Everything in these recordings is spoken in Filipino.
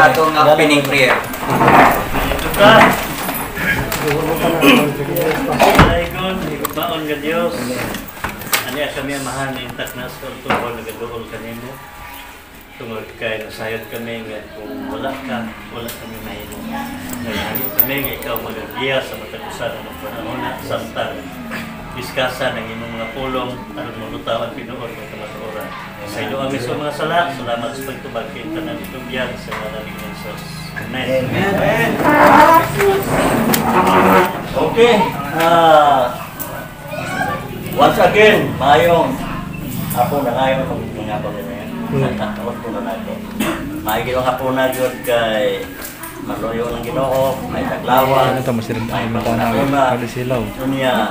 sa atong opening prayer. Aygon, higugmaon nga Dios. Ani kami amahan intak na sa tungkol nagaduol kanimo. Tungod kay nasayod kami nga kung wala ka, wala kami mahimo. Naghanip kami nga ikaw magagiya sa matagusan ng panahon na samtang diskasa ng imong mga pulong aron malutawan pinuod ng kamatuoran. Sa iyo ang miso mga sala, salamat sa pagtubag kay tanan itong biyan sa ngalan ni Jesus. Amen. Amen. Okay. Once again, mayong ako na ngayon mga pamilya. Nagkataon po na nato. Maigil ang hapon na yun kay Maluyo ng Ginoo, may taglawan, may mga silaw. Unya,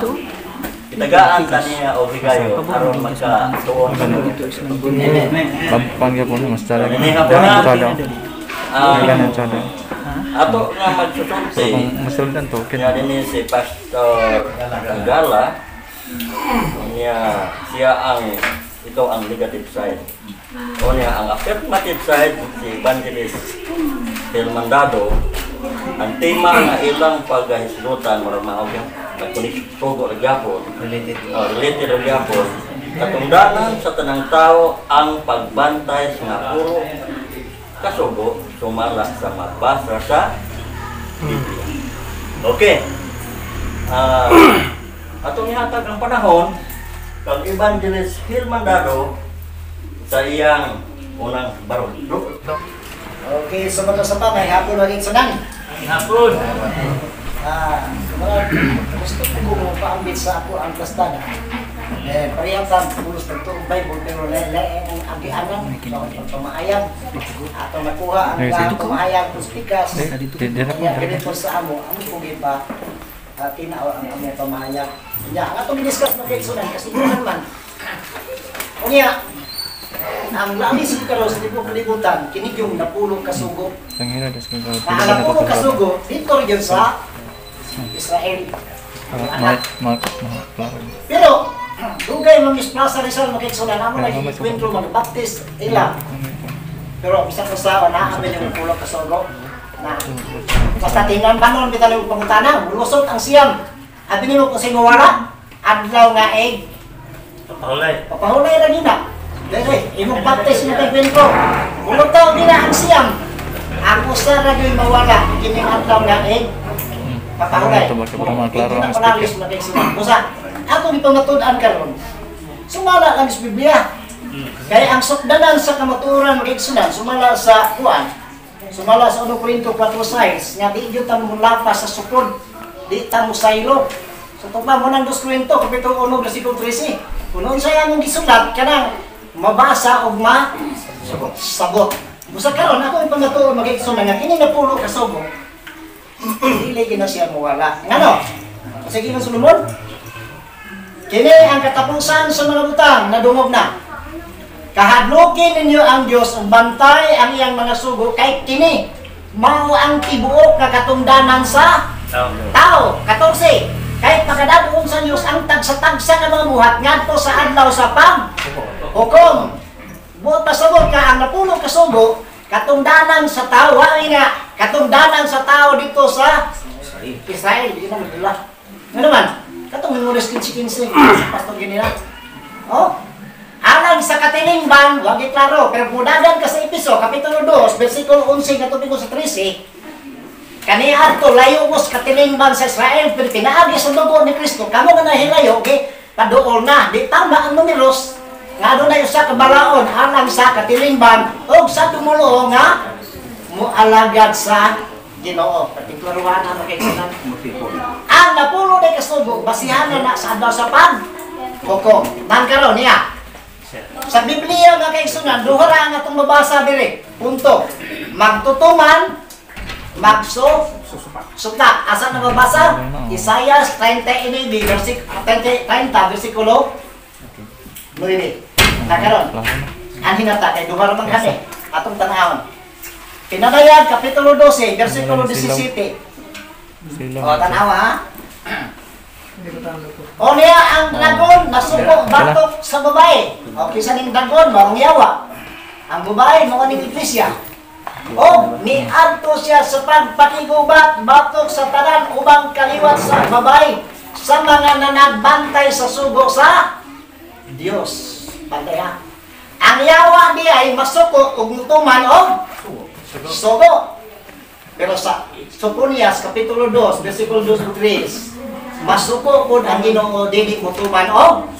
itagaan ka niya o higayo, aron magka-tuon ka nito. Pampangya po na, mas talaga. Hindi nga po na. Ato nga magsusunti. Masuldan to. Kaya din si Pastor Gala, siya ang negative side. O niya, ang affirmative side, si Evangelist Del Mandado, ang tema na ilang paghahislutan, maramahog yung pagkunik-tugo nagyapon, related nagyapon, katungdanan sa tanang tao ang pagbantay sa puro kasugo, sumala sa mabasa sa Biblia. Okay. Atong ihatag ang panahon, kang Evangelist Del Mandado, sa iyang unang barong. Okay, sumunod sa pa, may hapon maging sunan. Ang hapon. Gusto ko paambit sa ako ang plastada. Parehang sa pulos ng tuong Bible, pero lain ang agianan, pamaayang, ato nakuha ang pamaayang puspikas. Kaya ganito sa amo, amo pugi pa, tinao ang among pamaayang. Ang atong discuss na kayo sunan, kasi man. Kaya, ang langis ko karon sa tipong kalibutan, kini yung napulong kasugo. Ang napulong kasugo dito rin sa Israel. Pero dugay mga isplasa Rizal makiksunan amo na ikwentro mag-baptist ila. Pero bisag sa na amin yung napulong kasugo na basta tingnan banon bitan yung pangutana, lusot ang siyam. Abi nimo kung sino wala, adlaw nga egg. Papahulay ra nina. Dere, imong baptist mo kay Pedro. Ulo taw nila ang siyam. Ako sa radyo'y mawala. Kini adlaw nga papahulay. Ito na panalis mo kay siyam. Musa, ako ipamatud-an karon. Sumala lang sa Biblia. Kaya ang sukdanan sa kamaturan magigsunan, sumala sa kuan. Sumala sa 1 Corinto 4:6 nga di gyud ta mo lapas sa sukod. Di ta mo saylo. So tugma mo nang 2 Corinto kapitulo 1 bersikulo 13. Kuno unsay among gisulat kanang mabasa og sabot. Busa karon ako ipangatuon magigsunan nga kini napulo ka sugo. Dili gina siya mawala. Ngano? Sige na sulod. Kini ang katapusan sa mga butang nadungog na. Kahadlukin ninyo ang Dios ug bantay ang iyang mga sugo kay kini mao ang tibuok nga katungdanan sa tao. 14. Kahit makadagong sa Diyos ang tagsa-tagsa ng mga buhat ngadto sa adlaw sa hukom. Buot pasabot ka ang napulong kasugo katungdanan sa tao nga katungdanan sa tao dito sa Israel. Di na madula. Nga naman, katong Números 15:15 sa Pastor Ginila. Oh, alang sa katilingban, wag iklaro, pero budagan ka sa Epeso kapitulo 2, bersikulo 11 ngadto sa 13. Kaniya to layo mo sa katilingban sa Israel, pero pinaagi sa dugo ni Kristo. Kamo nga nahilayo, okay? Paduol na. Di tama ang numeros. Nga doon na yung sa kabalaon, alang sa katilingban, o sa tumulo nga, mualagad sa Ginoo. Partiklaruhan na makikita. Ang napulo na kasubo, basihan na sa adlaw sa hukom. Nangkaroon niya. Sa Biblia nga kaigsunan, duhara nga itong mabasa dire. Punto. Magtutuman, sukta. Asa na mabasa? Isaiah 30 versikulo 9. Nakaroon. Ang hinata kay duha ramang kani atong tanawon. Pinanayag kapitulo 12 versikulo 17. O tanawa ha. O niya ang dragon nasuko batok sa babae. O kisa ning dragon marong yawa. Ang babae mo ning iglesia. O niadto siya sa pagpakigubat batok sa tanan ubang kaliwat sa babay sa mga nanagbantay sa sugo sa Dios. Bantay ha. Ang yawa niya ay masuko ug mutuman og sugo. Pero sa Sophonias kapitulo 2 bersikulo 2-3 masuko pud ang Ginoo dili mutuman og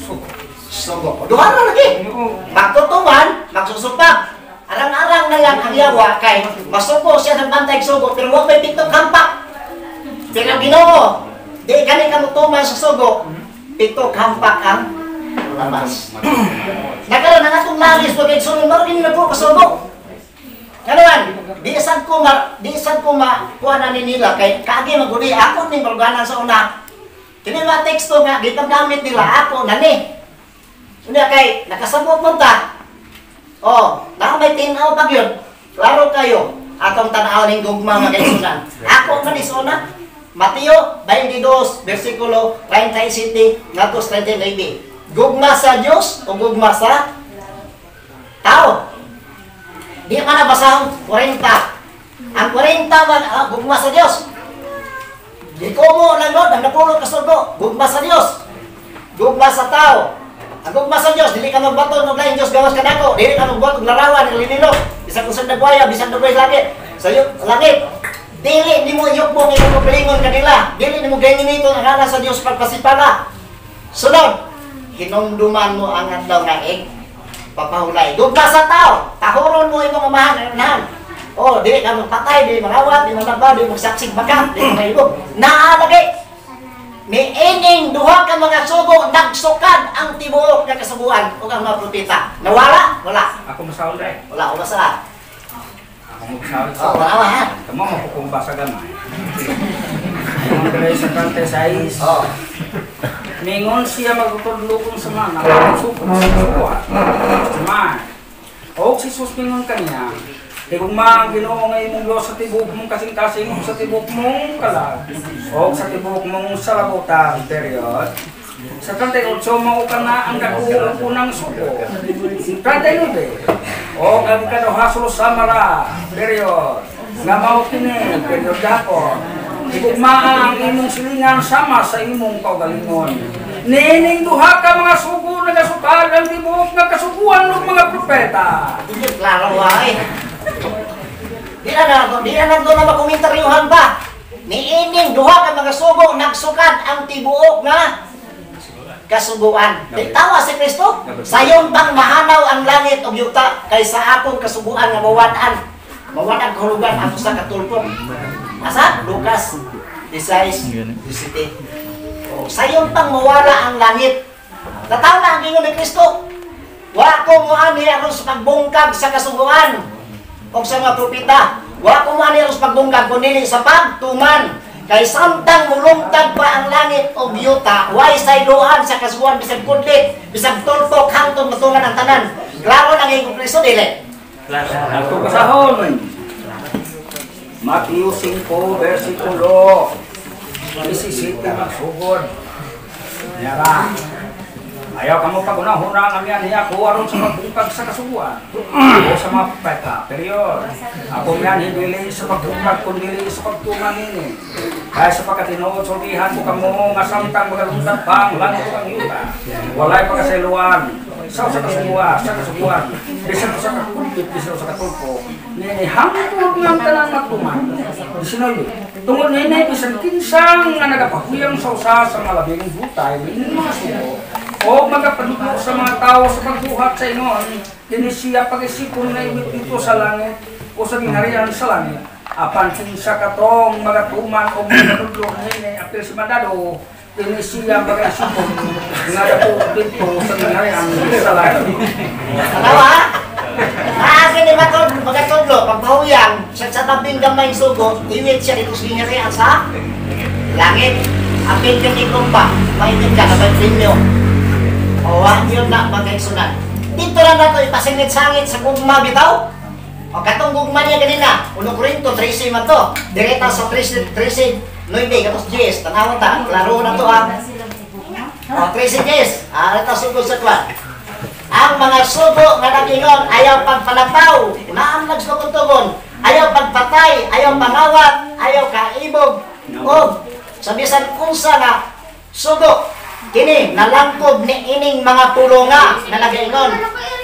sugo. Duha ra lagi. Magtutuman, magsusupak. Arang-arang na lang ang yawa kay masuko siya ng bantay sugo pero wa may pitok hampak. Pero Ginoo, di gani ka mutuman sa sugo, pitok hampak ang labas. Nagkaroon na nga itong langis mo kay sunod mo rin na po kasugo. Ngayon, di isang ko kuha na nila kay kaagi maguli ako ning baruganan sa una. Kini mga teksto nga gitagamit nila ako nani. Unya kay nakasabot mo ta. Oh, na may tinaw pag yun. Klaro kayo atong tan-aw ning gugma nga kaigsunan. Ako man isuna Mateo 22 bersikulo 37 ngadto 39. Gugma sa Diyos o gugma sa tao. Di ka na basahon 40. Ang 40 man gugma sa Diyos. Di ko mo lang no, ang napulot ka sugo, gugma sa Diyos. Gugma sa tao. Ang gugma sa Diyos, dili ka magbato ng lain Diyos gawas ka nako. Dili ka magbato ng larawan, ng linilo. Bisag kusang nagwaya, bisag nagwaya langit. Sa langit. Dili ni mo yukbong imo pilingon kanila. Dili ni mo gaynin ito ang ngalan sa Diyos pagpasipala. Sunod, hinumduman mo ang adlaw nga papahulay. Gugma sa tao, tahuron mo imong mamahan. Oh, dili ka magpatay, dili mangawat, dili maglabaw, dili magsaksig baga, dili mahilog. Naalagay. Ni ining duha ka mga sugo nagsukad ang tibuok nga kasuguan ug ang mga propeta. Nawala? Wala. Ako masahol dai. Wala ko basa. Ako masahol. Oh, wala ha. Kamu mapukumba sa gamay. Ang kaya sa kante size. Oh. Mingon siya magtutulukong sa mga suko sa suwa. Cuma, o si Jesus mingon kanya, di kung mga Ginoo nga imong Diyos sa tibok mong kasing-kasing sa tibok mong kalag, o sa tibok mong salabutan, period. Sa 38, mauka na ang unang suko. 39, o kami ka daw haslo sa mara, period. Nga maukinin, period dako. Igugma ang imong silingan sama sa imong kaugalingon. Nining duha ka mga sugo nagasukad ang tibuok nga kasuguan ng mga propeta. Hindi klaro ay. Di na doon na makomentaryohan ba? Niining duha ka mga sugo nagsukad ang tibuok nga kasuguan. Tawa si Kristo, sayon bang mahanaw ang langit o yuta kaysa akong kasuguan nga mawadaan. Mawadaan kahulugan ako sa katulpong. Asa? Lucas 16:17. Oh, sayon pang mawala ang langit. Tatawa ang gingon ni Kristo. Wa ko mo ani aron sa pagbungkag sa kasuguan o sa mga propeta. Wa ko mo ani aron sa pagbungkag kundi sa pagtuman. Kay samtang mulungtag pa ang langit o biyuta, way saylohan sa kasuguan bisag kudlit, bisag tulpok hangtod matungan ang tanan. Klaro nang gingon Kristo dili. Ako kasahon. Mateo 5 versikulo 17 magsugod. Yara. Ayaw ka mo pag-unahuna kami niya ako aron sa pagbungkag sa kasuguan o sa mga propeta. Period. Ako yan hindi sa pagbungkag kundi sa pagtungan nini. Kaya sa pagkatinood, sultihan ko kamo nga samtang magalungtag pa ang langit ang yuta. Walay pagkasailuan. Sa kasuguan. Bisan sa kakulit, bisan sa katulpo. Nini, hangtod nga talang magtuman. Sinoy, tungod nini, bisan kinsang nga nagapahuyang sa usa sa malabing butay, nini mga suko. O magapanuto sa mga tao sa pagbuhat sa ingon, dini siya pag-isipon na imit dito sa langit o sa ginharian sa langit. Apan kinsa katong magatuman o maganudlo nini apil si Madado, dini siya pag-isipon nga dapo dito sa ginharian sa langit. Tawa? Akin ni magatudlo, pagpahuyang, sa tabing gamay sugo, iwit siya dito sa ginharian sa langit. Apil ka ni Kumba, maitin ka na may premium. O wag yun na magkaigsunan. Dito lang na ito ipasingit-sangit sa gugma bitaw. O katong gugma niya kanina, 1 Corinto 13 man to. Direta sa 13, 9, katos 10. Tanawan ta, klaro na to ha. O 13 10, ito sugod sa kwan. Ang mga sugo nga nagingon ayaw pagpalapaw. Unaan nagsugod-tugon. ayaw pagpatay, ayaw pangawat, ayaw kaibog, o sa bisan unsa nga sugo kini nalangkob ni ining mga pulonga na nagaingon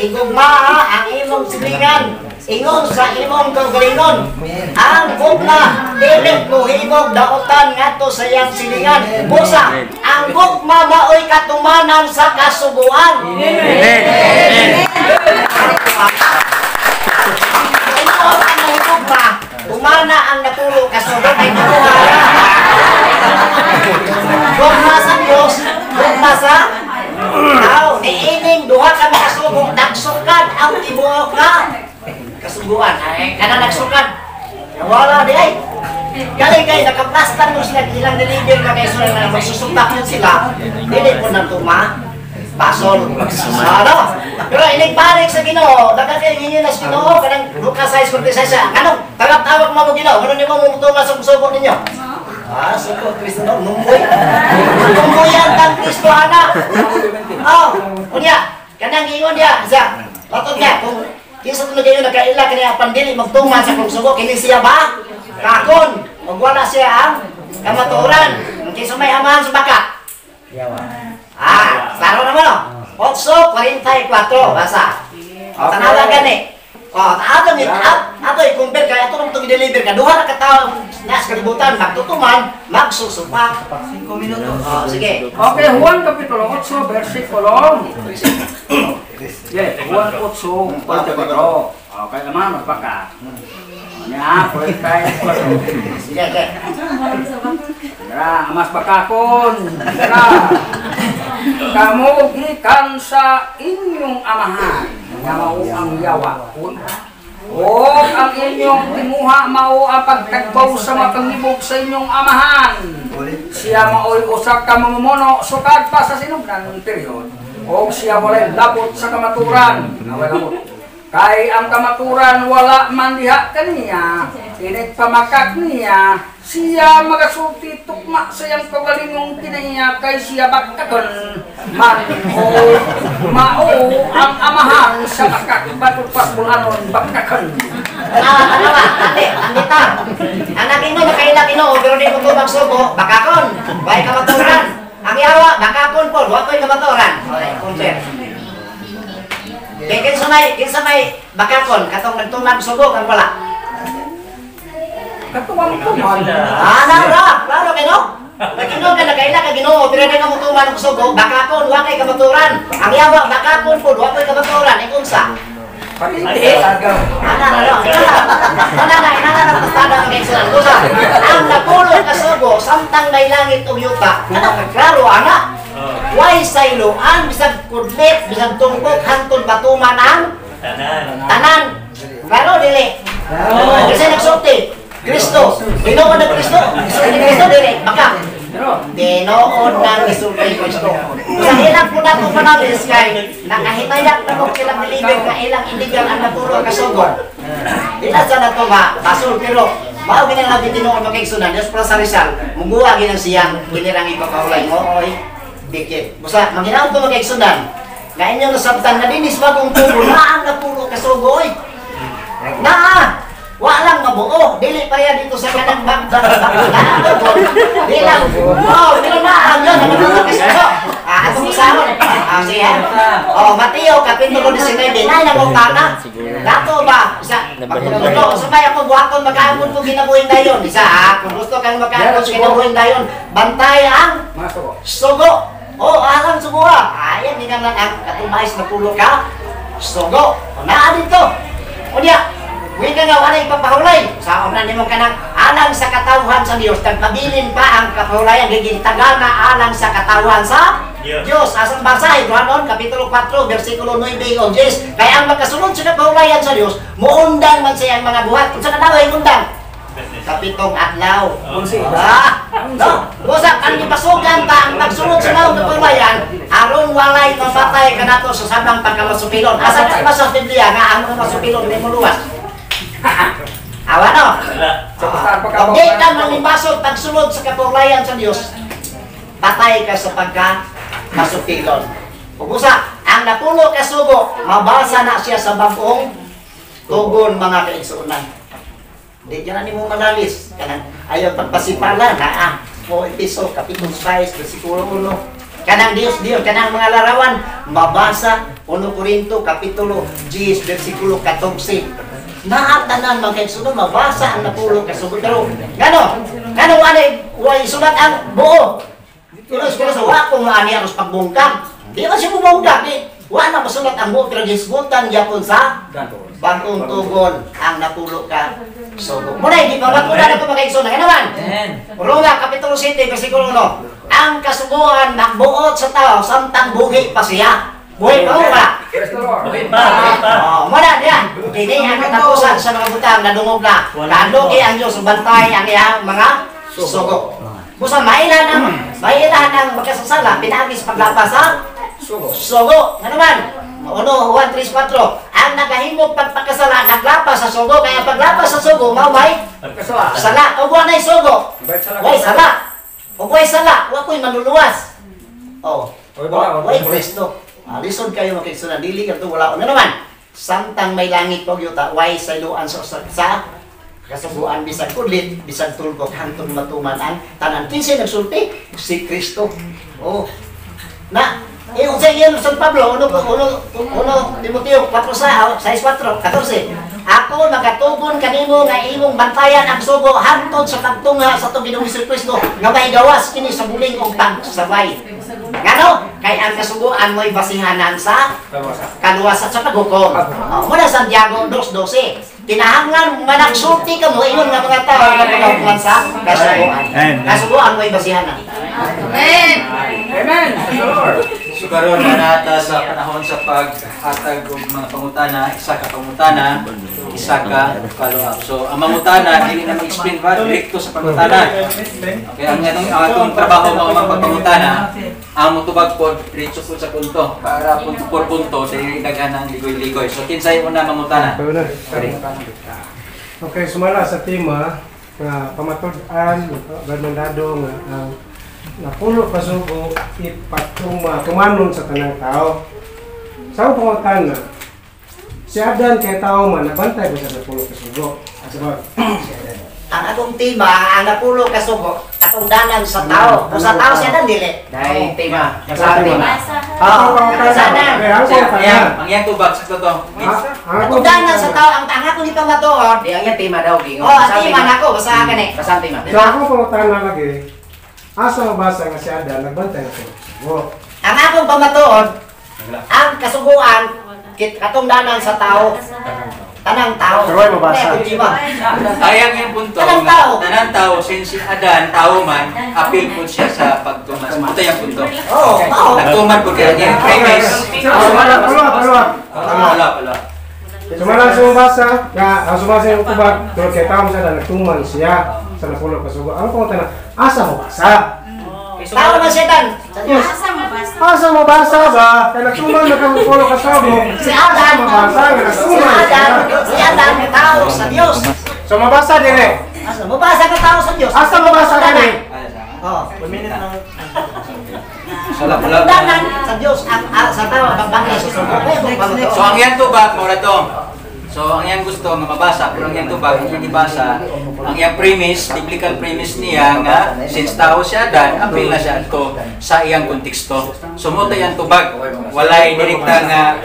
igugmaa ang imong silingan ingon sa imong kaugalingon ang gugma dili mohimog daotan ngadto sa iyang silingan busa ang gugma maoy katumanan sa kasuguan. Umana ang natulo kasugo kay nabuha. Gugma sa Dios, gugma sa tao. Niining duha kami kasugo, nagsukad ang tibuok nga kasuguan. Ay, kana nagsukad. Wala di ay. Galing kay nakaplastan mo sila ilang deliver ka kay sila na magsusuktak yun sila. Dili po nang tuma. Pasol. Ano? Pero inigpanik sa Ginoo, nakakaingin na sa Ginoo kanang Lucas 6:46. Ano? Tawag mo Ginoo, ano nimo mutunga sa sugo ninyo? Ah, sugo Kristo no, numboy. Numboy ang tang Kristo ana. Oh, unya, kanang ingon dia sa patod niya kung kinsa tunog kayo nakaila kani apan dili magtuman sa sugo kini siya ba? Kakon, ug wala siya ang kamaturan. Kinsa may amahan sa baka? Yawa. Klaro naman o. 8:44, basa. Tanawa gani. Ato i-compare kaya ito nang itong i-deliver ka. Duha na katao na sa kalibutan, magtutuman, magsusupak. 5 minuto. Sige. Okay, Juan Kapitulo 8, versikulo. Juan 8, versikulo. Okay naman, magpaka. Ya, boleh kaya. Sige, sige. Mas bakakon. Kamu gikan sa inyong amahan nga mao ang yawa o ang inyong timuha mao ang pagtagbaw sa makangibog sa inyong amahan. Siya mao'y usa ka mamumuno sukad pa sa sinugdan period o siya walay labot sa kamaturan. Kay ang kamaturan wala man diha kaniya, init pamakak niya, siya magasulti tukma sa iyang kagalingong kinaiya kay siya bakakon man o mao ang amahan sa bakak batul pas bulanon bakakon. Ano ba? Andita. Anak ino nakaila Ginoo pero di mo magsugo, bakakon. Way kamaturan. Ang yawa bakakon po, wa ko'y kamaturan. Okay, konser. Kaya kinsa may bakakon katong nagtunag sugo kang wala. Katuwang-tuwang. Klaro kay no? Nagkinog ka nakaila ka Ginoo pero di ka mutuman og sugo, bakakon wa kay kamaturan. Ang yawa bakakon po, wa ko'y kamaturan. Ikunsa? Ang napulo ka sugo samtang may langit ug yuta. Klaro ana. Why sayloan bisag kudlit bisag tungkok hangtod batuman ang tanan. Klaro dili. Kasi nagsulti Kristo. Ginoo na Kristo. Kristo dili baka. Ginoo nang isulti Kristo. Sa ilang po nato panalis kay nakahitayak na mo kilang deliver ka ilang illegal ang naturo ka sugo. Dila sa nato ba pasul pero mao ginang labi Ginoo magigsunan Dios para sa Rizal. Muguwa ginang siyang kinirang ipapahulay mo oy. Dikit. Busa maginaw ko magigsunan. Na inyo nasabtan na dinis bagong tubo na ang napulo ka sugo oy. Na walang mabuo, dili pa yan dito sa kanang bagdang di lang, dili na ang yun, atong kasama siya, Mateo, Kapitulo 19, ay nangutana dato ba, sabay ako buhaton mag-aamon ko ginabuhin dayon, isa kung gusto kang mag-aamon ko ginabuhin dayon, bantay ang sugo, alang sugo ayan, hindi naman ang katumais na pulo ka sugo, naa dito unya. Huwag ka nga wala ipapahulay. Sa una ni mo ka nang alang sa katawhan sa Diyos. Tagpabilin pa ang kapahulayan. Gigintagal na alang sa katawhan sa Diyos. Asang basahin, Juan Kapitulo 4, versikulo 9 o 10. Kaya ang magkasunod sa kapahulayan sa Diyos, muundang man siya ang mga buhat. Kung sa kataway, undang. Kapitong adlaw. No? Busak, ang ipasugan ta, ang magsunod sa naong kapahulayan, aron walay mamatay ka nato sa sabang pagkamasupilon. Asa ka sa Biblia nga ang mga masupilon may muluwas. Awa no? Hindi ka manibasog pagsunod sa kapahulayan sa Diyos, patay ka sa pagka-masupilon. Ubusa, ang napulo ka sugo, mabasa na siya sa bagong tugon mga kaigsuunan. Di dyan mo manalis. Kanang ayaw pagpasipala na o Episo, Kapitulo 6, versikulo 1. Kanang Dios, kanang mga larawan, mabasa, 1 Korinto, Kapitulo 10, versikulo 14. Naatanan mga kaigsuno, mabasa ang napulong kasugod. Pero, gano, way sulat ang buo. Ilos ko sa wakong ani aros pagbungkag. Di ba siya bumungkag? Wala masulat ang buo, pero gisgutan yapon sa bagong tugon ang napulo ka sugo. Muna, hindi pa wala na ito mga kaigsuno. Ano man? Roma, Kapitulo 7, versikulo 1. Ang kasubuan nagbuot sa tao, samtang buhi pa siya. Buhi pa mo ba? Buhi pa. Muna diyan. Kini ang katapusan sa mga butang na dungog na. Kadugi ang Diyos, bantay ang iyang mga sugo. Busa mailan ang magkasasala, pinagis paglapas sa sugo. Ano man? 1, 3, 4. Ang nagahimog pagpakasala, naglapas sa sugo. Kaya paglapas sa sugo, maway sala. O buwan ay sugo. Way sala. O buhay sala, wa ko'y manluluwas. Way presto. Lisod kayo makiksunan, dili ka ito wala. Ano naman? Samtang may langit po yuta, way sayluan sa kasubuan, bisag kulit, bisag tulgok, hantong matuman ang tanan. Kinsa nagsulti? Si Kristo. Sa iyan, San Pablo, 1 Timoteo 4:6, 14. Ako magatugon kanimo nga imong bantayan ang sugo hangtod sa pagtunga sa itong Ginoong Jesucristo nga may gawas kini sa buling og pagsabay. Ngano? Kay ang kasugoan mo'y basihanan sa kaluwasan sa paghukom. Muna Santiago 2:12. Kinahanglan managsulti ka mo ingon nga mga tao nga paghukom sa kasugoan. Kasugoan mo'y basihanan. Amen. Amen. So karon na nata sa panahon sa paghatag og mga pangutana, isa ka pangutana, isa ka follow-up. So ang mangutana dili na mag-explain ba direkto sa pangutana. Okay, ang atong trabaho mga pangutana, ang motubag pod diretso pod sa punto para punto por punto dili daghan ang ligoy-ligoy. So kinsay una mangutana? Okay, sumala sa tema nga pamatud-an, Bernardo nga ang napulo kasugo ipatumanon sa tanang tao. Sa pangutana, si Adan kay tao man nabantay ba sa napulo kasugo? Asabag. Ang atong tema, ang napulo kasugo, atong danan sa tao. O sa tao siya dan dili. Dahil tema. Sa tema. Ang yang tubag sa to. Atong danan sa tao, ang akong itong matuod. Di ang tema daw gingon. Ang tema nako, basta ka ni. Kasang tema. So ako pangutana lagi, asa mabasa nga si Adan nagbantay sa kasugo? Ang akong pamatuod, ang kasuguan, katong danan sa tao. Tanang tao. Pero ay mabasa. Ayang yung punto. Tanang tao, since si Adan tao man, appeal po siya sa pagtumas. Ito yung punto. Nagtuman po kaya yung premise. Pala. Sumala sa mabasa, ang sumasa yung tubag, pero kay tao siya na nagtuman siya sa napulo kasugo. Ang pangutana, asa mabasa? Tao man siya dan. Asa mabasa ba? Kaya nagtuman na kang napulo kasugo. Si Adan. Mabasa nga nagtuman. Si Adan, tao sa Diyos. So mabasa din eh. Asa mabasa ka tao sa Diyos. Asa mabasa ka din? Danan sa Diyos ang sa tao ang bangay sa sugo. So ang yan tubag, mura to. So ang yan gusto nga mabasa, pero ang yan tubag, hindi basa. Ang yang premise, biblical premise niya nga, since tao siya dan, appeal na siya ito sa iyang konteksto. So mo yan tubag, walay direkta nga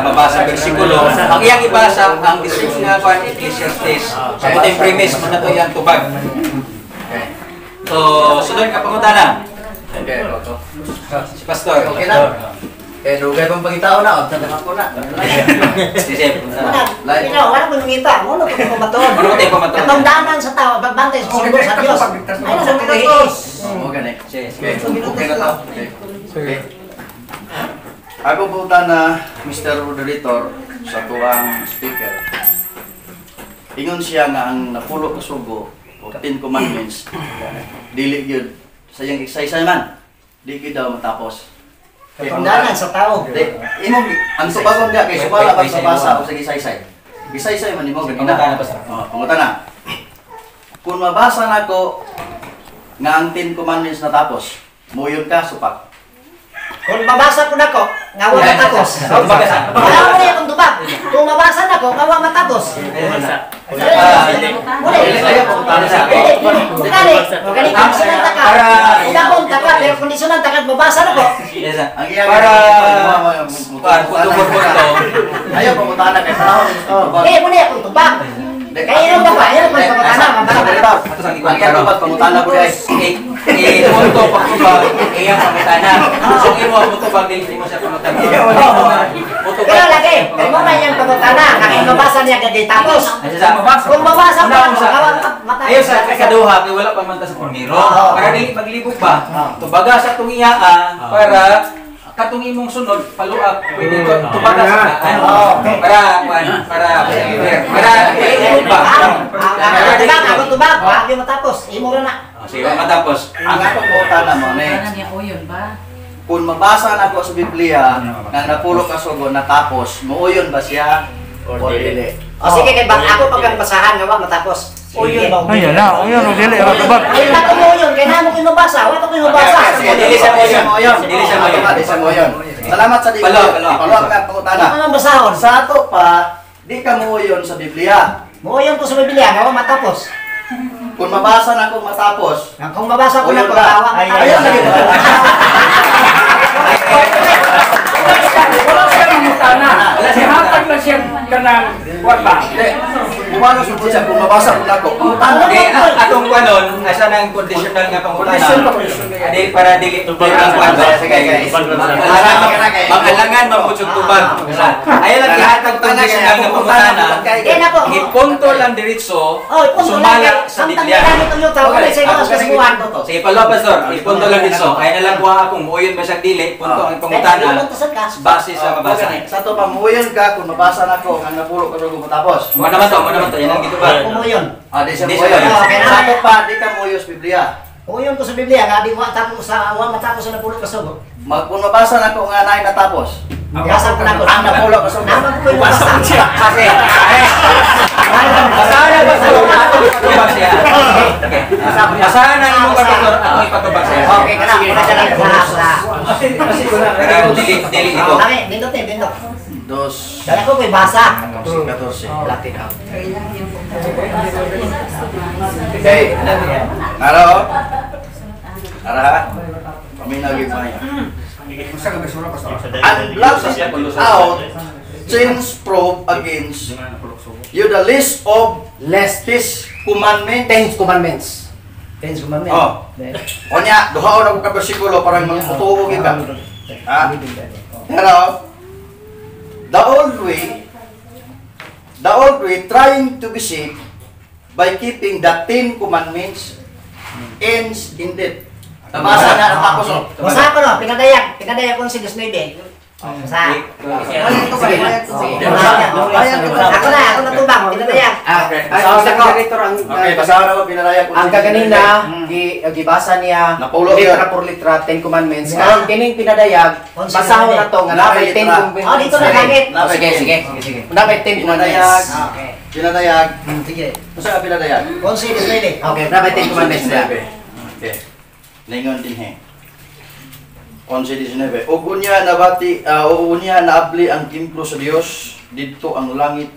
mabasa bersikulo. Ang iyang ibasa, ang description nga pa, Ecclesiastes. So mo yung premise, mo na to yung tubag. So, sunod ka pangutana. Okay, Si Pastor. okay na. Eh, dugay pang pangitao na, tanda ko na. Sige, Pero wala mo nangita, mo no ko pamatuod. Ano tayo pamatuod? Katong danan sa tao, pagbantay sa sugo sa Diyos. Ay na sa pagkahihis. Okay na. Sige. Okay na to. Sige. Ako punta na Mr. Moderator sa tuwang speaker. Ingon siya nga ang napulo kasugo o 10 commandments. Dili gyud sa iyang exercise man. Di gyud daw matapos. Katong danan sa tao. Imong ang tubagon nga kay sumala pag sa basa o sa gisaysay. Gisaysay man imo ganina. Pangutana. Kung mabasa nako nga ang 10 commandments natapos, muyon ka supak. Kung mabasa ko nako, nga wala matapos. Mabasa. Wala mo na akong tubag. Kung mabasa nako, nga wala matapos. Kondisyonan takad mabasa na ko. Para puto-puto. Ayaw pamutanan kay panahon. Muna akong tubak. Kaya ba ba? Ayaw pang pamutanan. Ang yan tubat pamutanan ko guys. Punto pagtubag, iyang pangutana. So, imo ang pagtubag, hindi mo siya pangutana. Pero lagi, kaya mo na yung pamutana. Kaya mabasa niya gadi tapos. Kung mabasa pa, Ayaw sa kaduha, kaya wala pa man ta sa porniro. Para dili maglibog ba? Tubaga sa tungiyaan para katong imong sunod paluak pwede ko tubaga sa para ilibog ba? Tubak, ako tubak. Bago matapos, imo na na. Sige, matapos. Ang atong pamutanan mo ne. Kung mabasa na ko sa Biblia nga napulo ka sugo natapos, muuyon ba siya o dili? O sige, kay ako pagbasahan nga matapos. Uyon ba? Ay, yan na. Uyon, dili. Tubag. Ay, nato mo yun. Kaya namin ko inubasa. Wala ko inubasa. Dili sa moyon. Dili sa moyon. Salamat sa Biblia. Palo ka pangutana. Anong basahon? Sa ato pa, di ka muuyon sa Biblia. Muuyon ko sa Biblia. Nga matapos. Kung mabasa na kung matapos, Kung mabasa ko na Uyon pagkawa. ka. Ayaw na gito. Wala siya mamutana. Sihatag na siya kanang kuwan ba? Kumano sugod siya kung mabasa ko na ko. Pangutana. Atong kanon, asa nang conditional nga pangutana. Adi para dili tubag ang kwan. Mangalangan mamutsog tubag. Ayaw lang ihatag conditional nga pangutana. Ipunto lang diretso, sumala sa Biblia. Sige, palo pastor, ipunto lang diretso. Ay na lang kuha akong muuyon ba siyang dili, punto ang pangutana. Base sa mabasa. Sa to pa muuyon ka kung mabasa na ko nga napulo ka sugo matapos. Mo naman to, yan ang gito ba? Umuyon. Di siya Di muuyon. siya. Sa to pa, di ka muuyon sa Biblia. Umuyon ko sa Biblia. Nga di wa matapos sa napulo ka sugo. Kung mabasa na ko nga naay natapos. Basa ko na ko. Ang napulo ka sugo. Naman ko yung basa. Kasi, basahan na ba sa patubag siya? Basahan na yung pastor at may patubag siya. Okay, kana. Pero dili ito. Kami, bindot. Dos. Dala ko may basa. 14. Okay. Naro. Ara. Kami nagipaya. And blot out change probe against you the list of his commandments. 10 commandments. 10 commandments. Oh. Onya, duha na ko ka bersikulo para magtuo ka. Ha? Pero the old way trying to be safe by keeping the 10 commandments ends in death. Nabasa na tapos oh. Basa ko no, pinadayag ko si Diyos Noide. Basa. Ako na tubang, pinadayag. Okay, basahan ako pinadayag ko. Ang kaganina, gibasa niya Napulo litra por litra, 10 commandments. Karon kining pinadayag, basahon na to nga napay 10 commandments. Oh, dito na langit. Sige. Napay 10 commandments. Pinadayag. Sige. Masa ka pinadayag? Kung si Diyos Noide. Okay, napay 10 commandments na. Okay. Lingon din he. 11:19. Ug unya nabati, unya naabli ang templo sa Dios didto ang langit.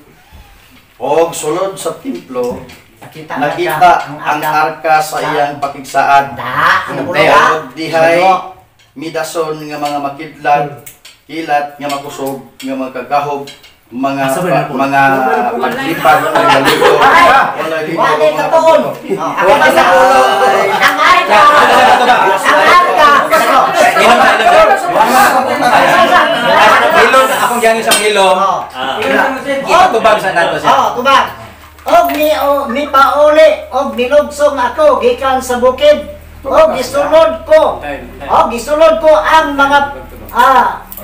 Og sulod sa templo nakita ang arka sa iyang pakigsaad. Og dihay midason nga mga makidlat, kilat nga makusog, nga magkagahob, mga paglipad ng baligo. Wala ka toon. Ako na sa ulo. Ang arka. Hilon, akong gangin sa hilom. Itutubag sa nato siya. Tubag. Og mi pauli, og nilugsong ako gikan sa bukid. Og gisulod ko ang mga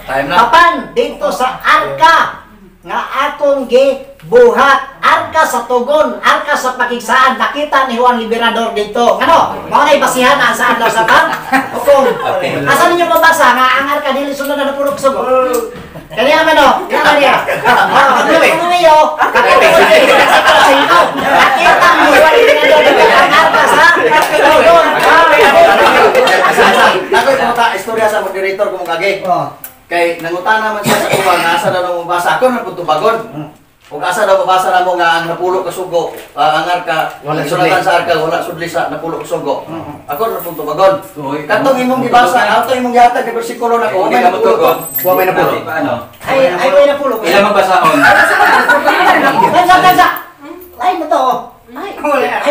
papan dito sa arka nga akong gibuhat. Arka sa tugon, arka sa pakigsaan. Nakita ni Juan Liberador dito. Ano? Mga naibasihan na sa adlaw sa pan? Kung asan ninyo mabasa nga ang arka dili sunod na napulog sa kaya man o, kaya niya. Kung niyo, nakita ni Juan Liberador ang arka sa tugon. Nakoy pumunta istorya sa moderator kung kage. Kay nangutana man siya sa uban nasa daw mong basa ako na putubagon. Kung asa daw babasa na mo nga ang napulo ka sugo, ang arka, Wala sulatan sa arka, wala sudli sa napulo ka sugo. Ako ra pun tubagon. Katong imong gibasa, ato imong gihatag nga bersikulo na ko, may napulo ko. Wa may napulo. Ano? Ay, may napulo. Ilang magbasahon? Kansa. Lain mo to. Ay,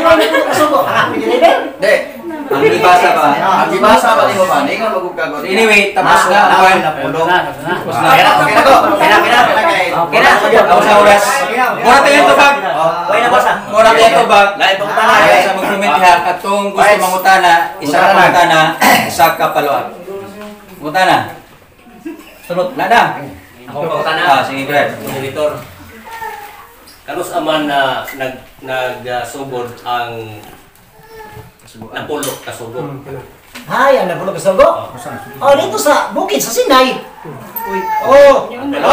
may napulo ka sugo. Ang aking level. Di. Ang ibasa ba? Ang gibasa ba nimo ba? Ningon magugkagon. Anyway, tapos na ang Ay, napulo. Tapos na. Okay na ko. Kina kay. Tapos na oras. Mura tayo ito bag. Mura tayo ito bag. Lain pa utana. Kaya sa mag-comment ha, at kung gusto mangutana, isa ka mangutana, isa ka paluan. Mangutana. Sunod. Nada. Ako pangutana. Sige, Brad. Editor. Kanus aman na nagsugod ang napulo kasugod. Ay, ang napulo ka sugo. Oh, dito sa bukid sa Sinay. Oh,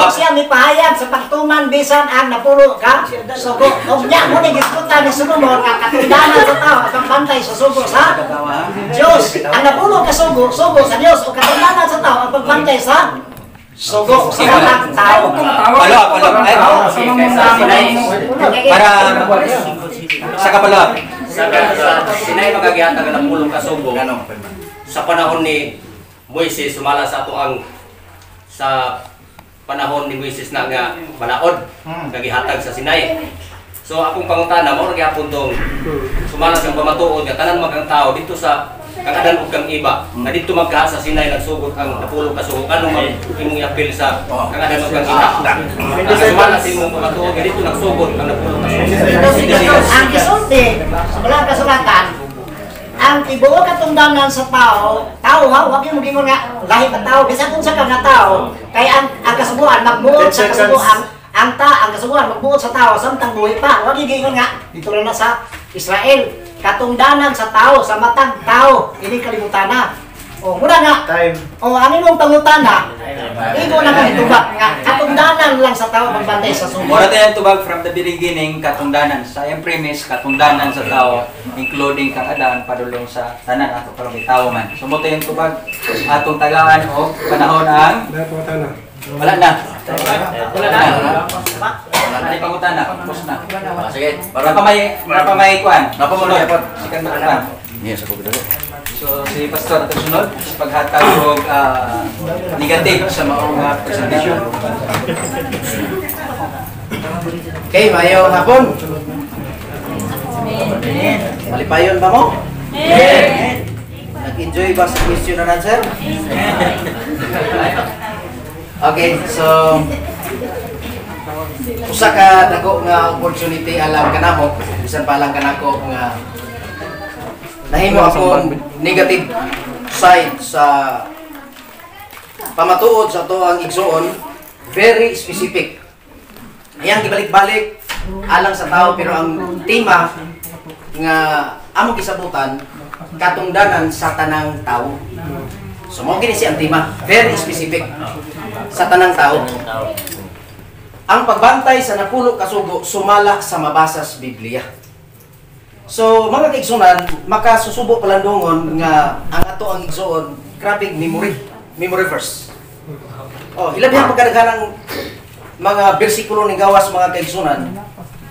siya may pahayag sa pagtuman bisan ang napulo ka sugo. O niya mo ni giskutan ni sugo mo nga katundanan sa tao at ang bantay sa sugo sa Diyos. Ang napulo ka sugo sa Diyos o katundanan sa tao at pagbantay sa sugo sa mga tao. Paluan. Para sa kapaluan. Sa Sinay magagihatag ang napulo kasugod. Sa panahon ni Moises sumala sa ato ang sa panahon ni Moises na nga balaod nagihatag sa Sinai. So akong pangutana mo gyapon tong sumala sa pamatuod nga tanan magang tao dito sa kagadan ug kang iba nga dito magkaha sa Sinai nagsugod ang napulo ka sugo ano man imong apil sa kagadan ug kang iba. Sumala sa imong pamatuod nga dito nagsugod ang napulo ka sugo. Ang kisulti sa balang kasulatan ang tibuok katundanan sa tao ha, wag yung maging nga lahi ka tao, bisan kung sa ka nga tao, kaya ang kasubuan magbuot sa kasubuan, ang kasubuan magbuot sa tao, samtang buhay pa, wag yung nga, dito na sa Israel, katundanan sa tao, sa matang tao, hindi kalimutan na. O, muna nga, o, ang imong pangutana, igo na kang tubag nga, katundanan lang sa tao magbantay sa sugo. Mura tayo tubag from the beginning, katundanan. Sa iyang premise, katundanan sa tao, including kakadaan, padulong sa tanan ato para may tao man. So, mo tayong tubag, atong tagaan o panahon ang... Wala na. Wala na. Ano yung pangutana? Tapos na. Sige. Napamay kuan. Napamay kuan. Sikan ba? Yes, ako bidalo. So, si Pastor at sunod, sa paghatag og negative sa maong presentation. Okay, mayong hapon. Malipayon ba mo? Nag-enjoy ba sa question and answer? Okay, so usa ka dako nga opportunity alang kanamo, bisan pa lang kanako nga nahimo akong negative side sa pamatuod sa to ang igsoon, very specific. Ayan gibalik-balik alang sa tao pero ang tema nga among gisabutan katungdanan sa tanang tao. So mo gini si ang tema, very specific sa tanang tao. Ang pagbantay sa napulo ka sugo sumala sa mabasa sa Biblia. So mga kaigsunan, makasusubo palandungon nga ang ato ang igsoon, grabe memory verse. Oh, hilabi ang pagkadaghan ng mga bersikulo ni gawas mga kaigsunan.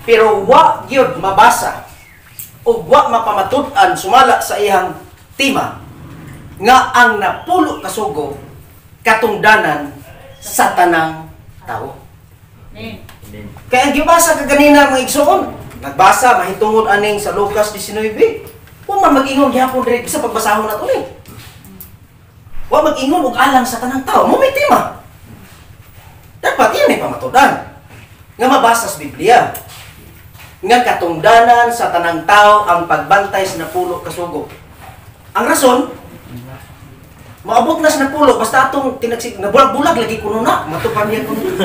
Pero wa gyud mabasa o wa mapamatud-an sumala sa iyang tema nga ang napulo ka sugo katungdanan sa tanang tao. Kaya ang gibasa ka ganina mga igsoon, nagbasa mahitungod aning sa Lucas 19. Wa man mag-ingon gyapon diri sa pagbasahon nato ni. Wa mag-ingon og alang sa tanang tao, mo may tema. Dapat yan ay pamatudan nga mabasa sa Biblia. Nga katungdanan sa tanang tao ang pagbantay sa napulo ka sugo. Ang rason, maabot na sa napulo basta atong tinagsig nabulag-bulag lagi kuno na matupan niya kuno.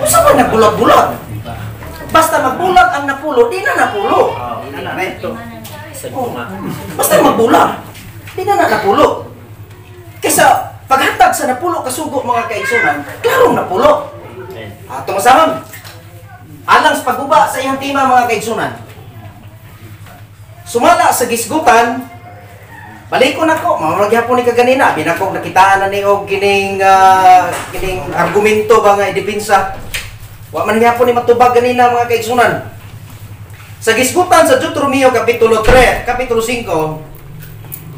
Usa man nagbulag-bulag. Basta magbulag ang napulo, di na napulo. Basta magbulag, di na napulo. Kaysa paghatag sa napulo kasugo mga kaigsunan, klarong napulo. Atong masamang, alang sa pagguba sa iyang tema mga kaigsunan. Sumala sa gisgutan, balik ko na ko, mamagyapon ni kaganina, binakog nakitaan na ni og kining argumento ba nga idepensa Wa man gyapon ni matubag ganina mga kaigsunan. Sa gisgutan sa Deuteronomio kapitulo 5,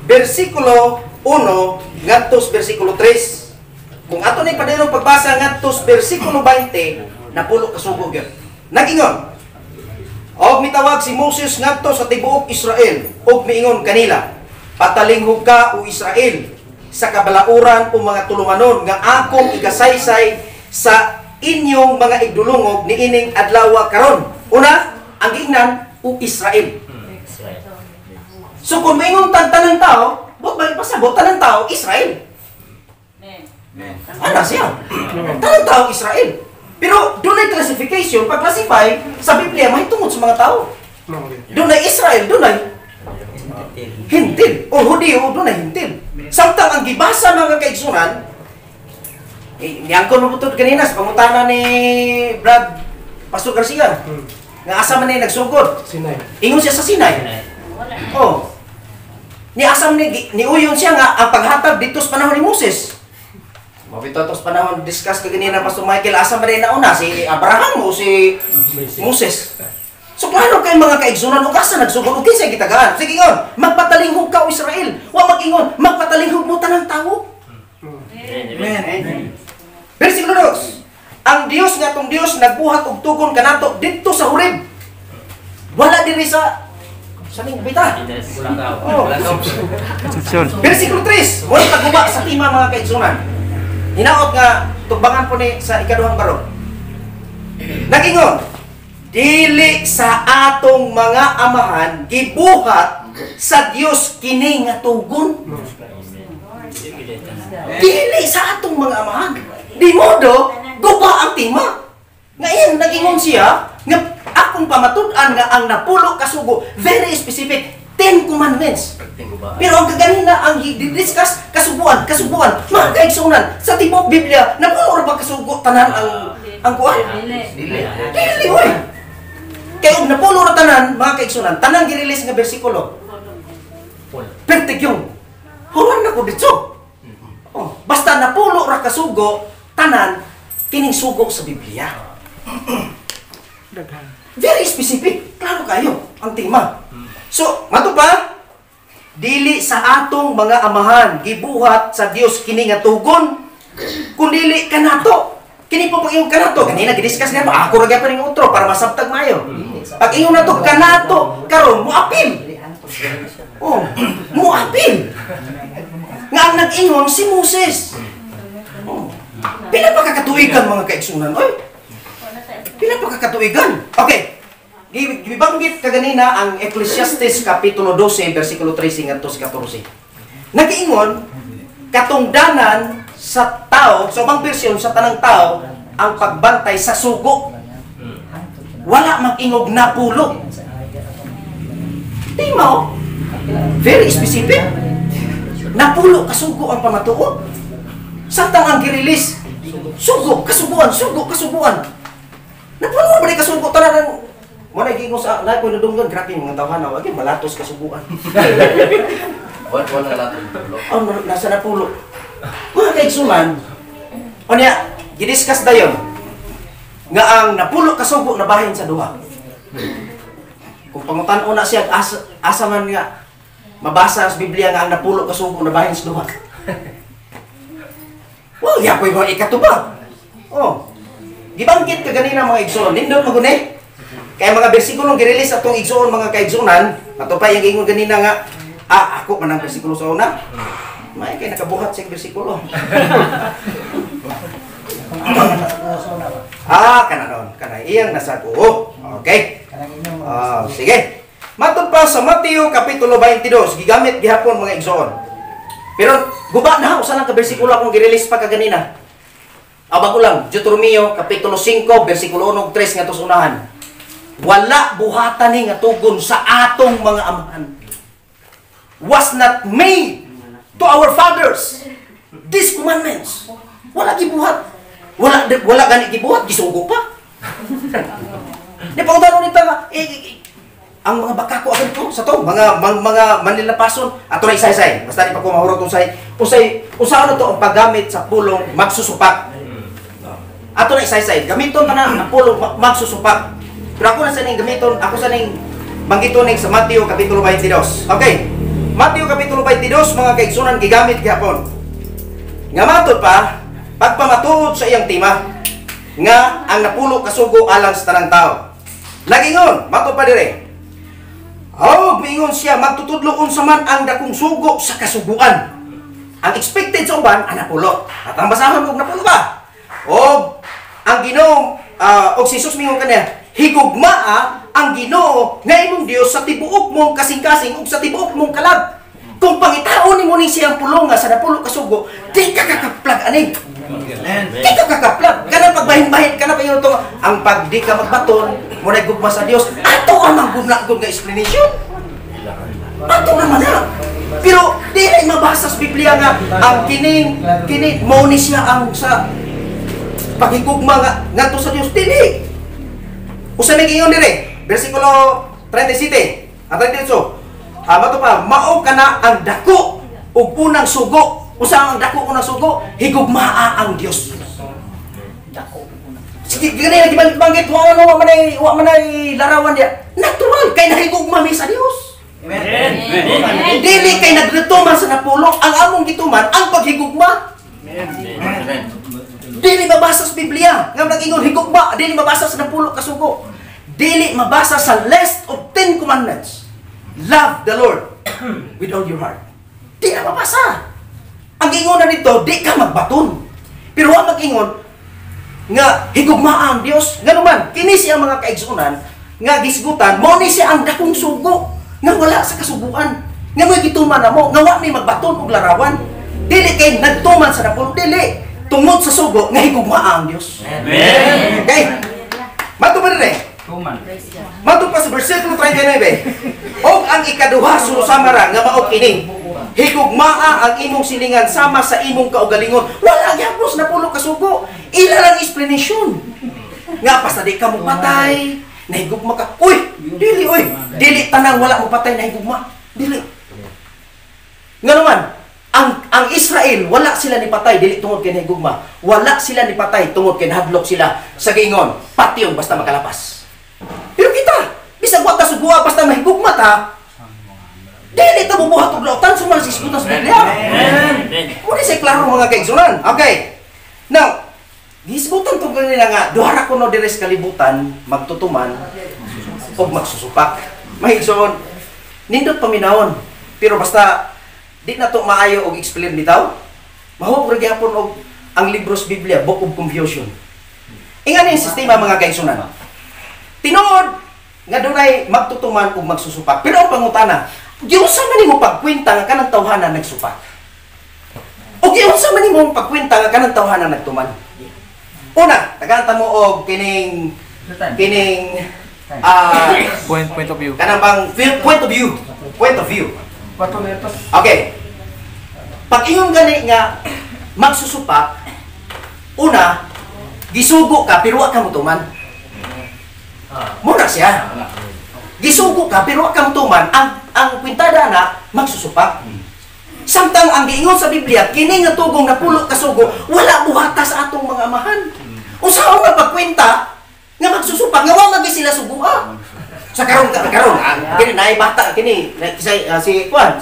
versikulo 1 ngadto versikulo 3. Kung ato ni padayong pagbasa ngadto versikulo 20, napulo ka sugo gyud. Nagingon, og mitawag si Moses ngadto sa tibuok Israel, og miingon kanila, patalinghog ka o Israel sa kabalauran o mga tulumanon nga akong ikasaysay sa inyong mga igdulungog niining adlaw karon. Una, ang giingnan o Israel. So kung miingon tanang tao, bot pasabot tanang tao Israel. Ano siya? Tanang tao Israel. Pero doon ay classification, pag-classify sa Biblia, may tungod sa mga tao. Doon ay Israel, doon ay Hintil. O Hudiyo, doon ay Hintil. Samtang ang gibasa mga kaigsunan, niyangkon mo po kanina sa pangutana ni Brad Pastor Garcia, nga asa man na nagsugod. Sinay. Ingon siya sa Sinay. Oh. Ni asam ni uyon siya nga ang paghatag dito sa panahon ni Moses. Mabito ito sa panahon, discuss ka ganina Pastor Michael, asa ba rin nauna? Si Abraham o si Moses? So klaro kayo mga kaigsunan, o kasa nagsugod, o kinsa gitagaan? Sige ingon, magpatalinghog ka o Israel. Wa mag-ingon, magpatalinghog mo tanang tao. Amen. Versikulo 2. Ang Dios nga tong Dios nagbuhat og tugon kanato dito sa Horeb. Wala diri sa ning bita. Oh. Versikulo 3. Wala taguba sa tima mga kaigsunan. Hinaot nga tubangan po ni sa ikaduhang baro. Nagingon, dili sa atong mga amahan gibuhat sa Dios kini nga tugon. Dili sa atong mga amahan. Di modo guba ang tima. Ngayon nagingon siya nga akong pamatud-an nga ang napulo kasugo, very specific, 10 commandments. Pero ang kaganina ang i-discuss kasubuan, mga kaigsunan sa tibok Biblia, napulo ba kasugo tanan ang kuan? Dili oy. Kaya og napulo ra tanan mga kaigsunan, tanan gi-release nga bersikulo. Pertig yung human na ko dito. Oh, basta napulo ra kasugo tanan kining sugo sa Biblia. Very specific, klaro kayo ang tema. So, mato pa, dili sa atong mga amahan gibuhat sa Dios kini nga tugon, kun dili kanato. Kini po pag iyong kanato, kanina gidiscuss nga ako ra gyapon ning utro para masabtag mayo. Pag iyong nato kanato, karon mo apil. Oh, mo apil. Nga ang nag-ingon si Moses. Oh. Pila pa kakatuigan mga kaigsunan, oy? Pila pa kakatuigan? Okay. Gibanggit kaganina ang Ecclesiastes kapitulo 12 versikulo 13 ngadto sa 14. Nag-ingon katungdanan sa tao, sa ubang bersyon sa tanang tao ang pagbantay sa sugo. Wala mag-ingog na pulo. Di mo? Very specific. Napulo kasugo ang pamatuod. Samtang ang gi-release sugo, kasubuan, napulo ba ni kasugo tanan wala giingon sa lahat ko nadunggan, grabe mga tawhana, wag malatos kasubuan. Wala lahat. Oh, nasa napulo. Mga kaigsunan, o niya, gidiscuss dayon nga ang napulo kasugo na bahin sa duha. Kung pangutan-o na siya, asa man nga mabasa sa Biblia nga ang napulo kasugo na bahin sa duha. Well, yapoy mo ikatubag. Oh, gibanggit ka ganina mga igsoon, nindot maguni. Kaya mga bersikulong gi-release atong igsoon mga kaigsunan, ato pa yung ingon ganina nga, ako man ang bersikulo sa una. May kay nakabuhat sa bersikulo. Kananon, kana iyang nasa ko. Okay. Sige. Matod pa sa Mateo kapitulo 22, gigamit gihapon mga igsoon. Pero guba na usa lang ka bersikulo akong gi-release pa kaganina. Bago lang, Deuteronomio kapitulo 5 bersikulo 1 ug 3 nga unahan. Wala buhatan ni nga tugon sa atong mga amahan. Was not made to our fathers these commandments. Wala gibuhat. Wala gani gibuhat, gisugo pa. Di pa utano nito nga ang mga bakako agad ko sa to, mga manlilapason ato na isa-isay. Basta di pa ko mahurot usay usaon na to ang paggamit sa pulong magsusupak. ato na isaysay. Gamiton ta na napulo magsusupak. Pero ako na sa ning gamiton, ako sa ning banggiton ning sa Mateo kapitulo 22. Okay. Mateo kapitulo 22 mga kaigsunan gigamit gihapon. Nga matod pa pagpamatuod sa iyang tema nga ang napulo kasugo alang sa tanang tao. Nagingon, matod pa dire. Mingon siya magtutudlo unsa man ang dakong sugo sa kasuguan. Ang expected sa uban ang napulo. At ang basahon og napulo ba? O ang Ginoo og si Jesus mingon kaniya, higugmaa ang Ginoo nga imong Dios sa tibuok mong kasing-kasing ug sa tibuok mong kalag. Kung pangitaon nimo ni siyang pulo nga sa napulo kasugo, di ka kakaplag ani. Di ka kakaplag. Kanang pagbahin-bahin kana pa yun to. Ang pag di ka magbaton, mo na gugma sa Dios. Ato ang manggugna-gug nga explanation. Ato naman na. Pero di na mabasa sa Biblia nga ang kini mo ni siya ang sa paghigugma nga ngadto sa Dios. Dili. Usa may ingon dire, bersikulo 37. At 38. Mato pa, mao kana ang dako ug unang sugo. Usa ang dako unang sugo, higugmaa ang Dios. Dako unang. Sige, gani lagi banggit wa manay larawan dia. Natural kay nahigugma mi sa Dios. Amen. Dili kay nagretuman sa napulo, ang among gituman ang paghigugma. Amen. Dili mabasa sa Biblia nga nag-ingon higugma, dili mabasa sa napulo kasugo. Dili mabasa sa list of 10 commandments. Love the Lord with all your heart. Di na mabasa. Ang ingon na dito, di ka magbaton. Pero ang mag-ingon, nga higugma ang Diyos. Nga naman, kini siya mga kaigsunan, nga gisgutan, mo ni siya ang dakong sugo, nga wala sa kasubuan. Nga mo'y gituman na mo, nga wala may magbaton o larawan. Dili kay nagtuman sa napol, dili. Tungod sa sugo, nga higugma ang Diyos. Amen. Okay? Mato ba rin? Mato pa sa versikulo 39. Og ang ikaduha susamara nga mao kini. Higugmaa ang imong silingan sama sa imong kaugalingon. Wala gyapon na pulo kasugo. Ila lang explanation. Nga basta di ka mo patay, nahigugma ka. Uy, dili oy. Dili tanang wala mo patay nahigugma. Dili. Nga naman, ang Israel wala sila ni patay dili tungod kay nahigugma. Wala sila ni patay tungod kay hadlok sila sa giingon. Patyon basta makalapas. Pero kita, bisag wa ta sugua basta mahigugma ta. Dili ta bubuhat og lautan sumal sa isgutan sa Biblia. Amen. Muna say klaro mga kaigsunan. Okay. Now, gisgutan to kanila nga duha ra kuno diri sa kalibutan magtutuman og magsusupak. Mahigson, nindot paminawon. Pero basta di na to maayo og explain bitaw. Mahug ra gyapon og ang libro sa Biblia, Book of Confusion. Ingani ang sistema mga kaigsunan. Tinuod nga dunay magtutuman ug magsusupak. Pero ang pangutana, giunsa man nimo pagkwenta nga kanang tawhanan nagsupak? O giunsa man nimo pagkwenta nga kanang tawhanan nagtuman? Una, tagaanta mo og kining point of view. Kanang bang point of view. Point of view. Okay. Pag ingon gani nga magsusupak, una, gisugo ka pero wa ka motuman. Muna siya. Gisugo ka pero wa ka motuman, ang kwintada na magsusupak. Samtang ang giingon sa Biblia, kini nga tugong napulo kasugo, wala buhata sa atong mga amahan. Usahaw nga pagkwenta nga magsusupak nga wa magi sila sugua. Sa karon kini naay bata kini si Brad,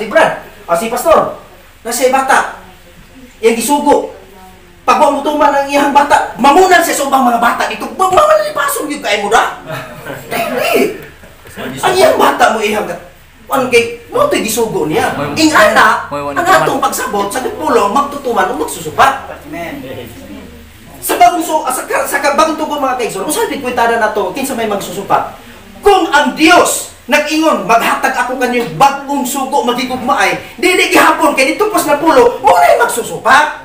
si pastor. Na siya bata. Yang gisugo. Pag wa motuman ang iyang bata, mamunan siya sa ubang mga bata dito. Mamalipasong gyud kay mo da. Dili. Ang iyang bata mo iyang ano kay mo to gisugo niya. Ingana ang atong pagsabot sa pulo magtutuman ug magsusupak. Amen. Sa bagong sa bagong tugon mga kaigsoon, usa pid kwentada nato kinsa may magsusupak. Kung ang Dios nag-ingon maghatag ako kanyo bagong sugo magigugmaay, dili gihapon kay dito pas na pulo, mo na magsusupak.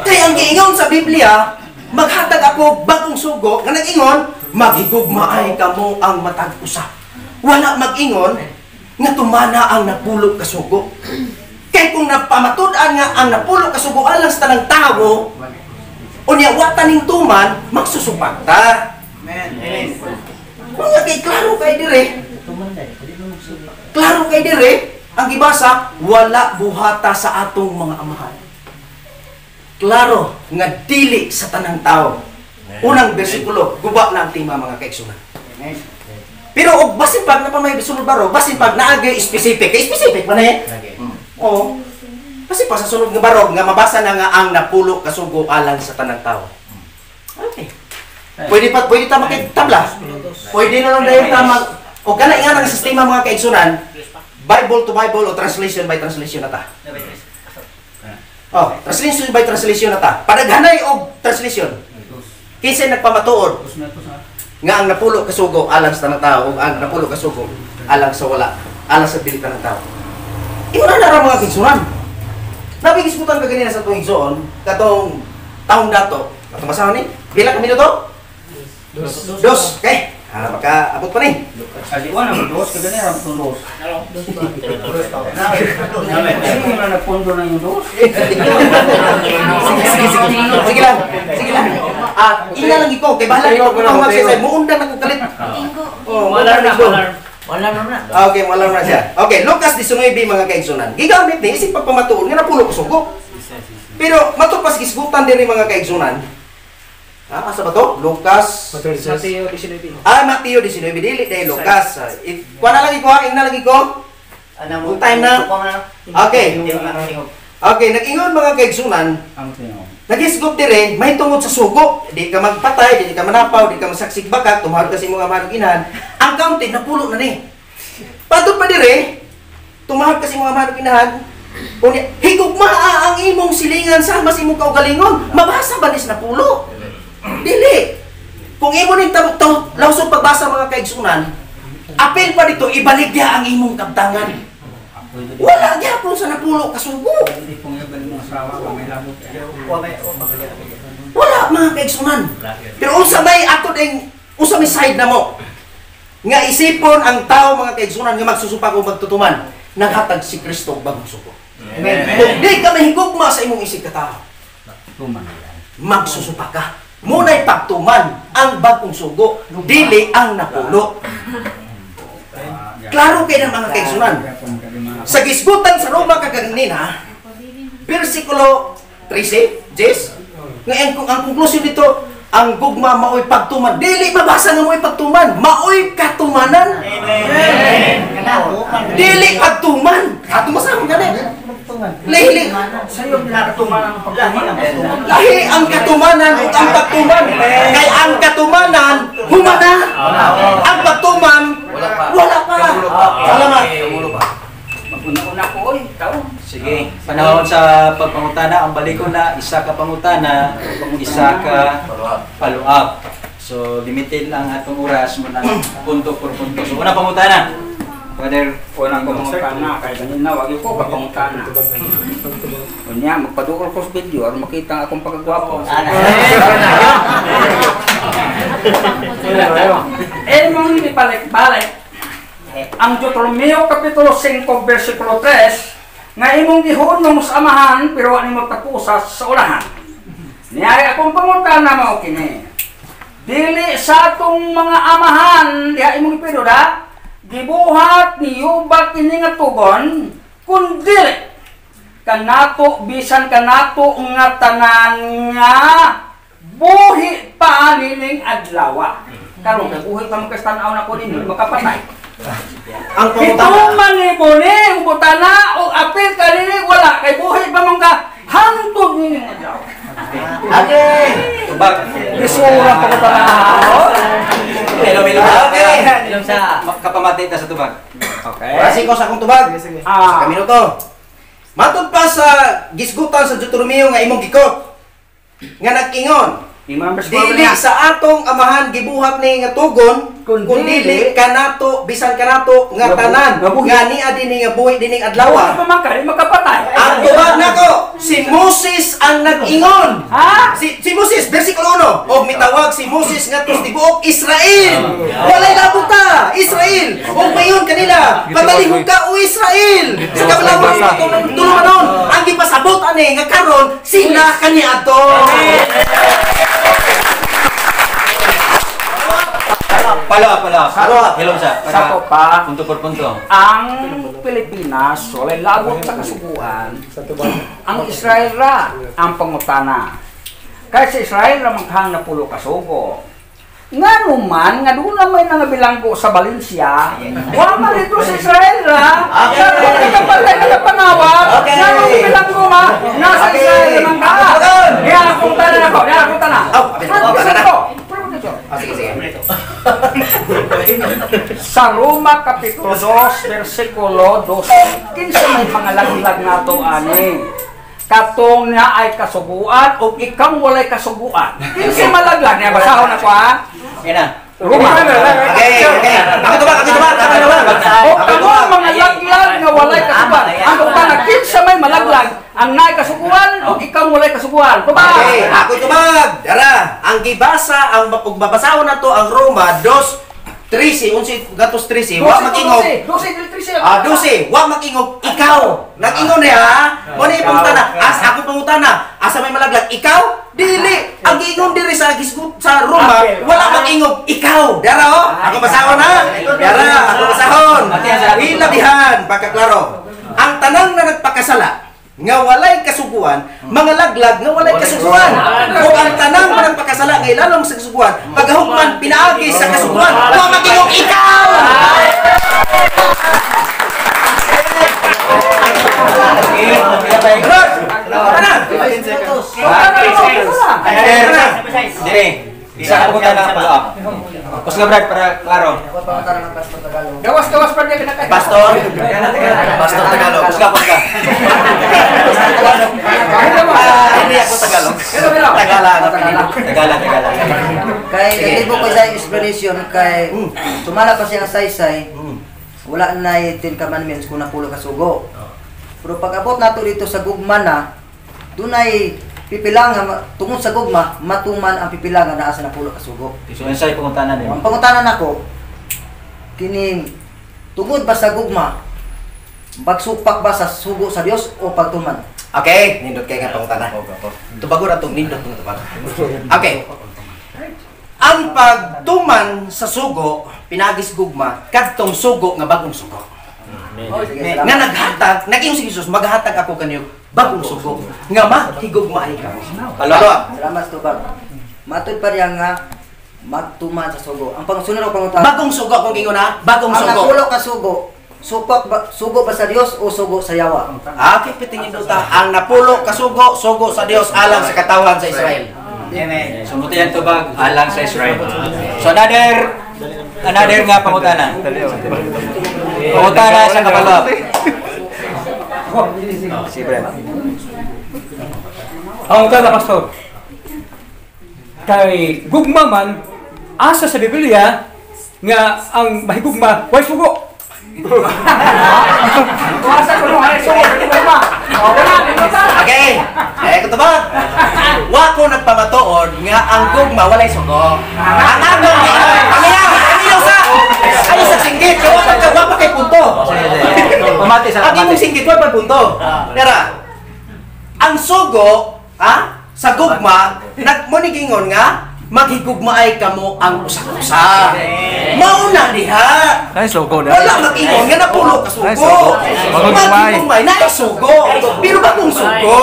Kaya ang giingon sa Biblia, maghatag ako bagong sugo, nga nag-ingon, maghigugmaay kamo ang matag usa. Wala mag-ingon, nga tumana ang napulo kasugo. Kaya kung napamatud-an nga ang napulo kasugo alang sa tanang tao, unya watan ning tuman, magsusupak ta. Amen. Kung kay klaro kay dire, klaro kay dire, ang gibasa, wala buhata sa atong mga amahan. klaro nga dili sa tanang tao. Unang bersikulo, guba na ang tima mga kaigsunan. Pero og basin pag napamay sunod baro, basin pag naagay specific, kay specific man eh. Oo. Kasi pa sa sunod nga barog nga mabasa na nga ang napulo kasugo alang sa tanang tao. Okay. Pwede ta makitabla. Pwede na lang dahil tama. O kana nga ang sistema mga kaigsunan, Bible to Bible o translation by translation na ta. Oh, translation by translation na ta. Padaghanay og translation. Kinsa nagpamatuod nga ang napulo kasugo alang sa tanang tao o ang napulo kasugo alang sa wala, alang sa dili tanang tao. Imo na ra mga kaigsunan. Nabigismutan ka ganina sa tuwing igsoon, katong taong dato. Katong masahan ni? Pila ka minuto? Dos. Okay. Maka-abot pa ni. Aliwan ang dos, kagani ang dos. Sige na nagpondo na yung dos. Sige lang. Ina lang ikaw, kay bahala ikaw kung magsasay, muundan ako kalit. Wala na. Okay, wala na siya. Okay, Lucas 19 mga kaigsunan. Gigamit ni isip pagpamatuon nga napulo ko sugo. Pero matupas gisgutan din mga kaigsunan. Asa ba to? Lucas Mateo 19. Mateo 19 dili dahil Lucas. Kuha na lang iko, ina lang iko. Full time na. Okay. Okay, nag-ingon mga kaigsunan. Nagisgot dire, may tungod sa sugo. Di ka magpatay, di ka manapaw, di ka masaksik bakak, tumahal kasi mga maruginahan. Ang kaunti, napulo na ni. Padto pa dire, tumahal kasi mga maruginahan. Higugma ang imong silingan sa mas imong kaugalingon. Mabasa ba nis napulo? Dili. Kung imo ning taw lawsong pagbasa mga kaigsunan, apel pa dito ibalik dia ang imong kabtangan. Wala gyapon sa napulo kasugo. Wala mga kaigsunan. Pero unsa may ato ding unsa may side na mo? Nga isipon ang tao mga kaigsunan nga magsusupak o magtutuman, naghatag si Kristo bagong sugo. Kung di ka mahigugma sa imong isip ka tao, magsusupak ka. Muna'y pagtuman ang bagong sugo, dili ang napulo. Klaro kayo ng mga kaigsunan. Sa gisgutan sa Roma kaganina, versikulo 13, Jess, ngayon ang konklusyon dito, ang gugma maoy pagtuman. Dili mabasa nga maoy pagtuman, maoy katumanan. Dili pagtuman. Ato masama gani. Lahi Sa'yo nakatuman ang pagtuman. lahi ang katumanan ug ang pagtuman. Kay ang katumanan humana. Ang pagtuman wala pa. Salamat. Maguna-una ko, ikaw. Sige, panahon sa pagpangutana, ang balikon na isa ka pangutana, isa ka follow-up. So, limited lang atong oras mo ng punto por punto. So, una pangutana. Brother, Unang pangutana, kaya ganina, wag ko pagpangutana. Kunya, magpadukol ko sa video, or makita akong pagkagwapo. Mong hindi balik-balik. Ang Deuteronomio Kapitulo 5, versikulo 3, nga imong gihunong sa amahan, pero ano mo tapusas sa ulahan. Niyari akong pangutana mo kini. Dili sa atong mga amahan, diha imong ipinuda, gibuhat ni Yuba kini nga tugon, kundi kanato, bisan kanato nga tanan nga buhi pa nining adlawa. Karon kay buhi pa magkastanaw na ko dinhi makapatay. Ang Ito pangutana. manibuni, ubutana o apil kanini wala kay buhi pa man ka hangtod nining adlawa. Okay. tubag. Isura pa ko para. Hello. Okay. Ilong sa kapamati ta sa tubag. Okay. Orasi ko sa akong tubag. Sa minuto. Matod pa sa gisgutan sa Deuteronomio nga imong gikot. Nga nag-ingon, dili sa atong amahan gibuhat ni nga tugon, kundi kanato bisan kanato nga tanan nga niya dinhi nga buhi dining adlaw. Pamakari makapatay. Ang tubag nako, si Moses ang nag-ingon. Ha? Si Moses versikulo 1, og mitawag si Moses ngadto tibuok Israel. Walay labuta, Israel. Og mayon kanila, patalihog ka o Israel. Sa kabalawon tulumanon, ang gipasabot ani nga karon sila kaniadto. Hello sa. Sa to pa, Punto por punto. ang Pilipinas, walay labot sa kasuguan, ang Israel ra ang pangutana. Kaya sa Israel ra manghang na pulo kasugo. Nga naman, nga doon na may nangabilanggo sa Valencia, wala man dito sa Israel ra, sa nagpanawag, nga nung bilanggo nga, nasa Israel naman ka. Yan akong tanan ako, yan akong tanan. Sa Roma Kapitulo 2, versikulo 12, kinsa may mga laglag nga ito, ani. Katong na ay kasuguan o ikaw walay kasuguan. Kinsa malaglag niya, basahon ako ha? Roma. Okay. Ako to ba? O kamu mga laglag nga walay kasuguan. Ang utana, kinsa may malaglag, ang naay kasuguan o ikaw walay kasuguan. Okay, ako to ba? Dara, ang gibasa, ang magbabasahon na to ang Roma 2:13, unsi gatos 13, wa makingog. 12, wa makingog ikaw. Nag-ingon niya ha? Mo ni pangutana, ako pangutana, asa may malaglag ikaw? Dili, ang giingon diri sa gisgut sa Roma, wala makingog ikaw. Dara oh, ako basahon ha. Dara, ako basahon. Ilabihan, pagkaklaro. Ang tanang na nagpakasala nga walay kasuguan, mga laglag nga walay kasuguan. Kung ang tanang na nagpakasala nga ilalong sa kasuguan, paghahukman pinaagi sa kasuguan, wa makingog ikaw. Isa ka pumunta na follow-up. Kus nga Brad, para klaro. Gawas pa dia kena Pastor Tagalog. Kus ka. Hindi ako Tagalog. Tagalog. Kay nagtibo ko sa explanation kay sumala pa siya ang saysay. Wala na 10 commandments kung napulo ka sugo. Pero pag abot nato dito sa gugma na, dunay pipilang tungod sa gugma, matuman ang pipilang na asa napulo ka sugo. So unsay pangutanan nimo? Ang pangutanan nako kining tungod ba sa gugma, bagsupak ba sa sugo sa Dios o pagtuman? Okay, nindot kay nga pangutana. Tubago ra tong nindot tong tubago. Okay. Ang pagtuman sa sugo, pinagis gugma, kadtong sugo nga bagong sugo. Nga naghatag, naging si Jesus, maghatag ako kanyo bagong sugo. Nga maghigugma ay kamo. Salamat tubag. Matud pa riya nga magtuman sa sugo. Ang pangsunod o pangutana. Bagong sugo kung ingon ha, bagong Ang sugo. napulo ka sugo, sugo ba sa Dios o sugo sa yawa? Okay, pitingin do ta. Ang napulo ka sugo, sugo sa Dios alang sa katawan sa Israel. Amen. Sumuti ang tubag alang sa Israel. So another nga pangutana. Pangutana sa kapalop. Si Brad. Ang utana, Pastor. Kay gugma man, asa sa Biblia nga ang mahigugma, way sugo. Okay, ko to ba? Wa ko nagpamatuod nga ang gugma walay sugo. Ang agong kamiyaw sa ano sa singgit, wa pa kay punto. Pamati sa Ang imong singgit wa pa punto. Tara. Ang sugo, sa gugma, nagmunigingon nga maghigugma ay kamo ang usa-usa. Mauna diha. Nice logo na. Wala mag-ingon nga napulo ka sugo. Maghigugmay na sugo. Pero bagong sugo.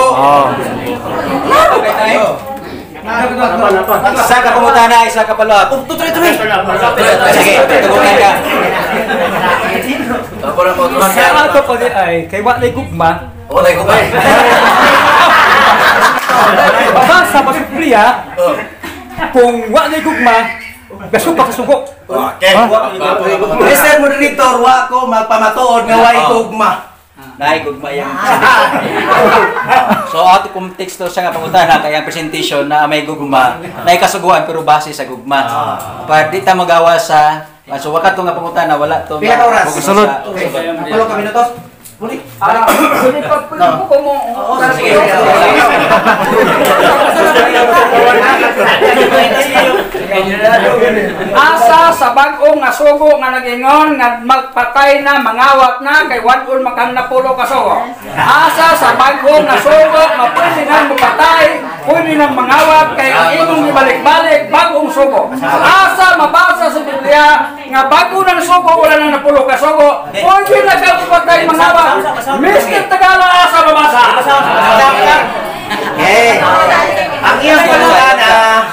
Laro ba tayo? Isa ka pangutana, isa ka palop. Tuloy. Sige, tugunan ka. Sa ato pa di ay, kay walay gugma, Walay gugma. babasa pa sa Biblia, kung walay gugma, gasupak sa sugo. Okay. Mr. Moderator, wa ko magpamatuod nga way gugma. Naay gugma yan. So ato kung teksto sa nga pangutana kay ang presentation na may gugma, naay kasuguan pero base sa gugma. Para di ta magawa sa so wakat to nga pangutana wala to. Pila ka oras? Sunod. Pulo ka minutos. Muli. Asa sa bag-o nga sugo nga nag-ingon nga magpatay na mangawat na kay wadon makang napulo ka sugo. Asa sa bag-o nga sugo nga pwede na magpatay pwede nang mangawat kay ang imong ibalik-balik bagong sugo. Asa mabasa sa Biblia nga bago nang sugo wala nang napulo ka sugo. Pwede na ka patay mangawat. Mr. Tagala asa mabasa. Ang iyong pangutana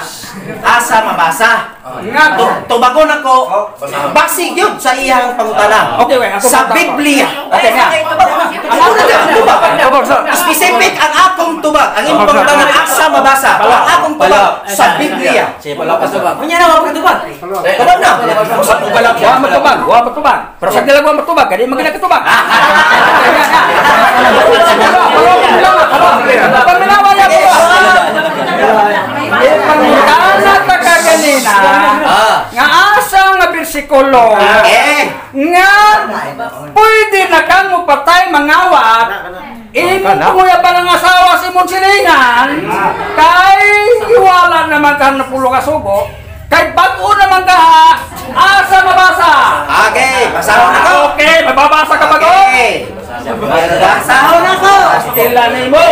asa mabasa. Nga tubagon ako basi gyud sa iyang pangutana. Okay, sa Biblia. Okay nga. Specific ang akong tubag. Ang imong pangutana asa mabasa. Ang akong tubag sa Biblia. Unya na mo katubag. Tubag na. Wa matubag. Pero sa dalawa matubag, kadi magana katubag. Paminawa ya po. Pangutana ta ka kanina. Nga asa nga bersikulo. Nga pwede na kang mupatay mangawat. Imo ya parang asawa si imong silingan. Kay iwala naman ka na pulo ka sugo. Kay bago naman ka asa mabasa. Okay, basahon ako. Okay, mababasa ka bago. Basahon ako. Stila nimo.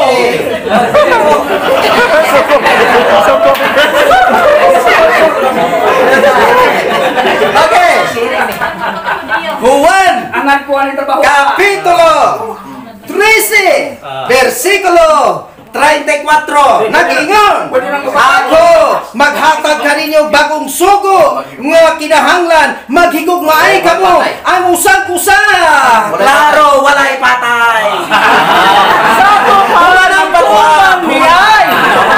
Okay. Juan, Angan ko ang trabaho. Kapitulo 13, versikulo 34. Nag-ingon, ako maghatag kaninyo bagong sugo nga kinahanglan maghigugmaay kamo ang usag-usa. Klaro, walay patay. Sa wala nang patuan niyay.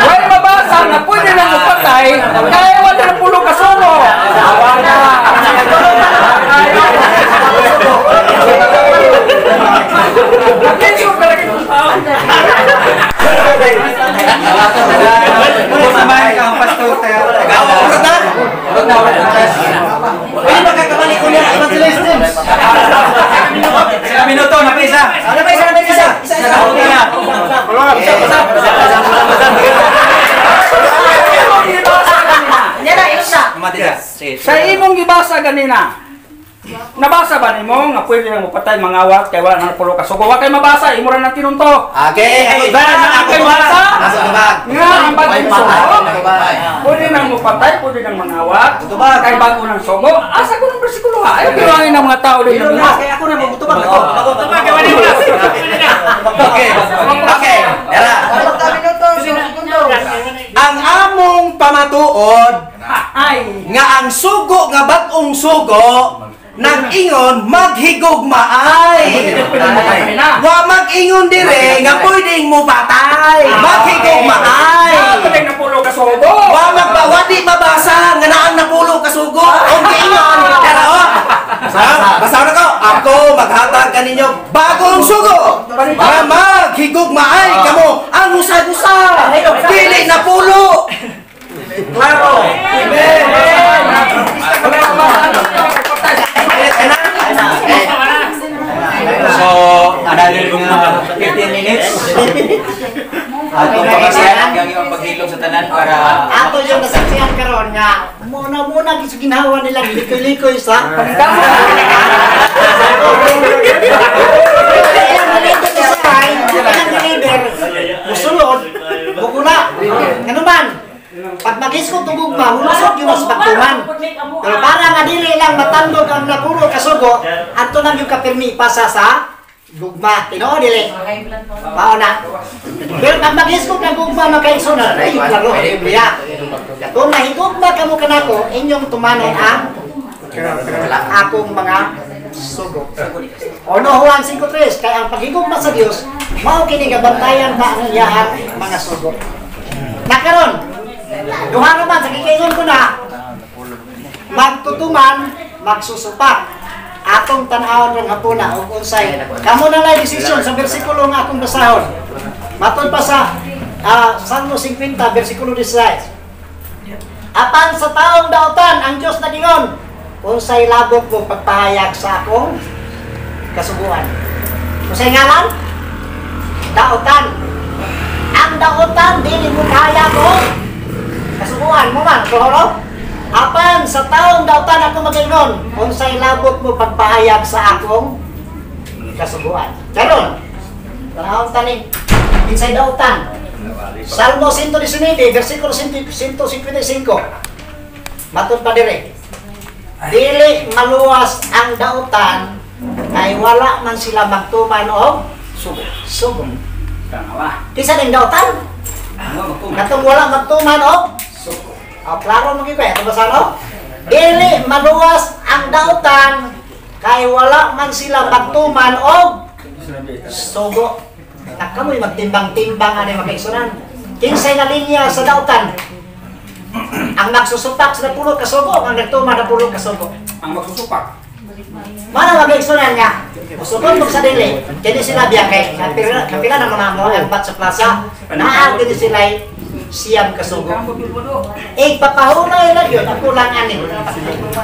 Way mabasa na pwede nang mapatay kaya wala nang pulo ka sugo. Awa na. Atensyon ka lagi kung tao. Kumain ka ang pastor tayo. Pwede magkakamali ko niya evangelism. Minuto na isa. Sa imong gibasa ganina. Nabasa ba nimo nga pwede nang mapatay mangawat kay wala nang pulo ka sugo? Wa kay mabasa imo ra nang tinunto. Okay, Dahil kay mabasa. nasa tubag. Nga ang bagong sugo. Pwede nang mapatay, pwede nang mangawat. Kay bago nang sugo. Asa ko ng bersikulo ha? Ay bilangin ng mga tao din. Kaya ako na magtubag ako. Okay. Okay. Era. Ang among pamatuod Ay. nga ang sugo nga bagong sugo nag-ingon maghigugmaay. Wa mag-ingon dire nga pwedeng mo patay. Maghigugmaay. Pwede nang pulo ka sugo. Wa di mabasa nga naang napulo ka sugo. Ang giingon pero basa na ko. Ako maghatag kaninyo bagong sugo. Nga maghigugmaay kamo ang usag-usa. Dili na pulo. Klaro. So, another kong 15 minutes. Ato pagkasiyan ang iyong paghilom sa tanan para Ato yung nasaksihan karon nga muna ginhawa nila likoy-likoy sa pagdamo. Musulod, bukuna. Ano man? Pag mag-iskot ng gugma, hulusot yung mas pagtuman. Pero para nga dili lang matandog ang napuro kasugo, ato lang yung kapirmi pasa sa gugma. Tinoo dili. Pauna. Pero pag mag-iskot ng gugma, magkaisunod. Ay, yung laro. Biblia. Kung mahigugma ka mo kanako, inyong tumanon ang akong mga sugo. Ono Juan 5:3, kaya ang paghigugma sa Dios, mao kini gabantayan ta ang iyang mga sugo. Nakaron, duha naman sa kikaingon ko na magtutuman, magsusupak. Atong tan-awon ng hapuna ug unsay kamo na lay desisyon sa bersikulo nga akong basahon. Matod pa sa Salmo 50 bersikulo 16. Apan sa taong daotan ang Dios nagingon, unsay labot mo pagpahayag sa akong kasubuan. Unsay ngalan? Daotan. Ang daotan dili mo kaya ko kasubuan mo man, kohoro? Apan sa taong daotan ako mag-ingon, unsay labot mo pagpahayag sa akong kasubuan. Karon, tanawon taning insay daotan. Salmo 119, versikulo 155. Matod pa dire. Dili maluwas ang dautan kay wala man sila magtuman og sugo. Kisa ning dautan? Katong wala magtuman og sugo. Klaro mo gyud kay ato basa no? Dili maluwas ang dautan kay wala man sila magtuman og sugo. Nakamoy magtimbang-timbang ani makaigsunan. Kinsay nga linya sa dautan? Ang magsusupak sa pulo ka sugo, ang nagtuman na pulo ka sugo. Ang magsusupak. Mana makaigsunan nga? Usukon mo sa dili. Kini sila biya kay kapila na mga mo ang bat sa plaza. Naa kini sila siyam ka sugo. Papahunay lang yun, ako lang ani.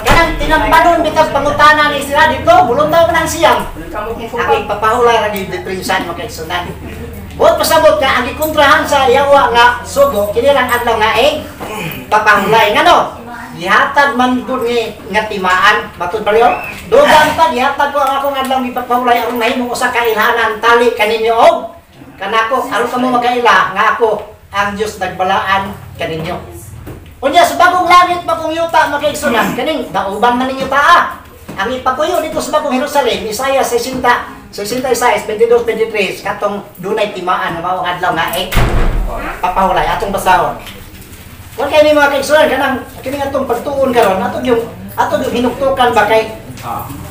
Kanang tinambanon bitag pangutana ni sila dito, buluntaw ka ng siyam. Ang papahulay lang yung diprinsan makaigsunan. Buot pasabot nga, ang ikontrahan sa yawa nga sugo, kini lang adlaw nga papahulay. Nga no? Gihatag man doon nga timaan, matod pa liyo. Dogan pa, gihatag ko ang akong adlaw ipapahulay, ang mahimong usa ka ilhanan, tali kaninyo og kanako, aron ka mo makaila, nga ako, ang Diyos nagbalaan kaninyo. Unya, sa bagong langit, bagong yuta, makaigsunan, kaning, dauban man ninyo taa. Ang ipapuyo dito sa bagong Jerusalem, Isaiah 60, 22-23, katong dunay timaan na mawang adlaw nga papahulay atong basahon. Kung kayo may mga kaigsunan kanang kini atong pagtuon karon atong yung hinuktukan ba kay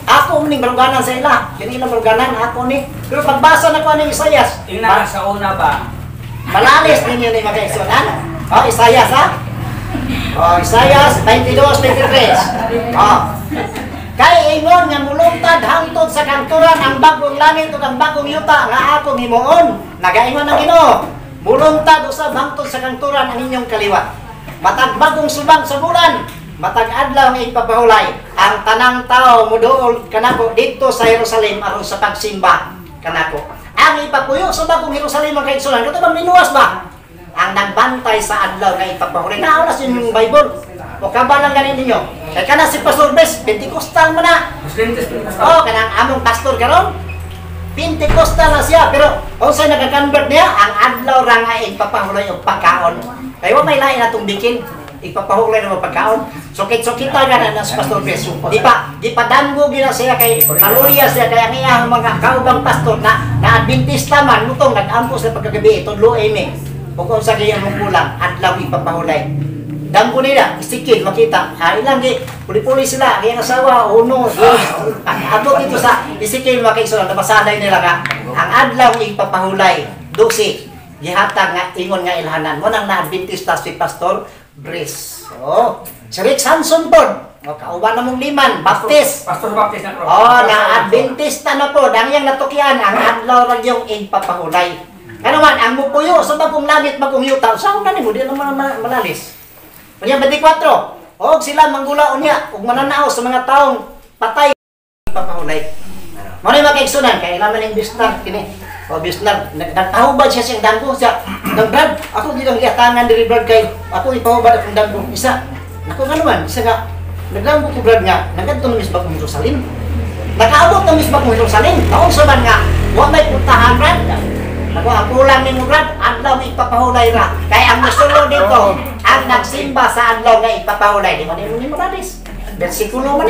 ako ning baruganan sa ila, kini ilang baruganan ako ni. Pero pagbasa na ko ani Isaiah, ina sa una ba? Malalis ninyo ni mga kaigsunan. Isaiah ha? Isaiah 22-23. Kay ingon nga mulungtad hangtod sa kanturan ang bagong langit ug ang bagong yuta nga akong himuon. Nagaingon ang Ginoo, mulungtad usab hangtod sa kanturan ang inyong kaliwat. Matag bagong subang sa bulan, matag adlaw nga ipapahulay ang tanang tao moduol kanako dito sa Jerusalem aron sa pagsimba kanako. Ang ipapuyo sa bagong Jerusalem ang kaigsunan katong minuwas ba? Ang nagbantay sa adlaw nga ipapahulay. Naolas yung Bible. O kabalang ganin ninyo. Kaya ka na si Pastor Bes, Pentecostal mo na. Kanang among pastor karon, Pentecostal na siya. Pero kung sa'yo nagka-convert niya, ang adlaw ra nga ipapahulay o pagkaon. Kaya may lain na itong bikin, ipapahulay na pagkaon. Sukit-sukita ka na si Pastor Bes. Di pa damgo gina siya kay kaluya siya kaya nga mga kaubang pastor na Adventista man, mutong nag-ampo sa pagkagabi, itong eme. O kung sa kaya mong kulang, adlaw ipapahulay. Dampo nila, istikid, makita. Ilang puli-puli sila, kaya asawa, uno, abot dito sa istikid, makaigsunan, nabasaday nila ka. Ang adlaw ipapahulay, 12, gihatag nga, ingon nga ilhanan. Mo nang na-Adventista si Pastor Bres. Si Rick Sanson po. Kauban na mong liman, Baptist. Pastor Baptist na po. Na-Adventista na po. Dangyang natukyan, ang adlaw ra yung ipapahulay. Ano man, ang mupuyo sa bagong langit, bagong yuta, saan na mo, di naman malalis. Kanya 24, sila manggulaon niya, ug mananao sa mga taong patay ipapahulay. Mo ni makaigsunan kay laman ning bisnar kini. Bisnar nagtahubad siya siyang danggo siya. Brad, ako gilang giatangan diri Brad kay ako ipahubad akong danggo. Isa. Nako nga naman, isa nga nagdanggo ko Brad nga nagadto ng misbag Jerusalem. Nakaabot ng misbag Jerusalem. Taon sa man nga wa may puntahan Brad. Ako lang ni Brad, adlaw nga ipapahulay ra. Kaya ang musulo dito, ang nagsimba sa adlaw nga ipapahulay. Di mo nalis. Versikulo man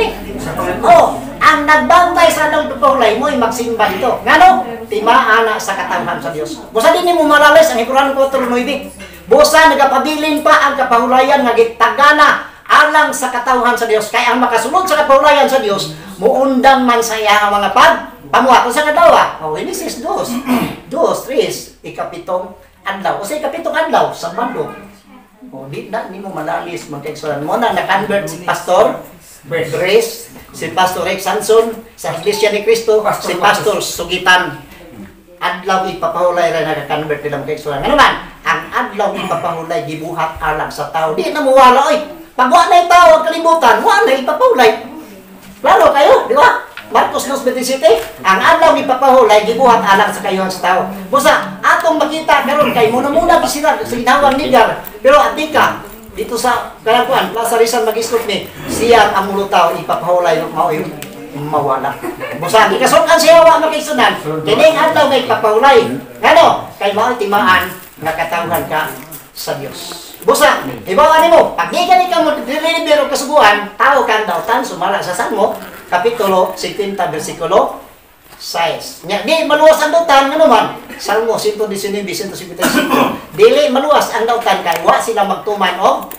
ang nagbantay sa adlaw ipapahulay mo magsimba dito. Ngano? Timaana sa katawhan sa Dios. Busa din mo malalis ang Hebrew 4:9. Busa nagapabilin pa ang kapahulayan nga gitagana alang sa katawhan sa Dios. Kaya ang makasulod sa kapahulayan sa Dios, muundang man sa iya mga pamuha kung sa kadawa. Genesis 2, 3, ikapitong adlaw. O sa ikapitong adlaw, Sabado. Di na, mo malalis, magkaigsunan mo na na-convert si Pastor Bres, si Pastor Rick Sanson, sa Iglesia ni Cristo, si Pastor Sugitan. Adlaw ipapahulay rin na-convert nila magkaigsunan. Ano man, ang adlaw ipapahulay, gibuhat alam sa tao. Di na mawala, pag wala yung tao, kalimutan, wala ipapahulay. Lalo kayo, di ba? Marcos 2:27, ang adlaw ipapahulay gibuhat alang sa kayuhan sa tao. Busa atong makita karon kay muna sila sa inawang ligar. Pero atika dito sa kalakuan, Plaza Rizal Magistrate ni siya ang mulutaw ipapahulay mao yung mawala. Busa gikasukan siya wa makisunan. Kini adlaw kay ipapahulay. Ngano? Kay mao timaan nakatawhan ka sa Dios. Busa, ibawa nimo, pag di ka mo deliver og kasuguan, tao kang dautan sumala sa Salmo kapitulo 70 bersikulo 6. Nya di maluwas ang dautan ngano man? Salmo 119 155. Dili maluwas ang dautan kay wa sila magtuman og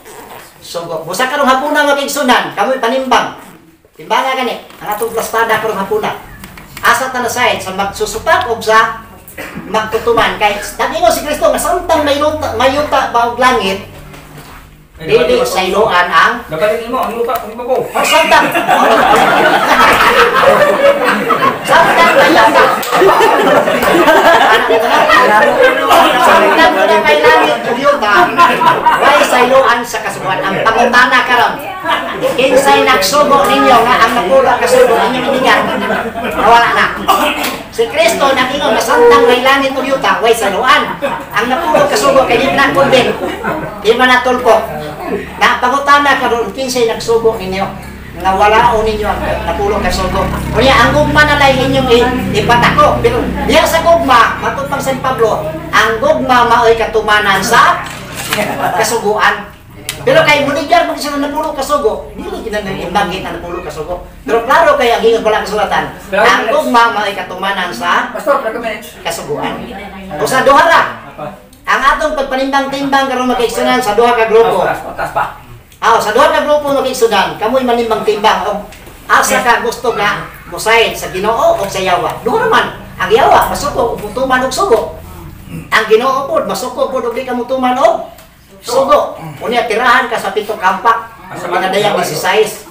sugo. Busa karong hapuna makigsunan, kamoy panimbang. Timbanga gani, ang atong plastada karong hapuna. Asa ta na side sa magsusupak og sa magtutuman kay dagino si Kristo nga samtang mayuta ba og langit dili sa iloan ang Nabalik mo, ang lupa, ang bago. samtang samtang mayuta samtang na may langit ug yuta way sa iloan sa kasuguan ang pangutana karon kinsay nagsugo ninyo nga ang napula kasugo inyong inigan nawala na. Si Kristo nagingon na samtang may langit ug yuta way sa iloan ang napula kasugo kay di na kundi di man natulpo na pangutana karon kinsay nagsugo ninyo nga wala o ninyo ang napulong kasugo. Kunya ang gugma na lay inyong ipatako pero diya sa gugma matupang San Pablo ang gugma maoy katumanan sa kasuguan. Pero kay munigar mo sila napulong kasugo, dili ginanimbangin ang napulong kasugo. Pero klaro kay ang ingon wala kasulatan. Ang gugma maoy katumanan sa kasuguan. O sa duha ra ang atong pagpanimbang-timbang karon magkaigsunan sa duha ka grupo. Sa duha ka grupo magkaigsunan, kamoy manimbang-timbang og asa ka gusto nga mosayd sa Ginoo o sa yawa. Duha naman, ang yawa masuko ug mutuman og sugo. Ang Ginoo pod masuko pod og di ka mutuman og sugo. Unya tirahan ka sa pitong kampak sa mga dayang 16.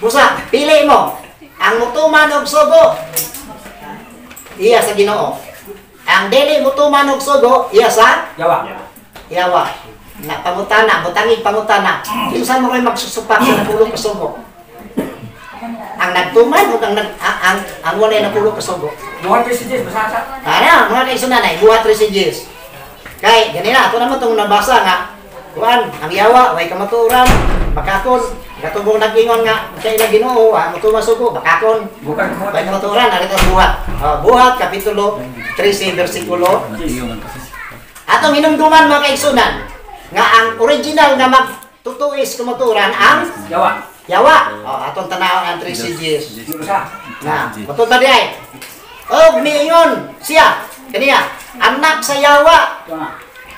Busa, pili mo. Ang mutuman og sugo iya sa Ginoo. Ang dili mutuman og sugo iya sa yawa. Na pangutana, butangig pangutana. Kinsa mo kay magsusupak sa napulong ka sugo? Ang nagtuman o ang walay napulong ka sugo? Buhat messages, basasa. Mga kaisunanay, buhat messages. Kay ganina ato naman tong nabasa nga kuan ang yawa way kamaturan bakakon katubong nagingon nga kay na Ginoo mutuman sugo bakakon way kamaturan ari ta buhat. Buhat kapitulo 13 bersikulo. Atong hinumduman mga kaigsunan nga ang original nga magtutuis kamaturan ang yawa. Atong tanaw ang 3 CGs. Na, patod ba diay? Og niingon siya kaniya anak sa yawa.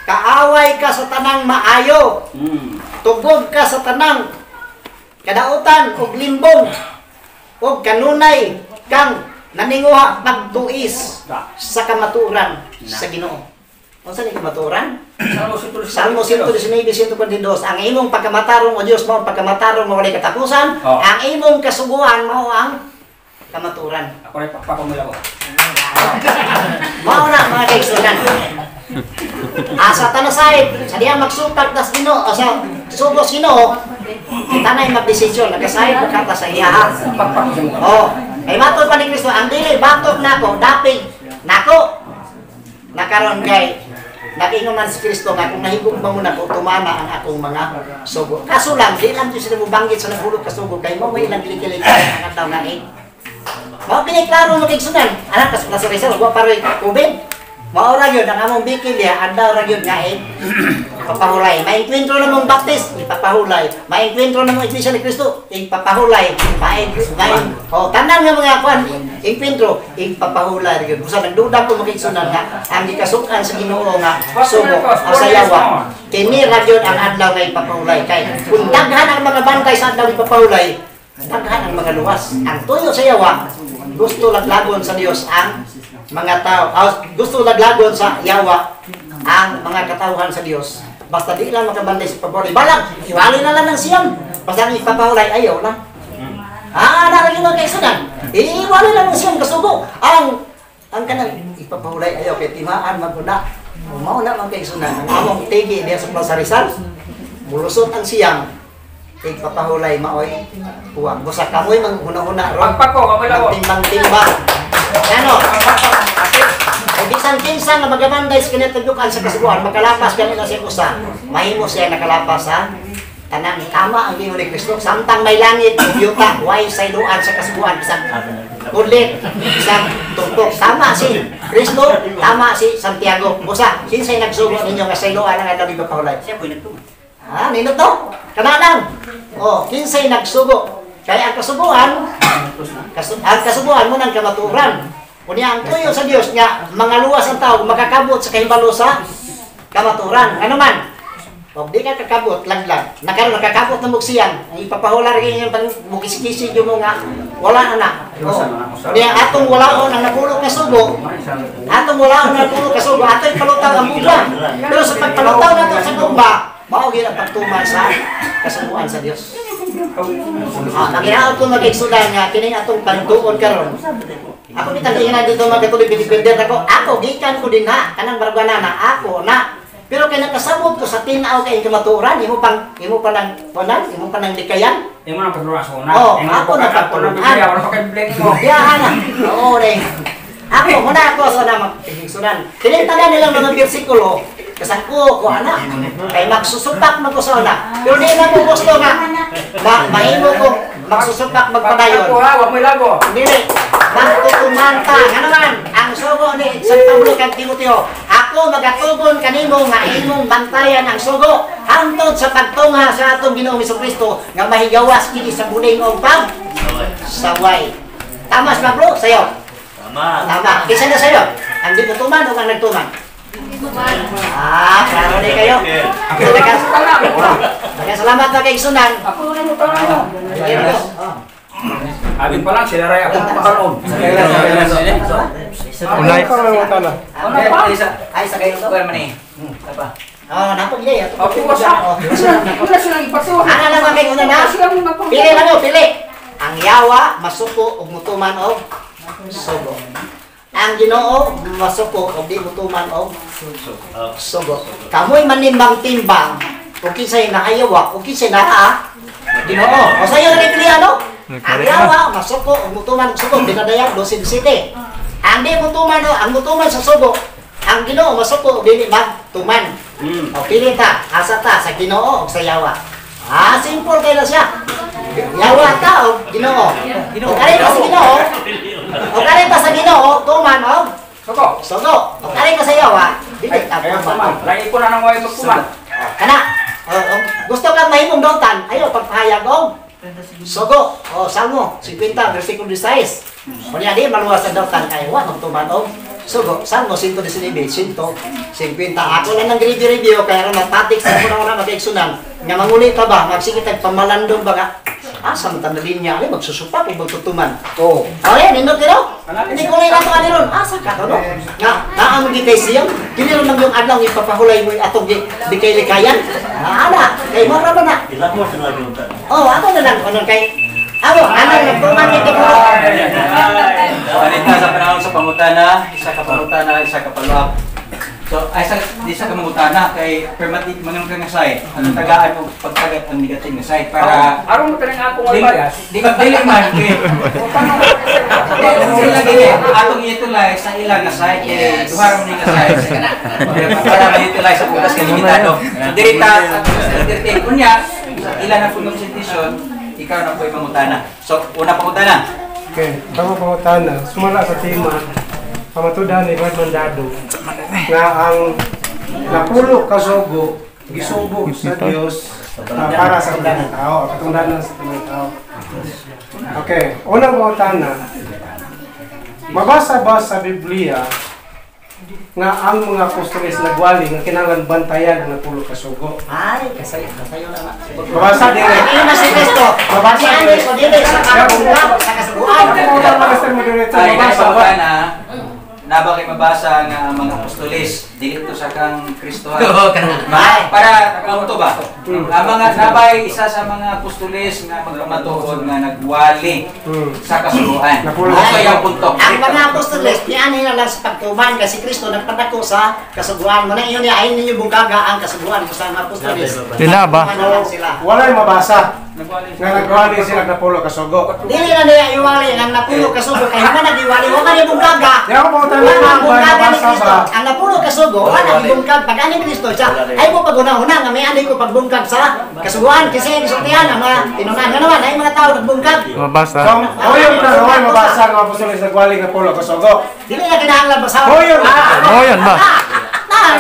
Kaaway ka sa tanang maayo. Tugod ka sa tanang kadautan ug limbong. Ug kanunay kang naninguha magtuis sa kamaturan sa Ginoo. Unsa ni kamaturan? Salmo 119:122. Ang imong pagkamatarong o Dios mao pagkamatarong mo walay katapusan. Ang imong kasuguan mao ang kamaturan. Ako rin papamula ko. Mao na mga kaigsunan. Asa tanasay sa diya magsupak tas Ginoo sa sugos Ginoo kita nay magdesisyon nagkasay pagkata sa iya. Ay matod pa ni Kristo ang dili batok nako dapig nako nakaron kay nagingon man si Kristo nga kung nahigugma mo nako tumana ang akong mga sugo. Kaso lang di lang sila mo banggit sa nagulog ka sugo kay mo may lang kilikili ang taw na mao kiniklaro mo kigsunan anak kas klase resel wa paroy COVID. Mao ra gyud ang among bikil dia andaw ra gyud nga papahulay. Maengkwentro na mong baptist, ipapahulay. Maengkwentro na mong Iglesia ni Cristo, ipapahulay. Tanan nga mga kwan, engkwentro, ipapahulay gyud. Busa nagduda ko makigsunan nga ang gikasukan sa Ginoo nga sugo o sa yawa. Kini ra gyud ang adlaw nga ipapahulay kay kung daghan ang mga bantay sa adlaw ipapahulay, daghan ang mga luwas. Ang tuyo sa yawa, gusto laglagon sa Dios ang mga tao, gusto laglagon sa yawa ang mga katauhan sa Dios. Basta di lang makabantay sa pagpahulay. Balag, iwali na lang ng siyam. Basta ang ipapahulay, ayaw lang. Naragin mga kaisunan. Iwali lang ng siyam kasugo. Ang kanang ipapahulay, ayaw kay timaan, maguna. Mauna mga kaisunan. Ang among tigi diya sa Plaza Rizal. Mulusot ang siyam. Ipapahulay, maoy. Huwag. Busa kamoy, manghuna-huna. Magtimbang-timbang. Ano? Bisan kinsa nga magamanday sa kinatudukan sa kasuguan, magkalapas ganito sa kusa. Mahimo siya nakalapas sa Kanang tama ang gingon ni Kristo. Samtang may langit, yuta, way sayloan sa kasubuan. Bisag ulit, bisag tugtog. Tama si Kristo, tama si Santiago. Busa, sinsay nagsugo ninyo nga sayloan ang adabi papahulay. Siya po nagtuman. Nino to? Kananang. Kinsay nagsugo. Kaya ang kasubuan, ang kasubuan mo ng kamaturan. Kunya ang tuyo sa Dios nga mga luwas ang tao makakabot sa kahibalo sa kamaturan. Ano man? O di ka kakabot, laglag. Nakakabot na mugsiyang. Ang ipapahula rin yung bukis-kisig yung mga wala na. Kunya atong walaon ang napulog na sugo. Atong walaon ang napulog na sugo. Atong palutaw ang buwan. Pero sa pagpalutaw na ito sa gumba, mao ang pagtuman sa kasubuan sa Dios. Maginaot ko mag-exudan nga kining atong pantuon karon. Ako bitang dito magkatuloy binibender ako gikan ko din ha kanang baragana na ako na. Pero kay nakasabot ko sa tinaw kay kamaturan imo pa nang likayan. Imo nang pagluwas una. Ako na pagtulungan. Wala pa kay blame mo. Ana. Oo ring. Ako muna ako sa magtigsunan. Tinitanan nila mga bersikulo. Kasangko ko ana. Kay magsusupak man ko sa una. Pero di na ko gusto nga. Mahimo ko magsusupak magpadayon. Ako ha, wag mo ilago. Dili. Magtutumanta. Nga naman, ang sugo ni San Pablo kang Timoteo. Ako magatugon kanimo nga imong bantayan ang sugo hangtod sa pagtungha sa atong Ginoong Jesucristo nga mahigawas kini sa buning og pag saway. Tama sa Pablo sayo. Tama. Kisa na sayo. Ang di tuman o ang nagtuman? Klaro ni kayo. Salamat na kay Sunan. Ako na mo tayo. Abin pa lang sila ray ako pakaron. Unay ka lang tala. Ay sa kayo to man ni. Apa? Napo gid ya. Ako wasa. Wala sila ipasuha. Ana lang kay una na. Pili lang yo, pili. Ang yawa masuko og mutuman og sugo. Ang Ginoo masuko og di mutuman og sugo. Kamoy manimbang-timbang kung kinsay naayawa, kung kinsay naa Ginoo. O sayo na pili ano? Ang yawa masuko og mutuman og sugo dinadayag 12-17. Ang di mutuman ang mutuman sa sugo. Ang Ginoo masuko og dili magtuman. O pili ta, asa ta sa Ginoo o sa yawa. Simple kay na siya. Yawa ta o Ginoo. O kare ka sa Ginoo. O kare ka sa Ginoo, tuman o Sugo. sugo. O kare ka sa yawa, dili ta Tuman. Lagi ko na nang way magtuman. Kana. Gusto kang mahimong dautan, ayo pagpahayag og sugo. O Salmo 50 versikulo 16. O niya di maluwas ang dautan kay wa magtuman og sugo. Salmo 119, 150. Ako na nang review kaya ron nagpatik sa una mag-eksunan. Nga mangulit ka ba? Magsigit ang pamalandong ba nga? Asa man tanda linya, ay magsusupak, ay magtutuman. Oo. Okay, nindot kino? Hindi ko lang ito ron. Asa ka to, no? Nga, naamang gitay siyang, hindi rin lang yung adlaw ipapahulay mo atong di kay likayan. Ana, kay mo raman na. Ilan mo sila yung Oo, ako na lang, ano kay... Ako, anong nagtuman ito ko. Balita sa panahon sa pangutana, isa ka pangutana, isa ka follow-up. So, ay di sa kamangutana kay permatic manang kang side. Ang tagaan mo pagtagat ang negative nga side para Aron mo taning ako ang bias. di man kay. Sila gini atong utilize sa ilang nga side kay duha ni nga side para ma-utilize sa bukas kay limitado. So dirita kunya ilan na full concentration ikaw na po mangutana. So una pangutana. Okay, tama pangutana. Sumala sa tema. Pamatudan ni Brad Mandado nga ang napulo ka sugo gisugo sa Dios para sa tanang tao, katungdanan sa tanang tao. Okay, unang pangutana. Mabasa ba sa Biblia nga ang mga apostoles nagwali nga kinahanglan bantayan ang napulo ka sugo? Ay, kasayo na. Mabasa din. Ay, na si Kristo. Mabasa din. Sa dili sa kabubuan, sa kasubuan. Mabasa ba na nabakit mabasa nga ang mga apostoles dito sa kang Kristohan. Para kamuto ba? Ang mga nabay isa sa mga apostoles nga magpamatuod nga nagwali sa kasuluhan. Ito yung punto. Ang mga apostoles, niyanin na lang sa pagtuman kasi Kristo nagpadako sa kasubuan. Muna yun niya, ayun ninyo bukaga ang kasubuan sa mga apostoles. Sila ba? Wala yung mabasa nga nagwali sila napulo ka sugo. Dili na niya iwali ang napulo napulo ka sugo kay man nagiwali wa man ibungkag ka. Di ako po tayo Ang napulo ka sugo wa nagibungkag pag ani Kristo siya. Ay mo paguna-una nga may ani ko pagbungkag sa kasuguan kasi gisultihan ang mga tinunan nga naman ay mga tao nagbungkag. Mabasa. So, hoyon na naway mabasa ang apostoles nagwali nga pulo ka sugo. Dili na kinahanglan basahan. Hoyon. Hoyon ba?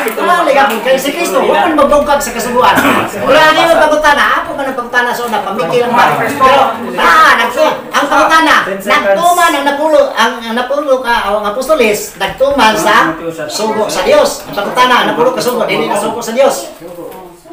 Wala liga mo kay si Kristo, huwag mo magbungkag sa kasuguan. Wala nga yung pagutana, ako man ang pagutana so na pamikil lang ba. Pero ang pagutana, nagtuman ang napulo ka o ang apostoles, nagtuman sa sugo sa Dios. Ang pagutana, napulo ka sugo, dili na sugo sa Dios.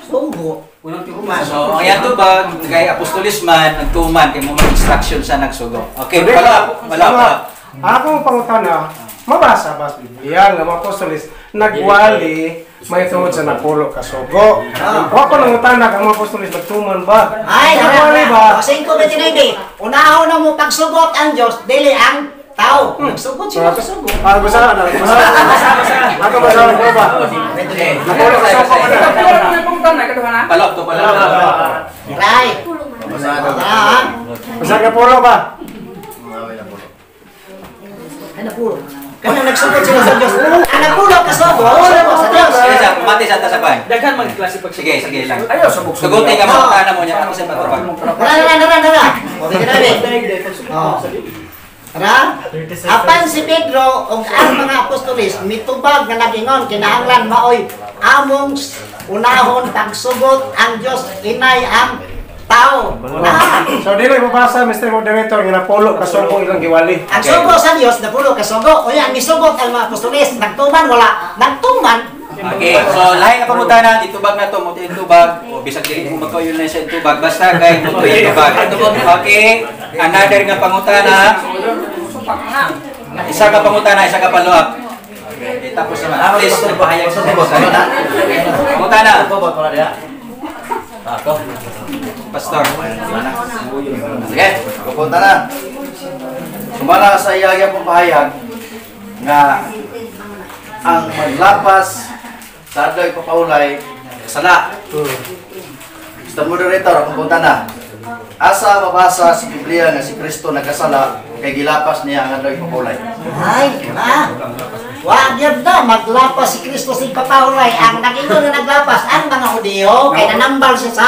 Sugo. So, ang yan tubag, kay apostolis man, nagtuman, kay mo instruction sa nagsugo. Okay, wala. Ako pangutana, mabasa ba Biblia nga mga apostoles nagwali may tungod sa napulo ka sugo. Wa ko nang utana kang mga apostoles nagtuman ba? Ay, nagwali ba? Kasi ko bitinindi, unahon na mo pagsugot ang Dios, dili ang tao. Nagsugot siya pagsugot. Basa na. Ako basa ko ba? Napulo ka sugo na. Palok to pala. Right. Basa ka pulo ba? Ay, napulo. Kaya nagsugot sila sa Diyos. Ang napulo ka sugo, sugo sa Diyos. Sige, mati sa tasapan. Daghan man klase pag Sige lang. Ayaw, subok. Sugutin ka mo, tana mo niya. Ako sa patubag. Tara. O, sige namin. Tara. Apan si Pedro o ang mga apostolis, mitubag na nagingon, kinahanglan maoy, among unahon pagsugot ang Diyos, inay ang tao. So dili mabasa Mr. Moderator nga napulo ka sugo ilang giwali. Ang sugo sa Diyos, napulo ka sugo. O yan, misugot ang mga apostolis, nagtuman, wala. Nagtuman. Okay, so lahi na pangutana, itubag na to, muti itubag, o bisag dili mo magkayo na sa itubag, basta kay muti itubag. Okay, another nga pangutana, isa ka pangutana, isa ka follow-up. Okay, tapos naman, at least nagpahayag sa sabot. Pangutana. Pastor. Sige, pupunta na. Sumala sa iyaya pong pahayag nga ang maglapas sa adoy papaulay kasala. Mr. Moderator, pupunta na. Asa mabasa sa Biblia nga si Kristo nagkasala kay gilapas niya ang adoy papaulay. Ay, wag yun na, maglapas si Kristo sa ipapahulay. Ang nagingon na naglapas, ang mga Hudiyo, kaya nanambal siya sa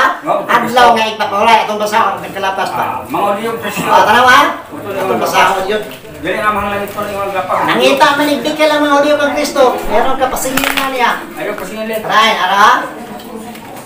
adlaw nga ipapahulay. Atong basahon, nagkalapas pa. Mga Hudiyo Kristo. Tanawa, atong basahon yun. Dili na mga langit pa rin ang lapang. Nangita manigbikil ang mga Hudiyo kang Kristo. Meron ka pasingin na niya. Ayaw pasingilin. Aray, ara.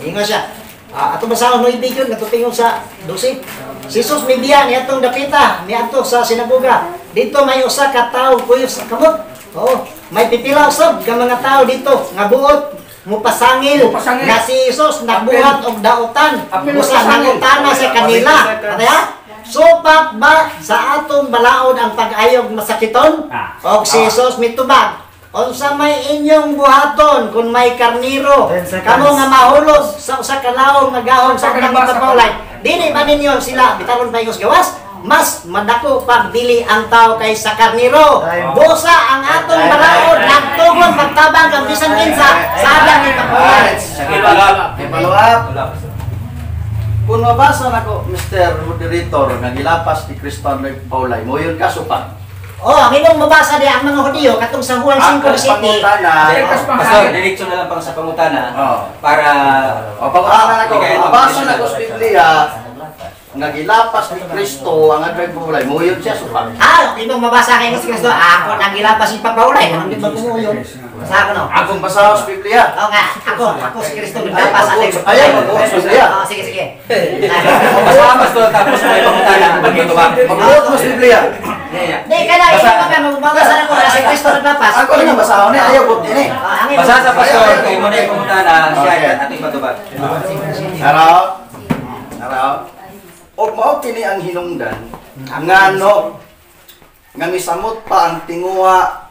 Ingo siya. Atong basahon, no ibigyon, natupingon sa 12. Si Jesus may biya, niya itong dapita, niya ito sa sinagoga. Dito may usa ka tao, kuyo sa kamot. Oo, may pipila usab ka mga tao dito nga buot mupasangil nga si Jesus nagbuhat og dautan usa nangutana sa kanila kaya supak ba sa atong balaod ang pag-ayog masakiton og si Jesus mitubag unsa may inyong buhaton kung may karniro kamo nga mahulog sa usa ka laom nga gahom sa kanang papaulay dili ba ninyo sila bitaron paingos gawas mas madako pagdili ang tao kay sa karniro. Busa ang atong balaod nagtugon magtabang kang bisan kinsa sa adang ni papaulay. Follow-up. Kung mabasa nako Mr. Moderator nga gilapas ni Kristo ang papaulay, mo yun kasupak. Ang imong mabasa di ang mga Hudiyo katong sa Juan 5:7. Pastor, diretso na lang pang sa pangutana para pangutana nako. Mabasa nako sa Biblia nga gilapas ni Kristo ang adoy papaulay, muyon siya supak. Imong mabasa kay Kristo, ako nang gilapas si papaulay, kanang di ba kumuyon? Basa ko no. Akong basa sa Biblia. Ako si Kristo gilapas sa Ayaw mo sa Biblia. Sige. Basa pastor tapos may pangutana pagito ba? Magbuot mo sa Biblia. Di kada imo magbasa na ko si Kristo naglapas. Ako rin ang basahon ni ayaw ko din eh. Basa sa pastor kay mo na yung pangutana siya ating patubag. Araw. O mao kini ang hinungdan ngano nga misamot pa ang tinguha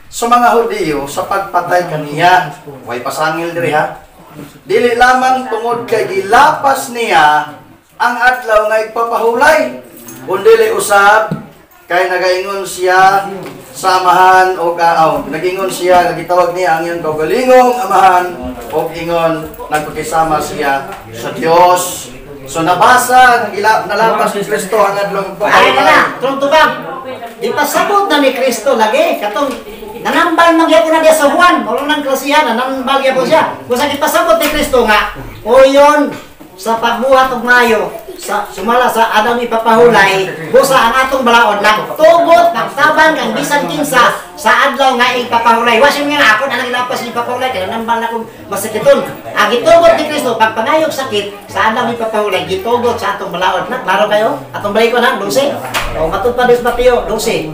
sa mga Hudiyo sa pagpatay kaniya. Way pasangil diri ha. Dili lamang tungod kay gilapas niya ang adlaw nga ipapahulay, kundi usab kay nagaingon siya sa amahan o nagingon siya nga gitawag niya ang iyang kaugalingong amahan o ingon nagpakisama siya sa Dios So nabasa nalapas ni Kristo ang adlong Ay na, tubag. Di pa sabot na ni Kristo lagi katong nanambal man gyapon na diya sa Juan, wala nang klasihan, nanambal gyapon siya. Kung sa ipasabot ni Kristo nga, o yon sa pagbuhat og mayo, sa sumala sa Adam ipapahulay, busa ang atong balaod nagtugot, nagtabang kang bisan kinsa sa adlaw nga ipapahulay. Wasin nga ako na nagilapas ni ipapahulay kaya nambal na kong masakiton. Ang gitugot ni Kristo pagpangayog sakit sa adlaw ipapahulay, gitugot sa atong balaod. Na klaro kayo? Atong balay ko na 12. O matupad is Mateo 12.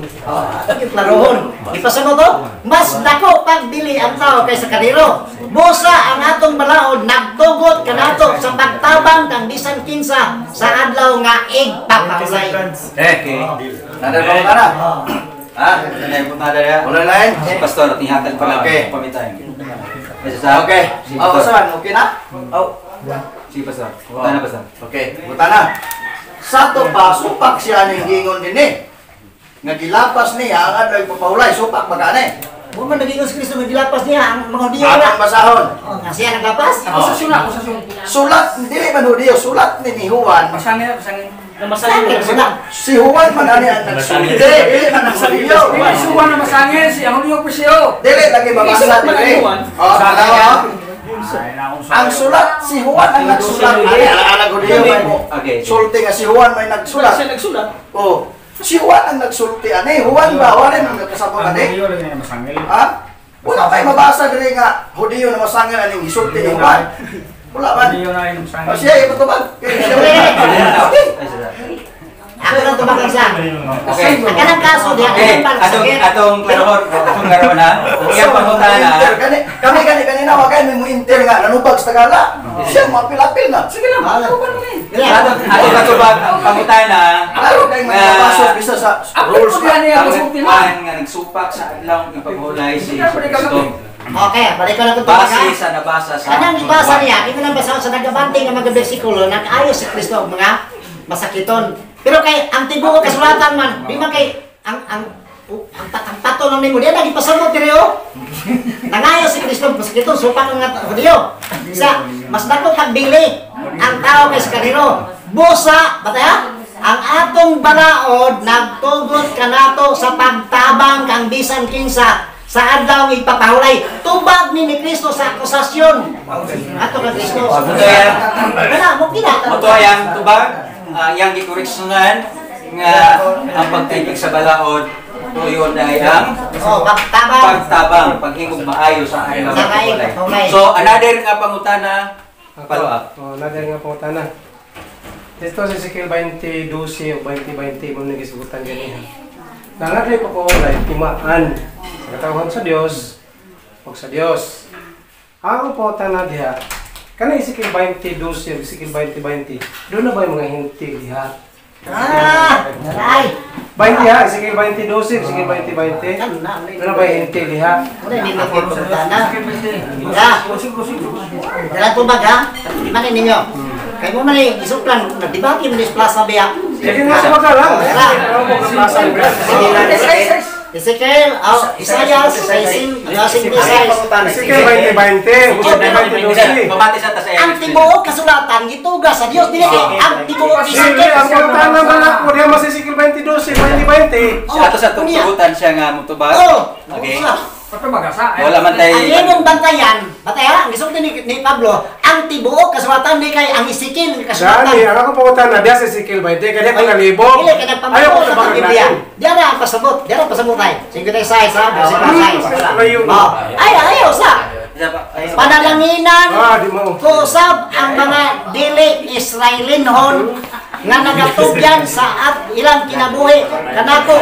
Atong klarohon. Ipasamo to? Mas dako pagdili ang tao kaysa kaniro. Busa ang atong balaod nagtugot kanato sa pagtabang kang bisan kinsa sa adlaw nga igpapahulay. Okay. Nada ba kana? Ha? Nanay po nada ya. Wala lain. Si pastor tingatan pa lang. Okay. Pamitain. Okay. Oh, saan? Okay na? Oh. Si pastor. Tana pastor. Okay, buta na. Sa to pa, supak siya ning gingon din eh. Nga gilapas niya ang adlaw ipapahulay, supak magana eh. Mo man naging si Kristo gilapas niya ang mga Hudiyo Atong basahon. Oh, nga siya naglapas? Sulat, dili man Hudiyo, sulat ni Juan. Pasangin. Si Juan man ani ang nagsulti, dili man ang Hudiyo. Isuwan na masangin, si ang Hudiyo presyo. Dili lagi babasa dili. Oh, dalawa. Ang sulat si Juan ang nagsulat. Ani ala Hudiyo may mo. Okay. Sulti nga si Juan may nagsulat. Siya nagsulat. Oh. Si Juan ang nagsulti ani. Juan ba wala nang kasabot ani? Ha? Wala pa mabasa diri nga Hudiyo na masangil aning gisulti ni Juan. Wala man. O siya ito ba? Ako lang tumakang siya. Okay. Ang kanang kaso diya Okay, atong klarohon na. Iyang pangutana. Kami kanina wagay mo inter nga nanubag sa Tagala. Siya mapil-apil na. Sige lang. Atong katubag pangutana. Klaro kay mapasok bisa sa rules nga nagsupak sa adlaw ipapahulay si Kristo. Okay, balik ko lang ito Base sa nabasa sa kanang ibasa niya, ito lang basa sa nagabante ng mga bersikulo, nag-ayos si Kristo og mga masakiton. Pero kay ang tibuok kasulatan man, di man kay ang pato lang nimo diya lagi pasamot diri o. Nangayo si Kristo masakiton supak nga Hudiyo. Sa mas dako pagbili ang tao kay sa kanino. Busa, bataya? Ang atong balaod nagtugot kanato sa pagtabang kang bisan kinsa sa adlaw ipapahulay. Tubag ni Kristo sa akusasyon. Ato ka Kristo. Wala mo kina. Moto yang tubag yang gikoreksyonan nga ang pagtipig sa balaod tuyo na ang pagtabang paghingog maayo sa adlaw ipapahulay. So another nga pangutana follow up. Another nga pangutana. Dito sa Ezekiel 20:12 o 20:20 mo nagisugutan ganyan. Nangadlay pa ko wala timaan sa katawhan sa Dios o sa Dios. Ang pangutana diha kana Ezekiel 20:12 Ezekiel 20:20 doon na ba yung mga hinti diha? Ay! 20 ha, Ezekiel 20:12 Ezekiel 20:20 doon na ba yung hinti diha? Wala ni magpapagutana. Ya. Dala tubag ha? Imanin ninyo. Kaya mo man isuklan, nagdibaki mo sa plaza biya. Sige nga sa mga lang. Ezekiel, Isaias, Ezekiel 20:20, Pamati sa ta sa ang tibuok kasulatan gituga sa Dios dili kay ang tibuok Ezekiel ang pangutana man ako diha mas Ezekiel 20:12 20:20. ato sa tugutan siya nga mutubag. Okay. Wala man tayo. Ang imong bantayan, bataya, ang gisog ni Pablo, ang tibuok kasulatan di kay ang Ezekiel kasulatan. Dani, ang ako pangutana diha sa Ezekiel 20 kaya pangalibog. Dili kay nagpamatuod sa Biblia. Diara pasabot tay. 56 ha, versikulo 6. Ayaw sa panalanginan kusab ang mga dili Israelinhon nga nagatubyan sa at ilang kinabuhi kanako.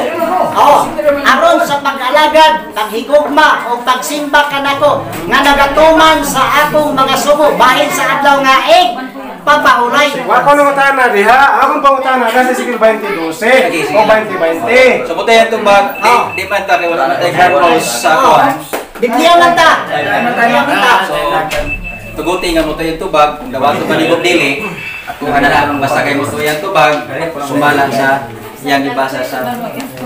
Aron sa pag-alagad, paghigugma o pagsimba kanako nga nagatuman sa akong mga sugo bahin sa adlaw nga papahulay. Wa ko nang utana diha, akong pangutana sa Ezekiel 20:12 o 20:20. So puto yan tubag, di man ta kay wala man tayo purpose sa kuan. Biblia man ta. So tuguti nga mo tayo tubag, kung dawato panigog dili, at kung ana lang basta kay mo tuyang tubag, sumala sa yang ibasa sa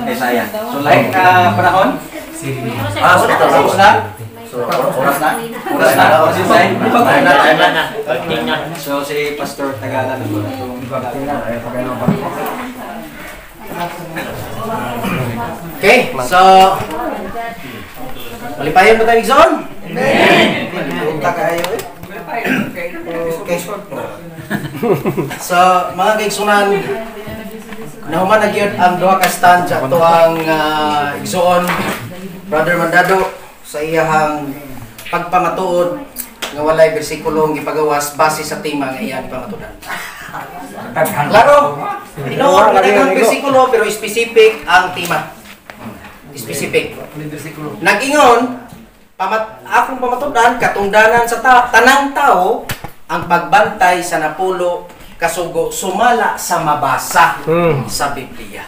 Isaiah. So like panahon? Tapos na? So, oras na. So si Pastor Tagalan Okay, so malipayon ba tayo Igsoon? Punta kayo eh. Okay. So, mga kaigsunan, nahuman na gyud ang duha ka stand sa ato ang Igsoon, Brother Mandado, sa iyahang pagpamatuod nga walay bersikulo ang gipagawas base sa tema nga iyang pamatudan. Klaro, tinuod nga daghang bersikulo pero specific ang tema. Specific. Nag-ingon, akong pamatudan, katungdanan sa tanang tao, ang pagbantay sa napulo kasugo sumala sa mabasa sa Biblia.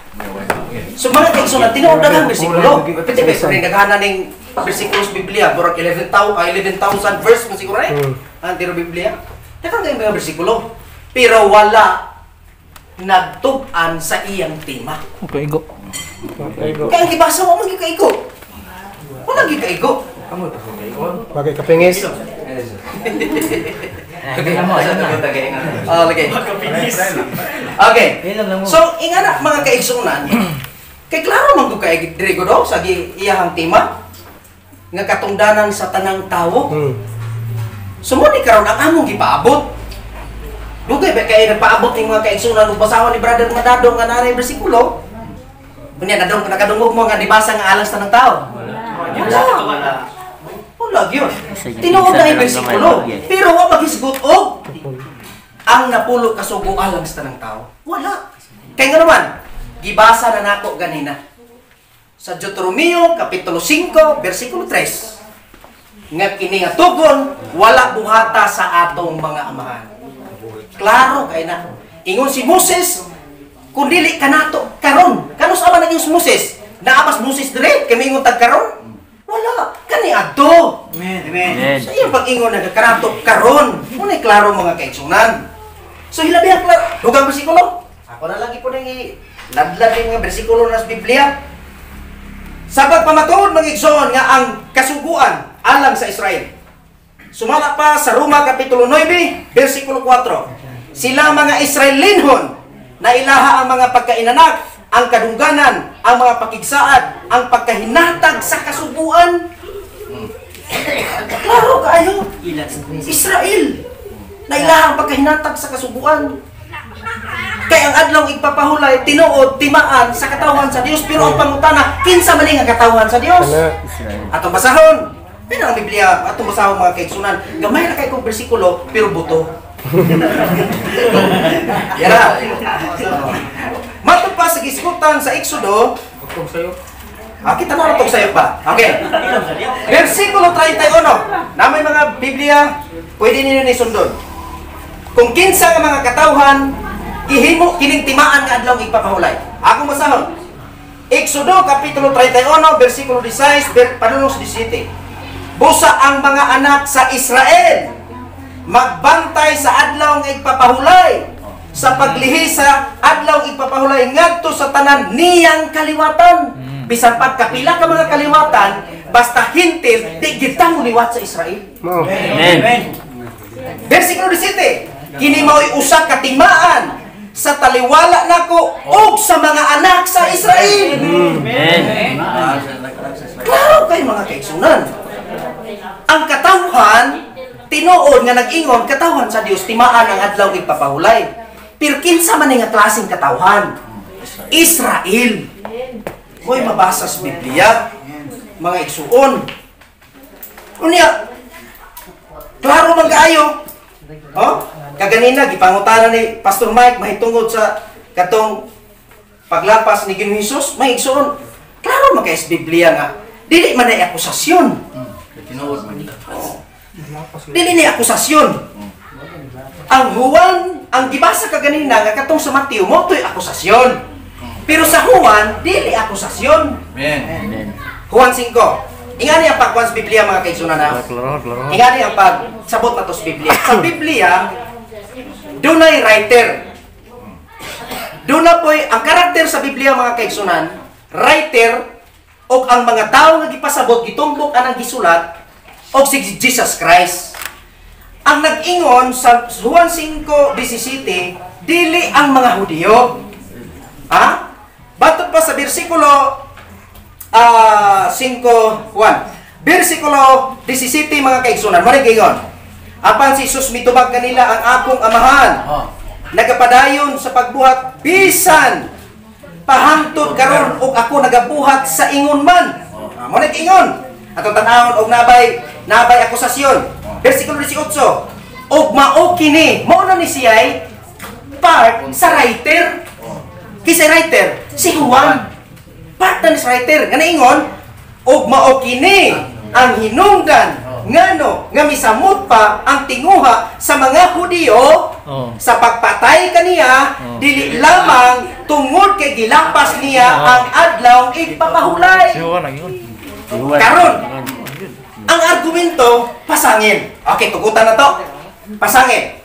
So mga kaigsunan, tinuod na ang bersikulo. Pwede ba rin naghanan ng bersikulo sa Biblia? Burag 11,000 verse mo siguro eh? Ang tiro Biblia. Dagang kayo mga bersikulo. Pero wala nagtub-an sa iyang tema. Kaigo. Kaya ang ibasa mo, magigaigo. Wala gigaigo. Bagay kapingis. Okay. So, ingana mga kaigsunan, kay klaro man ko kay Drigo daw sa iyahang tema nga katungdanan sa tanang tawo. Sumuni karon ang among gipaabot. Dugay ba kay nagpaabot ning mga kaigsunan ug basahon ni Brother Mandado nga naray bersikulo? Kunya nakadungog mo nga dibasa nga alang sa tanang tawo. Wala gyud. Tinuod na yung bersikulo. Pero wa maghisgot og ang napulo kasugo alang sa tanang tao. Wala. Kaya nga naman, gibasa na nako ganina. Sa Deuteronomio, Kapitulo 5, versikulo 3. Nga kini nga tugon, wala buhata sa atong mga amahan. Klaro kay na. Ingon si Moses, kung dili ka nato, karon. Kanus ama naging si Moses? Naamas Moses dire, kami ingon tag karon? Wala. Kani adto. Amen. So iyang pag-ingon nagkarato karon. Munay klaro mga kaigsunan. So hilabi ang klaro. Dugang bersikulo. Ako na lagi po nang ladlad yung mga bersikulo na sa Biblia. Sa pagpamatuod mga igsoon nga ang kasuguan alang sa Israel. Sumala pa sa Roma Kapitulo 9, versikulo 4. Sila mga Israelinhon na ilaha ang mga pagkainanak, ang kadungganan, ang mga pakigsaad, ang pagkahinatag sa kasubuan. Klaro kayo. Israel na ilaha ang pagkahinatag sa kasubuan. Kaya ang adlaw igpapahulay, tinuod, timaan sa katawan sa Dios, pero ang pangutana, kinsa man ang katawan sa Dios? Atong basahon. Pero ang Biblia, atong basahon mga kaigsunan, gamay na kay kong bersikulo, pero buto. Yan. Matod pa sa gisgutan sa Exodo, kita na itong sayo pa. Okay. Versikulo 31. Na may mga Biblia, pwede ninyo ni sundon. Kung kinsa nga mga katawhan, ihimo kining timaan nga adlaw igpapahulay. Akong basahon. Exodo Kapitulo 31, versikulo 16, padulong 17. Busa ang mga anak sa Israel magbantay sa adlaw nga igpapahulay sa paglihi sa adlaw igpapahulay ngadto sa tanan niyang kaliwatan. Bisan pagkapila ka mga kaliwatan, basta hintil di gitang liwat sa Israel. Amen. Versikulo 17. Kini mao'y usa ka timaan sa taliwala nako ug sa mga anak sa Israel. Amen. Klaro kay mga kaigsunan. Ang katawhan tinuod nga nag-ingon katawhan sa Dios timaan ang adlaw igpapahulay. Pero kinsa man nga klaseng katawhan? Israel. Mo'y mabasa sa Biblia, mga igsuon. Unya, klaro man kaayo. Oh, kaganina gipangutana ni Pastor Mike mahitungod sa katong paglapas ni Ginoong Hesus, may igsuon. Klaro man kay sa Biblia nga dili man ay akusasyon. Tinuod man. Dili ni akusasyon. Ang Juan, ang gibasa kaganina nga katong sa Mateo mo to'y akusasyon. Pero sa Juan, dili akusasyon. Amen. Juan 5. Ingani ang pagkuhan sa Biblia mga kaigsunan na. Ingani ang pagsabot na to sa Biblia. Sa Biblia, dunay writer. Duna po'y ang karakter sa Biblia mga kaigsunan, writer o ang mga tao nga gipasabot gitumbok anang gisulat o si Jesus Christ. Ang nag-ingon sa Juan 5:17, dili ang mga Hudyo. Ha? Batot pa sa bersikulo 5:1. Bersikulo 17 mga kaigsunan, mari gayon. Apan si Jesus mitubag kanila ang akong amahan. Nagapadayon sa pagbuhat bisan pahangtod karon ug ako nagabuhat sa ingon man. Mo ning ingon. Atong tan-awon og nabay akusasyon. Bersikulo 18. Og mao kini, mao na ni siya part sa writer. Kisa writer si Juan. Part na ni sa writer nga naingon og mao kini ang hinungdan ngano nga misamot pa ang tinguha sa mga Hudyo sa pagpatay kaniya dili lamang tungod kay gilapas niya ang adlaw igpapahulay. Karon ang argumento pasangin. Okay, tugutan na to. Pasangin.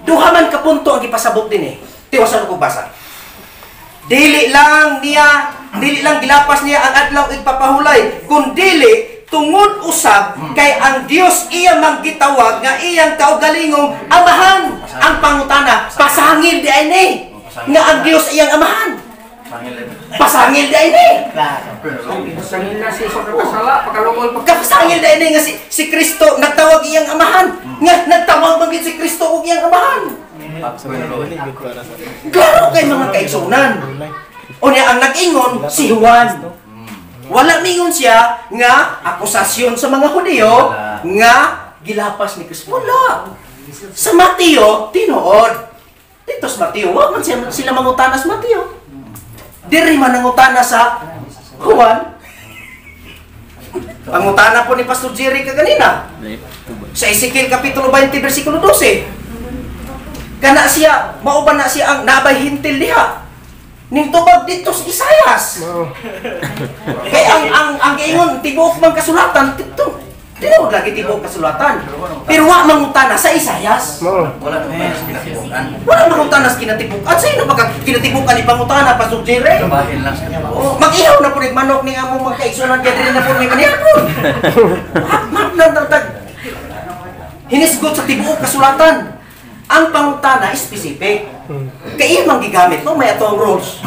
Duha man ka punto ang gipasabot din Tiwasan ko basa. Dili lang gilapas niya ang adlaw igpapahulay, kundi tungod usab kay ang Dios iya manggitawag nga iyang kaugalingong amahan. Ang pangutana, pasangil di ini nga ang Dios iyang amahan. Pasangil di ini. Pasangil na si Sobrang Kasala, pakalungol pa. Pasangil di ini nga si Kristo nagtawag iyang amahan. Nga nagtawag man si Kristo og iyang amahan. Klaro kay mga kaigsunan. O niya ang nag-ingon si Juan. Wala mingon siya nga akusasyon sa mga Hudyo nga gilapas ni Kristo. Wala. Sa Mateo, tinuod. Dito sa Mateo, wag man sila mangutana sa Mateo. Diri man nangutana sa Juan. Pangutana po ni Pastor Jerry kaganina. Sa Ezekiel Kapitulo 20, versikulo 12. Kana siya, mauban na siya ang nabay hintil diha. Ning tubag dito sa Isayas. Kaya ang ingon tibuok man kasulatan dito. Tinuod lagi tibuok kasulatan. Pero wa mangutana sa Isayas. Wala naman sa kinatibukan. Wala mangutana sa kinatibukan. Sino ba kinatibukan ni pangutana Pastor Jerry? Bahin lang sa kinatibukan. Mag-ihaw na po ni manok ni among magkaigsunan kaya din na po ni maniyapon. Hinisgot sa tibuok kasulatan. Ang pangutana specific. Kaya mang gigamit mo, may atong rules.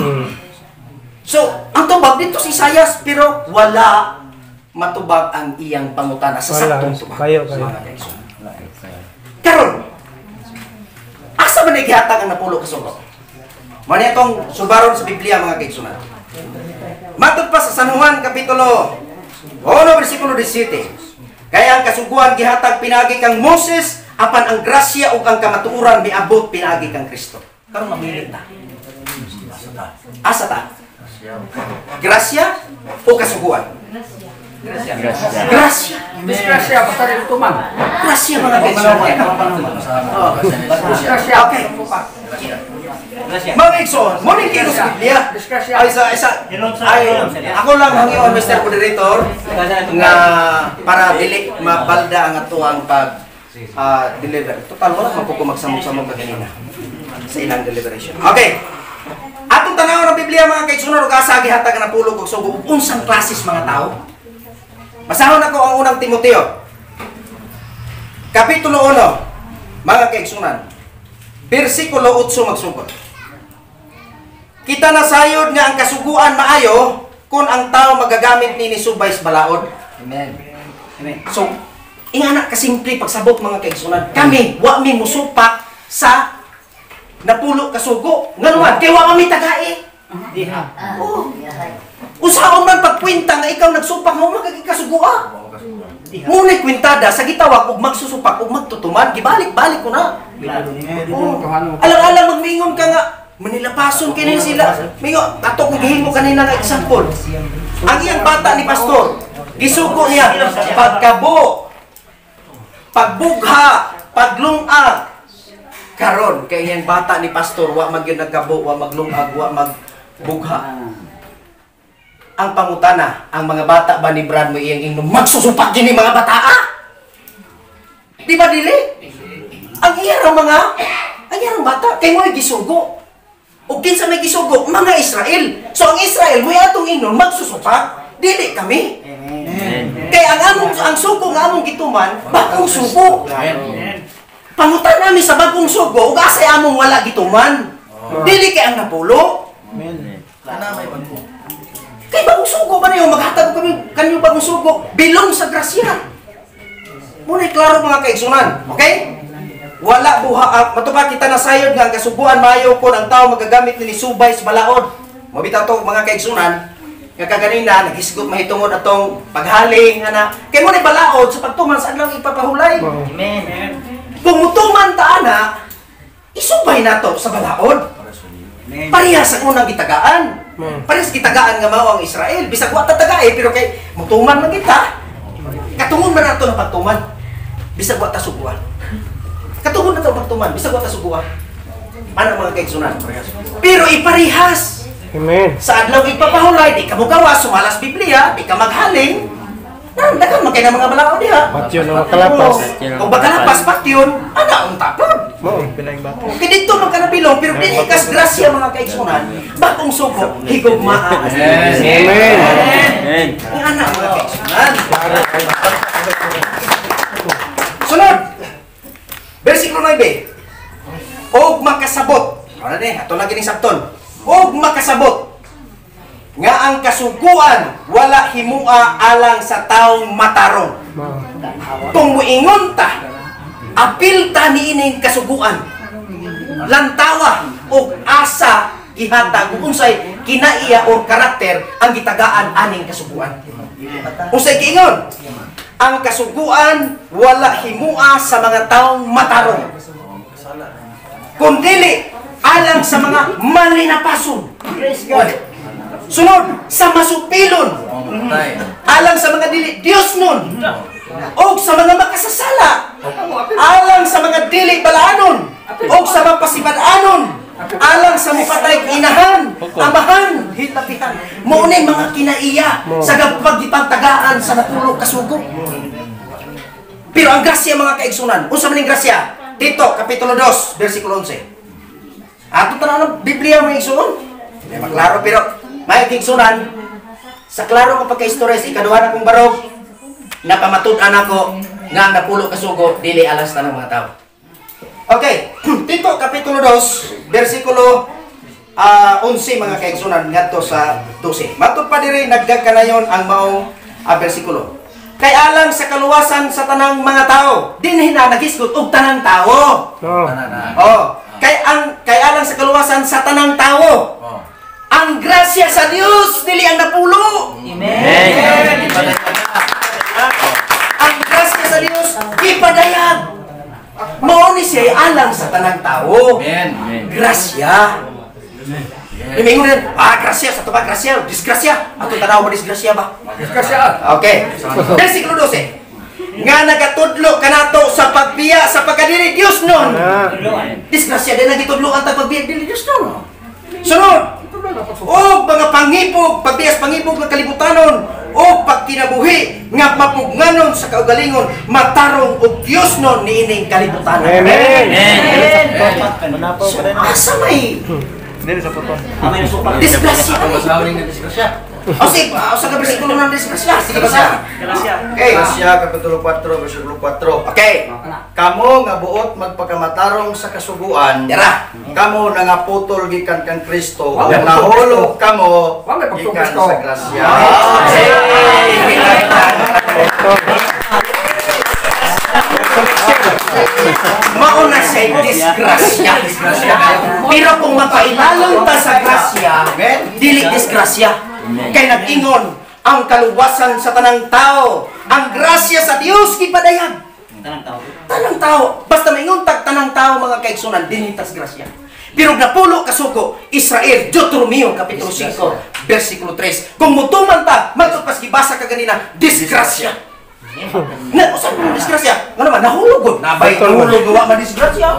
So, ang tubag dito si Isayas, pero wala matubag ang iyang pangutana sa saktong tubag. Kayo. Karon, asa man igihatag ang napulo kasugo? Mani atong subaron sa Biblia mga kaigsunan. Matod pa sa San Juan Kapitulo 1, versikulo 17. Kaya ang kasuguan gihatag pinagi kang Moses, apan ang grasya ug ang kamatuoran miabot pinagi kang Kristo. Karon mamilit ta. Asa ta? Grasya o kasuguan? Grasya. Disgrasya, basta rin tuman. Grasya mga kaigsunan. Disgrasya, okay. Mga igsoon, mo ning kino sa Biblia. Ako lang hangyon Mr. Moderator nga para dili mabalda ang atuang pag deliver. Total wala man ko magsamog-samog kanina sa ilang deliberation. Okay. Atong tanaw ng Biblia mga kaigsunan ug asa gihatag ang napulo kog sugo unsang klases mga tao. Basahon ako ang unang Timoteo. Kapitulo 1. Mga kaigsunan. Bersikulo 8 magsugod. Kita na sayod nga ang kasuguan maayo kung ang tao magagamit ni subay sa balaod. Amen. So, ingana kasimple pagsabot mga kaigsunan. Kami, wa mi musupak sa napulo kasugo. Nga naman, kaya wa kami tagai. Diha. Oo. Usaon man pagkwinta nga ikaw nagsupak mo magkakasugua. Ngunit kwintada sa gitawag ug magsusupak ug magtutuman, gibalik-balik ko na. Alang-alang magmingon ka nga, manilapason kini sila. Mingo, ato kong gihimo kanina nga example. Ang iyang bata ni pastor, gisugo niya pagkabo, pagbugha, paglungag. Karon kay iyang bata ni pastor wa magyud nagkabo, wa maglungag, wa magbugha. Ang pangutana, ang mga bata ba ni Brad mo iyang ingno magsusupak gini mga bata? Di ba dili? Ang iyang bata kay mo gisugo. O kinsa may gisugo, mga Israel. So ang Israel mo atong ingno magsusupak, dili kami. Amen. Kaya ang sugo nga among gituman, bagong sugo. Pangutan namin sa bagong sugo, ug asay among wala gituman. Dili kay ang napulo. Kay bagong sugo ba niyo maghatag kami kanyo bagong sugo bilong sa grasya. Muna klaro mga kaigsunan, okay? Wala buha matupa kita na sayod nga ang kasuguan maayo ko ang tao magagamit ni subay sa balaod. Mabitaw to mga kaigsunan. Nga kaganina, naghisgot mahitungod atong paghaling, ana. Kay mo ni balaod sa pagtuman sa adlaw ipapahulay. Amen. Kung mutuman ta ana, isubay nato sa balaod. Parehas sa unang gitagaan. Parehas gitagaan nga mao ang Israel. Bisag wa ta tagay pero kay mutuman man kita. Katungod man nato ng pagtuman. Bisag wa ta suguan. Katungod nato pagtuman, bisag wa ta suguan. Ana mga kaigsunan. Pero iparehas. Amen. Sa adlaw ipapahulay, di ka mo gawas, sumalas Biblia, di ka maghaling. Dagan man kay na mga balaod diha. Patyon ang kalapas. Kung bagalapas patyon, ana ang tapon. Pinaing ba? Kaya dito man ka nabilong, pero di ikas grasya mga kaigsunan. Bagong sugo, higugmaan. Amen. Ang ana mga kaigsunan. Sunod. Versikulo 9. Og makasabot. Ano ni? Ato lagi ning sabton. Og makasabot nga ang kasuguan wala himua alang sa taong matarong. Kung muingon ta, apil ta niining kasuguan. Lantawa og asa gihatag kung unsay kinaiya o karakter ang gitagaan aning kasuguan. Unsay giingon? Ang kasuguan wala himua sa mga taong matarong. Kundili alang sa mga malinapason. Sunod, sa masupilon. Alang sa mga dili Dios nun. O sa mga makasasala. Alang sa mga dili balaanon. O sa mga pasibalanon. Alang sa mupatay inahan, amahan, hitapihan. Maunay mga kinaiya sa pagdipagtagaan sa natulog kasugo. Pero ang grasya mga kaigsunan, unsa man ning grasya? Dito, Kapitulo 2, versikulo 11. Ato tanang Biblia mo igsuon. May maklaro pero may igsunan sa klaro nga pagkaistorya sa ikaduha na kong barog napamatud-an ako nga napulo kasugo dili alas tanang mga tao. Okay, dito Kapitulo 2, versikulo 11 mga kaigsunan ngadto sa 12. Matud pa diri nagdagkanayon ang maong bersikulo. Kay alang sa kaluwasan sa tanang mga tao, dinhi na nagisgot og tanang tao. Kay alang sa kaluwasan sa tanang tao. Ang grasya sa Dios dili ang napulo. Amen. Ang grasya sa Dios ipadayag. Mao ni siya alang sa tanang tao. Grasya. Imingon din, grasya sa tuba grasya, disgrasya. Ato tanaw mo disgrasya ba? Disgrasya. Okay. Versikulo 12. Nga nagatudlo kanato sa pagbiya sa pagkadiri Dios nun. Disgrasya din nagitudlo ang pagbiya dili Dios nun. Sunod. O mga pangipog, pagbias pangipog ng kalibutanon, o pagkinabuhi nga mapugnanon sa kaugalingon, matarong og Dios nun niining kalibutanon. Amen. Asa may Dili sa puton. disgrasya. O sige, sa versikulo ng disgrasya. Sige ba sa? Okay. Galacia, Kapitulo 4, versikulo 4. Okay. Kamo nga buot magpakamatarong sa kasuguan, Tira. kamo nangaputol gikan kang Kristo, nahulog kamo gikan sa grasya. Mauna siya disgrasya. Pero kung mapailalong ta sa grasya, dili disgrasya. Kay nag-ingon ang kaluwasan sa tanang tao. Ang grasya sa Dios gipadayag. Tanang tao. Basta maingon tag tanang tao mga kaigsunan, dili tas grasya. Pero napulo kasugo Israel, Deuteronomio Kapitulo 5, versikulo 3. Kung mutuman ta, magtupas gibasa ka ganina, disgrasya. Na, usan mo disgrasya? Ano naman, nahulog. Nabay, nahulog, gawa man disgrasya.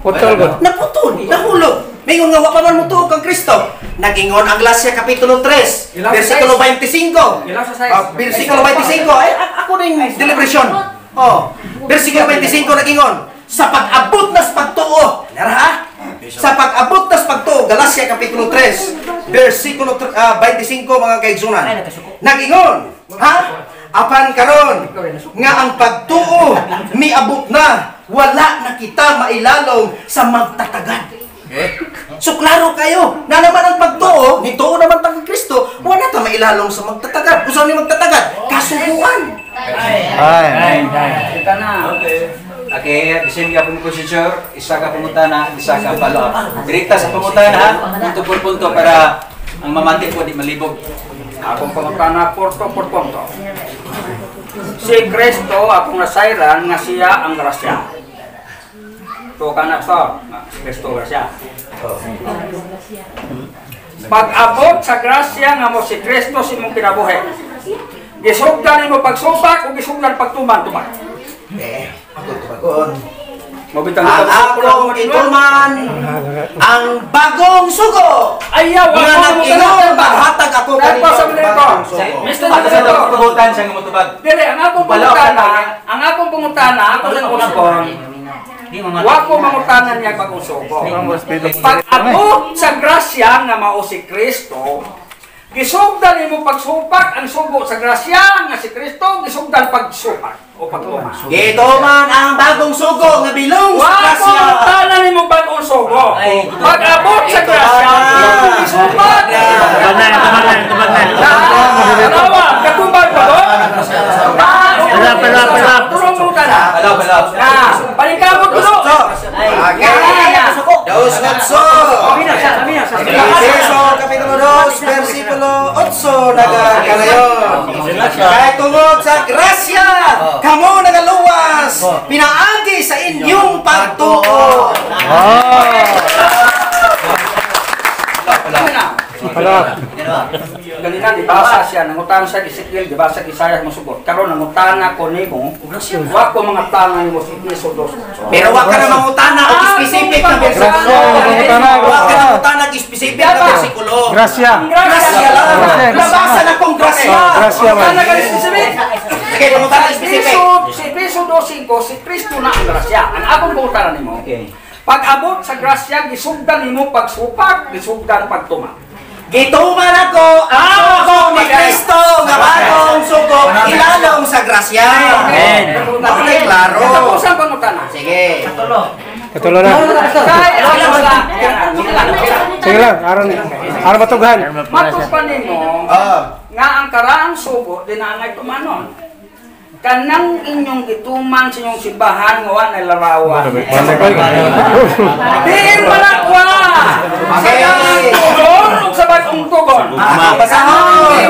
Putol ko. Naputol, nahulog. Mayroon nga, wapa man mo tuog kang Kristo. Nagingon ang Galacia Kapitulo 3, versikulo 25. Versikulo 25, ay, ako na yung deliberation. Versikulo 25 nagingon. Sa pag-abot nas pagtuo. Nara ha? Sa pag-abot nas pagtuo, Galacia Kapitulo 3, versikulo 25 mga kaigsunan. Nagingon, ha? Apan karon nga ang pagtuo miabot na, wala na kita mailalong sa magtatagad. So klaro kayo na naman ang pagtuo, nituo naman tang Kristo, wala ta mailalong sa magtatagad. Usaw ni magtatagad? Kasubuan. Kita na. Okay, bisin ka po si Sir, isa ka pumutana, isa ka follow up. Direkta sa pumutana, punto por punto para ang mamante po di malibog. Akong pangutana, porto por punto. Si Kristo, akong nasayran, nga siya ang grasya. Ito ka na, Sir. Si Kristo grasya. Pag-abot sa grasya nga mo si Kristo si mong kinabuhi. Gisugdan mo pagsubak o gisugdan pagtuman-tuman. Ang akong ituman ang bagong sugo. Ayaw, nga nag-inom maghatag ako kanina bagong sugo. Mr. Para sa Director, pagbutan siya nga motubag. dili, ang akong pangutana, ako sa unapon, wako mangutanan niya bagong sugo. Pag-abot sa grasya nga mao si Kristo, gisugdan mo pagsupak ang sugo sa grasya nga si Kristo, gisugdan pagsupak o pagtuman. Ito man ang bagong sugo nga bilong sa Wako grasya. mangutanan mo bagong sugo. Pag-abot sa grasya, gisugdan. Kalawa, katumbag ba doon? Turong mo ka na. Palingkamot ko doon. Daos ngatso. Efeso Kapitulo 2, versikulo 8 nagakalayon. Kaya tungod sa grasya, kamo nagaluwas, pinaagi sa inyong pagtuo. Ganina, dibasa siya, nangutan sa Ezekiel, dibasa Isaiah mo sugot. Karon nangutan ako nimo, wako mga tangan mo sa Efeso 2. Pero wag ka na mangutana og specific na bersikulo. Wag ka na mangutana og specific na bersikulo. Grasya. Grasya lang. Nabasa na kong grasya. Grasya man. Tangan ka specific. Sige, mangutana specific. Si Efeso 2:5, si Kristo na ang grasya. Ang akong pangutanan nimo. Pag-abot sa grasya, gisugdan nimo pagsupak, gisugdan pagtuman. Gituman ako ang sugo ni Kristo nga bagong sugo ilalong sa grasya. Amen. Maulay klaro. Sa pangutanan. Sige. Katulo na. Sige lang, aron matughan. Matos pa nimo nga ang karaang sugo dinangay tumanon. Kanang inyong gituman sa inyong simbahan nga wa larawan. Diin malakwa. Sa tugon ug sa bagong tugon. Basahon.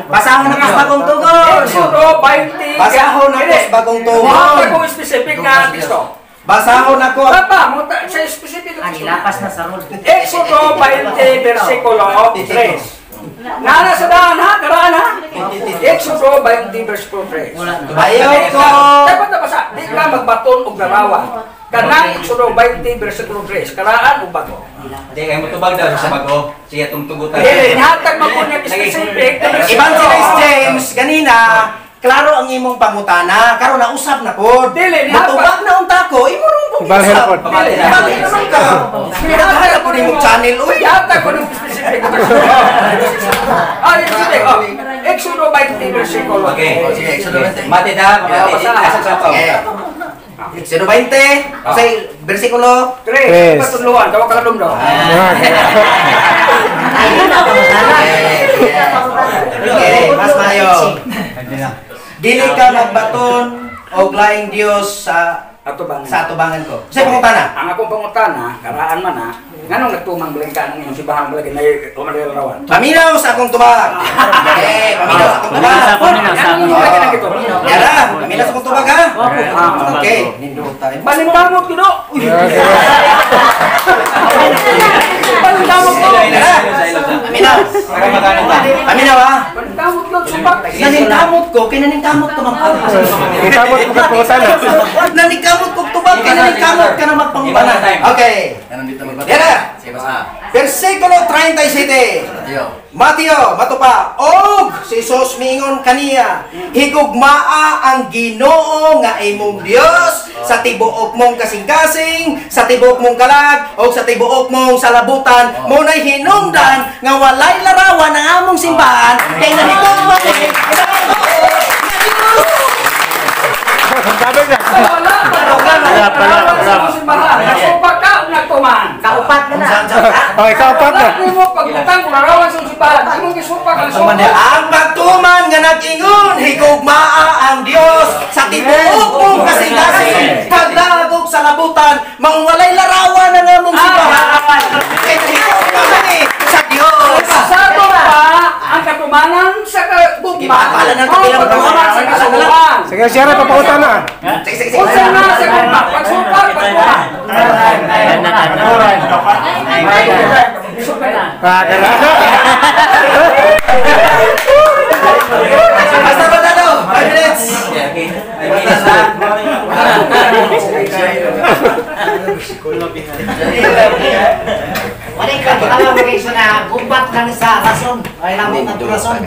Basahon na sa bagong tugon. Exodo 20. Basahon na sa bagong tugon. Wa ko specific nga Kristo. Basahon ako. Papa, mo sa specific na Nilapas na sa road. Exodo 20 versikulo 3. Nana sa daan ha, karaan ha. Exodo 20 versikulo 3. Ayaw ko. Dapat na basa, di ka magbaton og larawan. Kanang Exodo 20 versikulo 3, karaan o bato. Hindi kayo motubag daw sa bago. Siya itong tugutan. Nihatag mo po niya specific. Evangelist James, ganina, klaro ang imong pangutana, karon nausap na po. Dili, matubag na unta ko, imo ron pong Balher po. Balher naman ka. Pinaghala po nimong channel, uy. Nihatag ko ng specific. Specific. Exodo 20 versikulo. Okay. Sige, Exodo 20. Mati da, mati asa sa pa. Exodo 20, say versikulo 3. Patuluan, tawag ka lang daw. Okay, mas mayo. Dili ka magbaton og laing Dios sa atubangan ko. Sa pangutana. Ang akong pangutana, karaan man na, nganong nagtumang balik ka ng iyong sibahan balik na umalil rawan. Paminaw sa akong tubag. Paminaw sa akong tubag. Yara, paminaw sa akong tubag ha. Okay. Balingkamot ko do. Balingkamot ko. Paminaw. Paminaw ha. Balingkamot ko supak. Nanintamot ko, kinaningkamot ko magpapasa. Nintamot ko pagpangutana. Naninkamot ko tubag, kinaningkamot ka na magpangutana. Okay. Yara. Versikulo 37. Mateo, matupa. Og si Jesus mingon kaniya, higugmaa ang Ginoo nga imong Dios sa tibuok mong kasing-kasing, sa tibuok mong kalag, o sa tibuok mong salabutan. Muna'y hinungdan nga walay larawan ang among simbahan. Kaya nanito mo Oh, ikaw partner. Anak mo pagutang ko narawan sa simbahan. Di mo gisupak ang sugo. Ang pagtuman nga nag-ingon, higugmaa ang Dios sa tibuok mong kasing-kasing. Paglagog sa labutan, mangwalay larawan na nga mong simbahan. Higugma kami sa Dios. Sato pa ang katumanan sa kagugma. Ipapala ng kabilang katumanan sa kasubuan. Sige, siya rin papautan na. Sige. Kung saan na sa kagugma, pagsupak, pagkuha. Basta ba tayo? 5 minutes. Wala ka, alam mo kayo na gumbat lang sa rason. Ay lang din ang rason.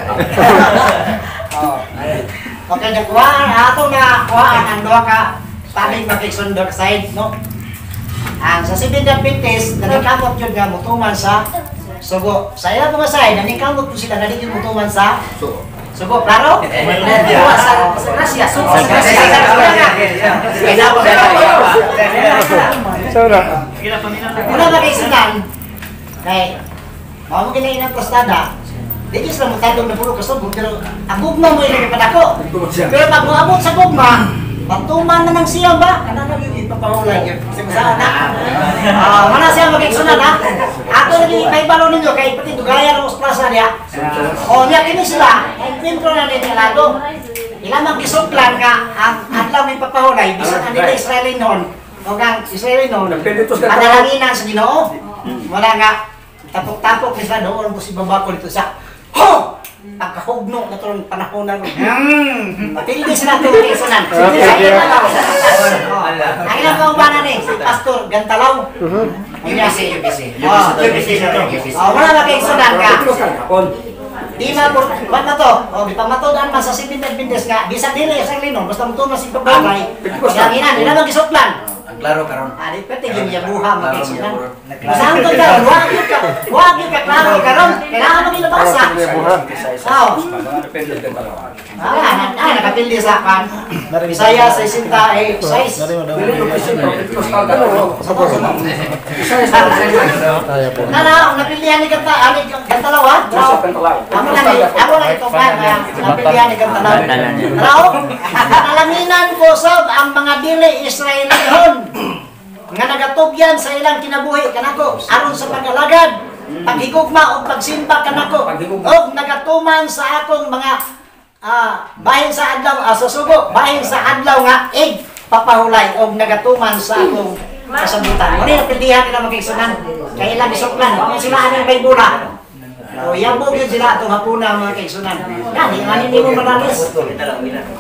Okay, nakuha. Ato na kuhaan ang doha ka tanig makikisundor side, no? Ang sa Sibindang Pintis, nanikamot yun nga mutuman sa sugo. Sa ilang mga side, nanikamot po sila naligid mutuman sa sugo. Klaro? Sa grasya. Sugo. Una ba kayo sinan? Kay, mau kinain ang prostada. Di sila mutadong na puro kasubog, pero ang gugma mo yung napadako. Pero pag muabot sa gugma, pagtuman na ng siya ba? Ano na yung ipapahulay yun? Saan na? Mana siya mag-iksunan ha? Ako naging kaibalo ninyo, kay pati Dugaya ng Plaza niya. O niya kini sila, ang pinto na ninyo lalo. Ilamang kisuklan nga, ang adlaw may papahulay, bisan ang nila Israeli noon. O nga, Israeli noon, panalanginan sa Ginoo. Wala nga, tapok-tapok ni sa doon po si babako dito sa ho! Pagkahugno na itong panahon na rin. Matindi sila ito ng isunan. Ang ilang kaubanan eh, si Pastor Gantalaw. UBC. Wala na kayo isunan ka. Di na po, ba't na to? Di pa matodaan man sa Sibindang Pintis nga, bisag nila yung linon, basta mo na si Pagkakay. Kaya ina, nila mag-isuklan. Klaro karon. Di pwede yun yung buha mag-isunan. Saan ko ka? Huwag yung kaklaro karon. Kailangan mo nilabasa. Nakapildi sa kan. Bisaya sa isinta ay 6. Napilihan ni Gantalaw ha? Ako lang ito kan. Napilihan ni Gantalaw. Rao, nalaminan ko sab ang mga dili Israelihon nga nagatugyan sa ilang kinabuhi kanako aron sa pag-alagad, paghigugma o pagsimba kanako o nagatuman sa akong mga bahin sa adlaw sa sugo, bahin sa adlaw nga papahulay o nagatuman sa akong kasabutan. Muna yung pindihan nila magkiksunan kaya ilang isuklan kung sila anong baybula o yabog yun sila itong hapuna mga kaiksunan. Yan, hindi mo manalis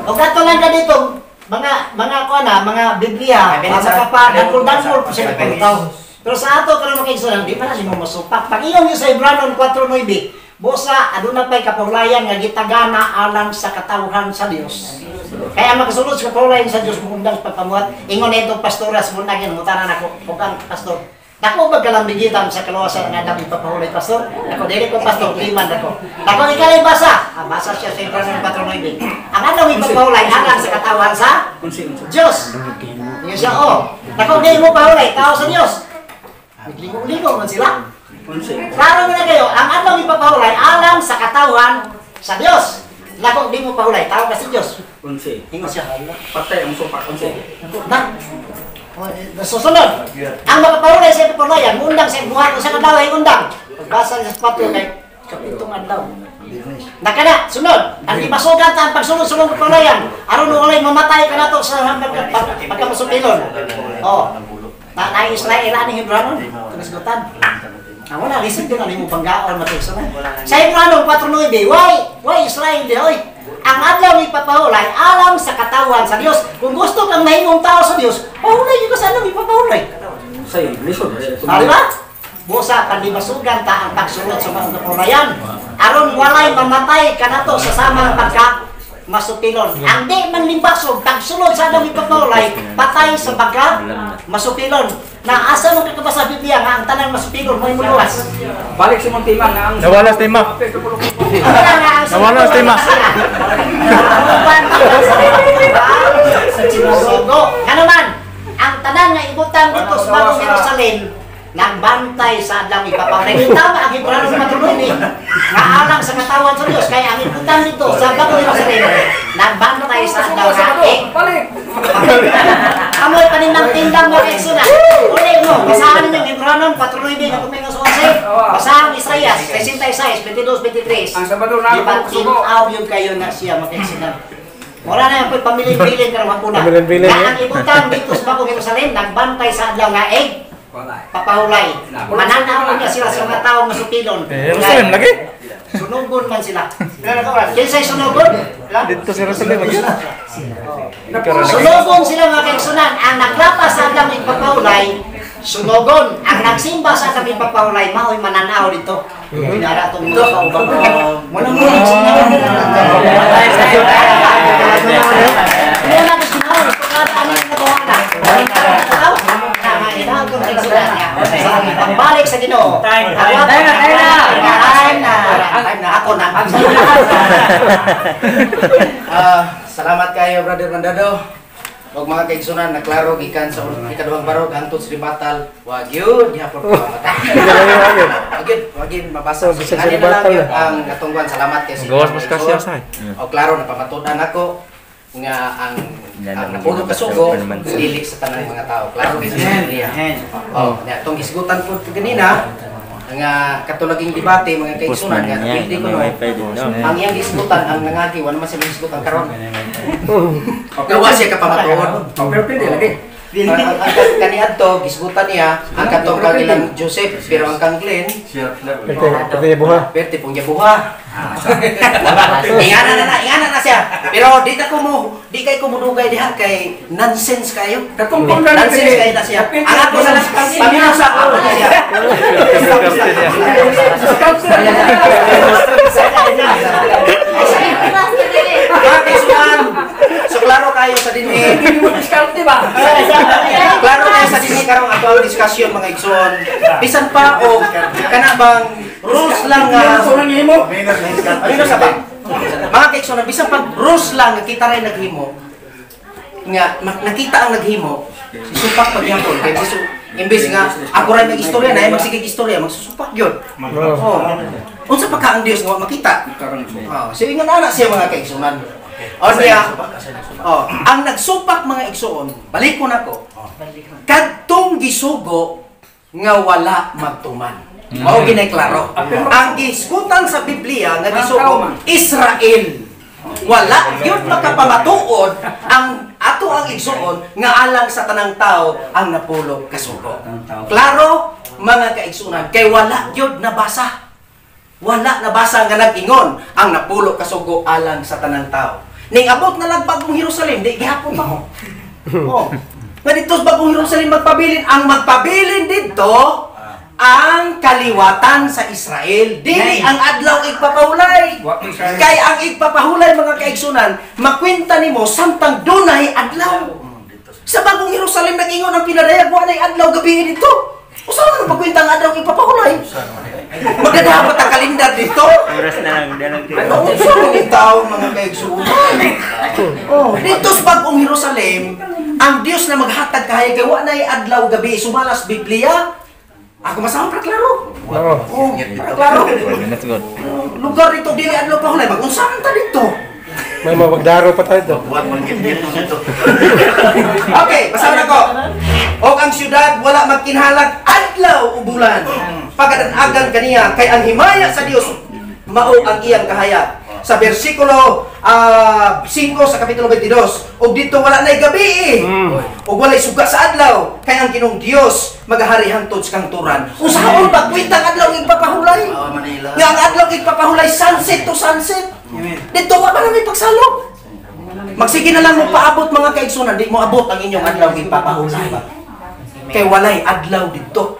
o gato lang ka dito mga Biblia, mga kapag-dangkol po siya nagpagtaw. Pero sa ato, kung makikisunan, di pa na siya mo masupak. Pag-iyon yung sa Hebranon 4:9, bosa, aduna pa'y kapahulayan nga gitagana alang sa katawhan sa Dios. Kaya magkasulod sa kapahulayan sa Dios, mukundang pagpamuhat. Ingon na itong pastoras, muna ginamutanan ako, bukang pastor. Dako ba kalambigitan sa kalawasan nga dami papahulay pastor? Ako dili ko pastor, liman ako. Dako ikalay basa. Basa siya sa Hebranon 4:9. Ang ano may papahulay alang sa katawan sa Diyos. Yung siya, dako di mo pahulay, tao sa Diyos. Ligo-ligo man sila. Klaro mo na kayo, ang ano may papahulay alang sa katawan sa Diyos. Dako di mo pahulay, tao ka sa Diyos. Ingon siya. Patay ang supak. Susunod, ang makapahulay sa papahulayan, undang sa buhat o sa kadlaw ay undang. Pagbasa sa pato kay kapitong adlaw. Nakana, sunod, ang ipasugat ang pagsunod-sunod papahulayan. Aron walay mamatay ka nato sa pagkamasupilon. Na-Israel ani Hebranon, tunisgutan. Wala, lisod yun, ano mo panggaon, matigsunan. Sa Hebranon 4:9, why Israel di, ang adlaw ni papahulay alam sa katawan sa Dios. Kung gusto kang mahimong tao sa Dios, pahulay yung sa adlaw ni papahulay. Say, lisod. Diba? Busa pandibasugan ta ang pagsulod sa mga papahulayan. Aron walay mamatay kanato sa samang pagka masupilon. Ang di man limbasog pagsulod sa adlaw ni papahulay, patay sa pagka masupilon. Na asa mo kakabasa sa Biblia nga ang tanang masupilon mo imuluwas. Balik sa mong tema nga ang Nawala sa tema. Nawala sa tema. Ano man, ang tanan nga ibutan dito sa Bagong Jerusalem nagbantay sa adlaw ipapahulay. Tama ang Hebreo matuloy ni naalang sa katawan sa Dios kaya ang ibutan dito sa bagong Jerusalem nagbantay sa adlaw nga amoy paninang tindang mo eksuna. Ulit mo, basahan ninyo Hebreo 4:9 na kumingo sa 11. Basahan Isaías 66, 22, 23. Ang Sabado na Ipatinaw yun kayo na siya mag-eksuna. Wala na yung pamilin-bilin ka naman po na. Na ang ibutan dito sa bagong Jerusalem nagbantay sa adlaw nga papahulay. Mananaw niya sila sa mga tao nga supilon. Jerusalem lagi? Sunugon man sila. Kinsay sunugon? Dito sa Jerusalem lagi? Sunugon sila mga kaigsunan. Ang naglapa sa adlaw ipapahulay, sunugon. Ang nagsimba sa adlaw ipapahulay, mao'y mananaw dito. Pinara itong mga kaubang. Walang mga sunugon. Muna ko sunugon. Pagkataanin na gawa na. Pambalik sa Ginoo. Time na. Ako na. Salamat kayo, Brother Mandado. Og mga kaigsunan, naklaro gikan sa ikaduhang barog hangtod sa batal. Wag yun, gihapon ko mamatay. Wag yun, mabasa. Kanina lang yun ang katungguan. Salamat kayo sa gawas mas kasya say. O klaro, napamatunan ako nga ang napuno kasugo dili sa tanang mga tao. Klaro sa Biblia. Oh, nya tong isgutan ko kanina nga katulaging debate mga kaigsunan nga hindi ko no. Ang iyang isgutan ang nangagi wala man sila isgutan karon. Gawa siya ka pamatuon. Pero pwede lagi. Kaniadto gisgutan niya ang katong kagilang Joseph pero ang kang Glenn Pwede buha. pwede pong buha. Ingana na siya. Pero di kay ko mudugay diha kay nonsense kayo. Nonsense kayo na siya. Ang ako sa paminusa ako na siya. So klaro kayo sa dinhi. Klaro kayo sa dinhi karong ato ang diskusyon mga igsoon. Bisan pa o kana bang rules lang nga ano sa ba? Mga kaigsoon, bisan pag rules lang nga kita ray naghimo nga nakita ang naghimo susupak pag yapon kay imbes nga ako ray mag-istorya na magsigig istorya magsusupak gyud. Unsa pa ka ang Dios nga makita? Sige nga ana siya mga kaigsunan. Ang nagsupak mga igsoon, balik ko nako. Kadtong gisugo nga wala magtuman. Mao ginay klaro. Ang gisgutan sa Biblia nga gisugo Israel. Wala gyud makapamatuod ang ato ang igsuon nga alang sa tanang tao ang napulog kasugo. Klaro mga kaigsunan kay wala gyud nabasa. Wala nabasa nga nag-ingon ang napulog kasugo alang sa tanang tao. Ning abot na lang bagong Jerusalem, di gihapon pa ko. Nga dito sa bagong Jerusalem magpabilin, ang magpabilin dito ang kaliwatan sa Israel. Dili ang adlaw igpapahulay. Kay ang igpapahulay mga kaigsunan, makwenta nimo samtang dunay adlaw. Sa bagong Jerusalem nag-ingon ang pinadayag wa nay adlaw gabi dito. Usa man magkwenta ang adlaw igpapahulay. Magdadapat ang kalendar dito. Oras na lang, dalang Usa man tao mga kaigsunan. Dito sa bagong Jerusalem, ang Dios na maghatag kahit kay wa nay adlaw gabi sumalas Biblia. Ako masama para klaro. Klaro. Lugar dito dili adlaw pa hulay, mag-unsa man ta dito? May mabagdaro pa tayo. Okay, basahin ako. O ang syudad wala magkinhalag adlaw o bulan. Pagkadanagan kaniya kay ang himaya sa Dios mao ang iyang kahayag. Sa bersikulo 5 sa kapitulo 22, og dito wala nay gabi og walay suga sa adlaw kay ang Ginoong Dios magahari hangtod sa kanturan. Usaon pagkwenta ang adlaw igpapahulay? Nga ang adlaw igpapahulay sunset to sunset. Dito wa man may pagsalog. Magsige na lang mo paabot mga kaigsunan, di mo abot ang inyong adlaw igpapahulay. Kay walay adlaw dito.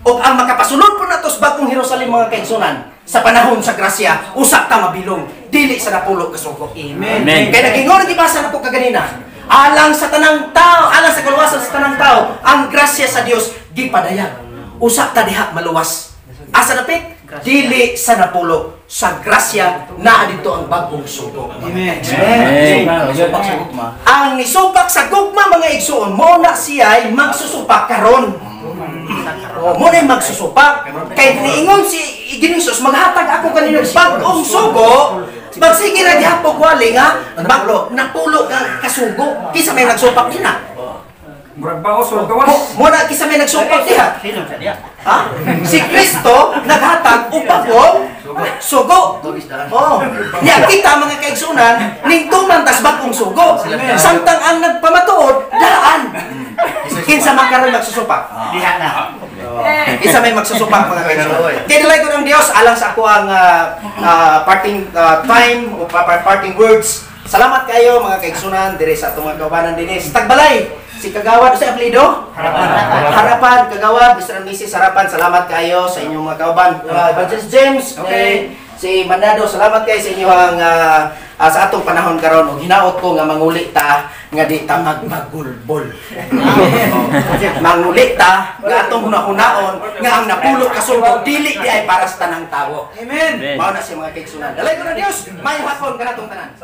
Og ang makapasulod po nato sa bagong Jerusalem mga kaigsunan sa panahon sa grasya, usa ta mabilong dili sa napulog kasugo. Amen. Kaya nag-ingon gibasa nato kaganina, alang sa tanang tao, alang sa kaluwasan sa tanang tao, ang grasya sa Dios gipadayag. Usa ta diha maluwas. Asa napit? Dili sa napulog, sa grasya naa dito ang bagong sugo. Amen. Ang nisupak sa gugma mga igsuon, mo na siya ay magsusupak karon. mo na magsusupak. Kay niingon si Ginisus, maghatag ako kanino bagong sugo. Magsige ra gihapon wali nga napulo ka kasugo. Kisa may nagsupak din na. Murag baos o gawas. Mo na kisa may nagsupak diha. Sino sa diya? Ha? Si Kristo naghatag upang sugo. Oh. Nya kita mga kaigsunan ning tuman tas bagong sugo. Samtang ang nagpamatuod daan. Kinsa man karon magsusupak? Diha na. Isa may magsusupak mga kaigsunan. Kinalay ko ng Dios alang sa ako ang parting time o parting words. Salamat kayo mga kaigsunan dire sa atong mga kaubanan dinhi sa Tagbalay. Si Kagawad sa apelyido? Harapan, Kagawad, Mr. and Mrs. Harapan, salamat kayo sa inyong mga kauban. Evangelist James, okay. Si Mandado, salamat kayo sa inyong sa atong panahon karon og hinaot ko nga manguli ta nga di ta magmagulbol. Manguli ta nga atong hunahunaon nga ang napulo kasugod dili di ay para sa tanang tawo. Amen. Mao na si mga kaigsunan. Dalay ko na Dios, may hapon kanatong tanan.